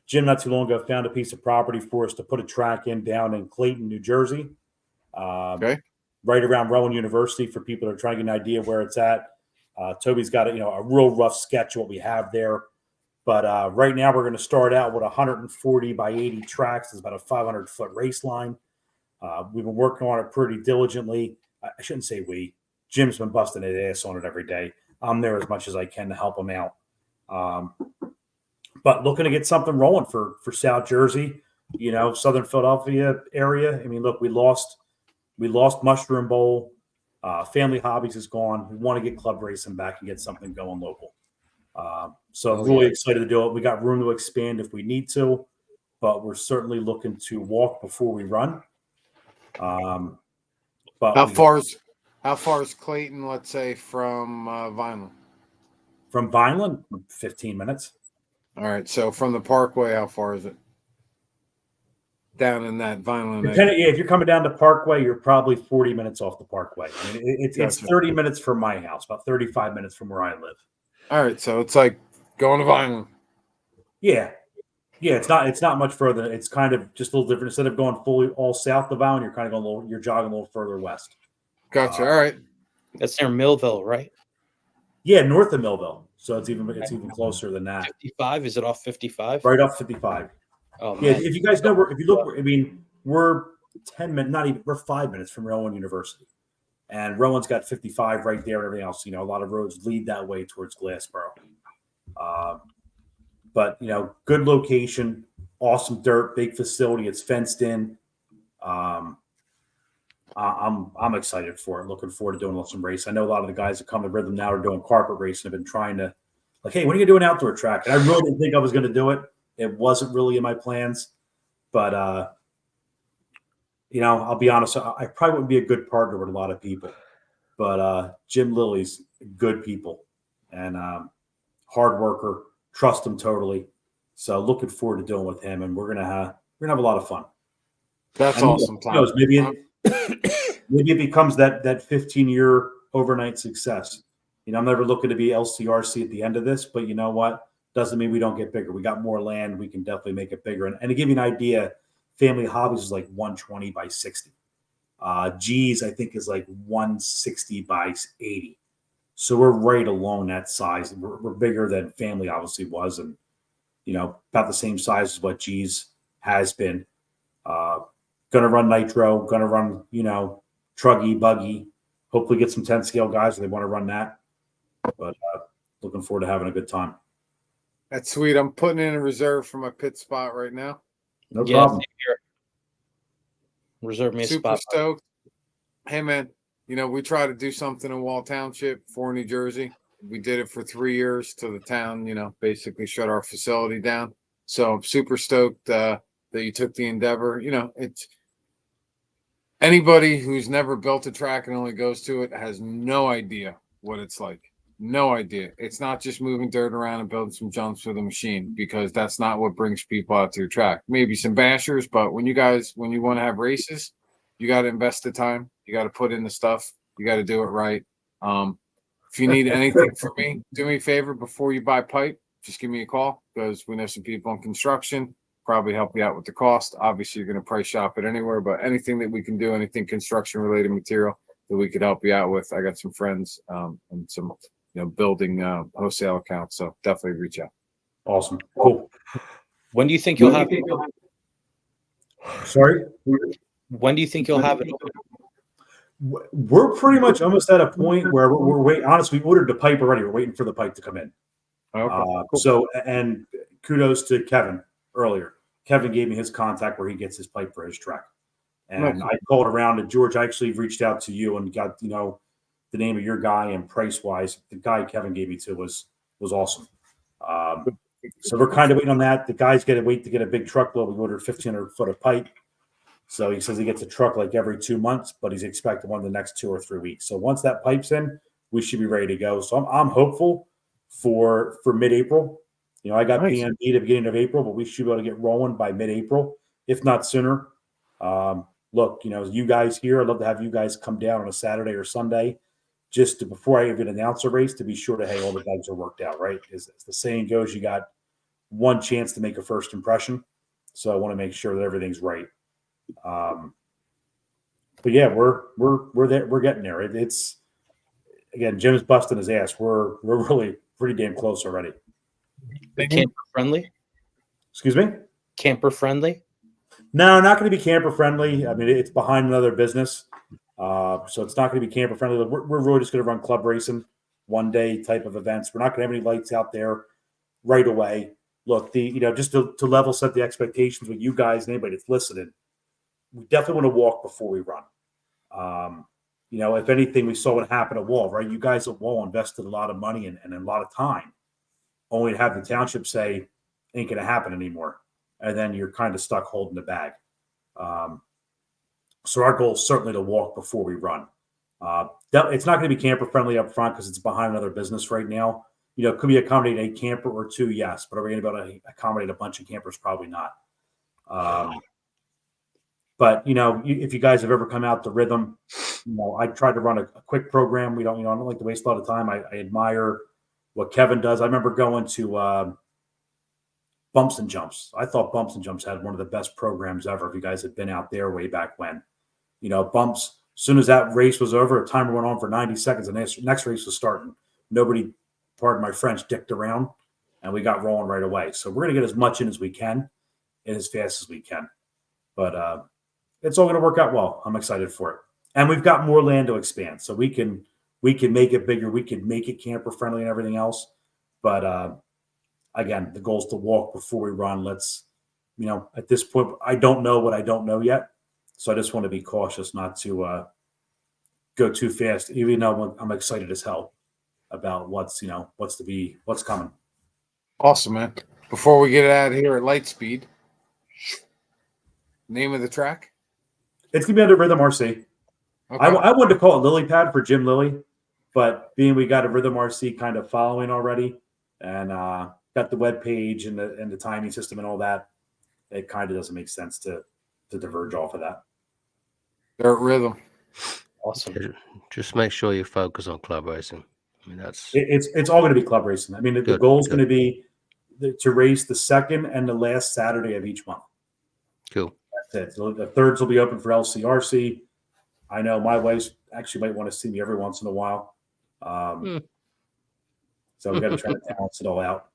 Jim, not too long ago, found a piece of property for us to put a track in down in Clayton, New Jersey. Right around Rowan University for people that are trying to get an idea of where it's at. Toby's got a real rough sketch of what we have there. But right now we're going to start out with 140 by 80 tracks. It's about a 500-foot race line. We've been working on it pretty diligently. I shouldn't say we. Jim's been busting his ass on it every day. I'm there as much as I can to help him out. but looking to get something rolling for South Jersey, Southern Philadelphia area. I mean, look, we lost Mushroom Bowl. Family Hobbies is gone. We want to get club racing back and get something going local. So really excited to do it. We got room to expand if we need to, but we're certainly looking to walk before we run. But how far is Clayton, let's say, from Vineland? From Vineland, 15 minutes. All right. So from the Parkway, how far is it? Down in that Vineland. If you're coming down to Parkway, you're probably 40 minutes off the Parkway. I mean, it's 30 minutes from my house, about 35 minutes from where I live. All right. So it's like going to Vineland. Yeah. Yeah, it's not much further. It's kind of just a little different. Instead of going fully all south of Vineland, you're kind of you're jogging a little further west. Gotcha. All right. That's near Millville, right? Yeah, north of Millville. So it's even closer than that. 55? Is it off 55? Right off 55. Oh, yeah. man. If you guys know, if you look, I mean, we're 10 minutes, not even, we're 5 minutes from Rowan University, and Rowan's got 55 right there. And everything else, a lot of roads lead that way towards Glassboro. But good location, awesome dirt, big facility. It's fenced in. I'm excited for it. Looking forward to doing some race. I know a lot of the guys that come to Rhythm now are doing carpet racing. Have been trying to, like, hey, when are you gonna do an outdoor track? And I really didn't think I was going to do it. It wasn't really in my plans, but I'll be honest. I probably wouldn't be a good partner with a lot of people, but Jim Lilly's good people and hard worker. Trust him totally. So looking forward to doing with him, and we're gonna have a lot of fun. That's awesome, Tom. Maybe it becomes that 15-year overnight success. I'm never looking to be LCRC at the end of this, but you know what? Doesn't mean we don't get bigger. We got more land. We can definitely make it bigger. And to give you an idea, Family Hobbies is like 120 by 60. G's, I think, is like 160 by 80. So we're right along that size. We're bigger than Family obviously was, and about the same size as what G's has been. Going to run nitro. Going to run truggy, buggy. Hopefully get some 10 scale guys if they want to run that. But looking forward to having a good time. That's sweet. I'm putting in a reserve for my pit spot right now. No problem. Reserve me a Super spot. Stoked. Hey, man. We try to do something in Wall Township for New Jersey. We did it for 3 years till the town, basically shut our facility down. So I'm super stoked that you took the endeavor. It's anybody who's never built a track and only goes to it has no idea what it's like. No idea. It's not just moving dirt around and building some jumps with a machine, because that's not what brings people out to your track. Maybe some bashers, but when you want to have races, you got to invest the time. You got to put in the stuff. You got to do it right. If you need anything from me, do me a favor before you buy pipe. Just give me a call, because we know some people in construction. Probably help you out with the cost. Obviously, you're going to price shop it anywhere, but anything that we can do, anything construction related material that we could help you out with. I got some friends and some building wholesale accounts. So definitely reach out. Awesome. Cool. When do you think you'll have it? Sorry? When do you think you'll have it? We're pretty much almost at a point where we're waiting. Honestly, we ordered the pipe already. We're waiting for the pipe to come in. Okay. Cool. So, and kudos to Kevin earlier. Kevin gave me his contact where he gets his pipe for his track. And I called around, and George, I actually reached out to you and got, the name of your guy, and price wise, the guy Kevin gave me to was awesome. So we're kind of waiting on that. The guy's got to wait to get a big truckload. We ordered 1,500 foot of pipe. So he says he gets a truck like every 2 months, but he's expecting one in the next 2 or 3 weeks. So once that pipe's in, we should be ready to go. So I'm hopeful for mid-April. I got Nice. PNB at the beginning of April, but we should be able to get rolling by mid-April, if not sooner. Look, you guys here, I'd love to have you guys come down on a Saturday or Sunday, just before I even announce a race, to be sure to, hey, all the bugs are worked out, right? As the saying goes, you got one chance to make a first impression. So I want to make sure that everything's right. But yeah, we're there. We're getting there. It's again, Jim's busting his ass. We're really pretty damn close already. Camper friendly? Excuse me? Camper friendly? No, not going to be camper friendly. I mean, it's behind another business. So it's not going to be camper friendly. We're really just going to run club racing, one day type of events. We're not going to have any lights out there right away. look, just to level set the expectations with you guys and anybody that's listening, we definitely want to walk before we run. If anything, we saw what happened at Wall, right? You guys at Wall invested a lot of money and a lot of time, only to have the township say, ain't going to happen anymore. And then you're kind of stuck holding the bag. So our goal is certainly to walk before we run. It's not going to be camper friendly up front because it's behind another business right now. Could we accommodate a camper or two? Yes. But are we going to be able to accommodate a bunch of campers? Probably not. But if you guys have ever come out to Rhythm, I try to run a quick program. I don't like to waste a lot of time. I admire what Kevin does. I remember going to Bumps and Jumps. I thought Bumps and Jumps had one of the best programs ever. If you guys had been out there way back when, Bumps, as soon as that race was over, a timer went on for 90 seconds and the next race was starting. Nobody, pardon my French, dicked around, and we got rolling right away. So we're going to get as much in as we can and as fast as we can. But it's all going to work out well. I'm excited for it. And we've got more land to expand. So we can make it bigger. We can make it camper friendly and everything else. But again, the goal is to walk before we run. Let's, at this point, I don't know what I don't know yet. So I just want to be cautious not to go too fast, even though I'm excited as hell about what's coming. Awesome, man. Before we get out of here at light speed, name of the track? It's going to be under Rhythm RC. Okay. I wanted to call it Lily Pad for Jim Lilly, but being we got a Rhythm RC kind of following already and got the web page and the timing system and all that, it kind of doesn't make sense to diverge off of that. Dirt Rhythm. Awesome. Just make sure you focus on club racing. I mean, that's it's all going to be club racing. I mean, the goal is going to be to race the second and the last Saturday of each month. cool. That's it. So the thirds will be open for LCRC. I know my wife actually might want to see me every once in a while. So we got to try to balance it all out.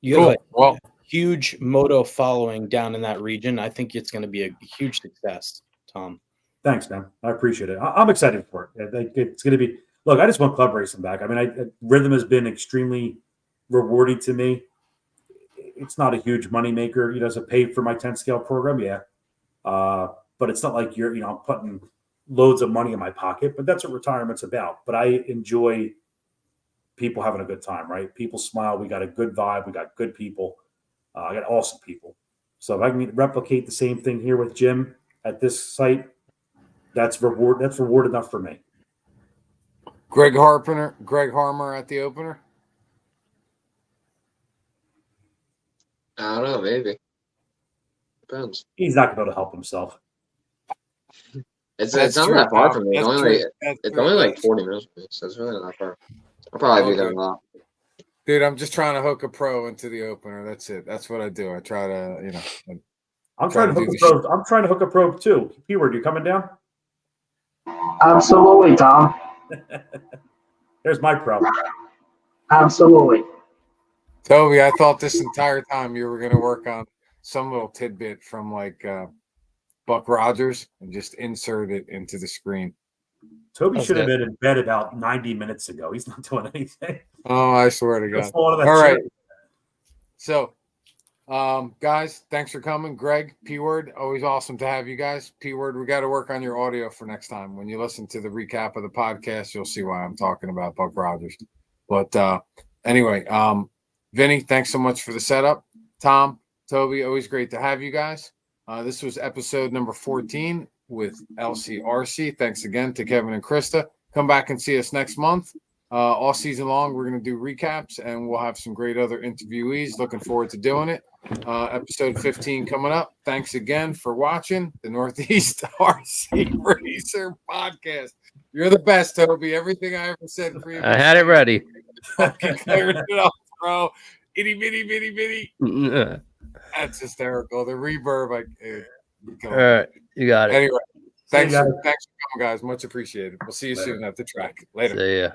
You have a huge moto following down in that region. I think it's going to be a huge success, Tom. Thanks, man. I appreciate it. I'm excited for it. It's going to be. Look, I just want club racing back. I mean, Rhythm has been extremely rewarding to me. It's not a huge moneymaker. Does it pay for my 10 scale program? Yeah. But it's not like I'm putting loads of money in my pocket, but that's what retirement's about. But I enjoy people having a good time, right? People smile. We got a good vibe. We got good people. I got awesome people. So if I can replicate the same thing here with Jim at this site, that's reward enough for me. Greg Harmer at the opener. I don't know, maybe. Depends. He's not going to be able to help himself. It's not that far from me. It's only like 40 minutes from me, so it's really not far. I'll probably be there a lot. Dude, I'm just trying to hook a pro into the opener. That's it. That's what I do. I try to, I'm trying to hook a probe too. Pword, you coming down? Absolutely, Tom. There's my problem. Absolutely. Toby, I thought this entire time you were going to work on some little tidbit from like Buck Rogers and just insert it into the screen. Toby should have been in bed about 90 minutes ago. He's not doing anything. Oh, I swear to God. All right. So, guys, thanks for coming. Greg, Pword, always awesome to have you guys. Pword, we got to work on your audio for next time. When you listen to the recap of the podcast, you'll see why I'm talking about Buck Rogers. But anyway, Vinny, thanks so much for the setup. Tom, Toby, always great to have you guys. This was episode number 14 with LCRC. Thanks again to Kevin and Christa. Come back and see us next month. All season long, we're going to do recaps, and we'll have some great other interviewees. Looking forward to doing it. Episode 15 coming up. Thanks again for watching the Northeast RC Racer Podcast. You're the best, Toby. Everything I ever said previously. I had it ready. Fucking cleared it up, bro. Itty bitty bitty bitty. That's hysterical. The reverb. All right, you got it. Anyway, thanks for coming, guys. Much appreciated. We'll see you soon at the track. Later. See ya.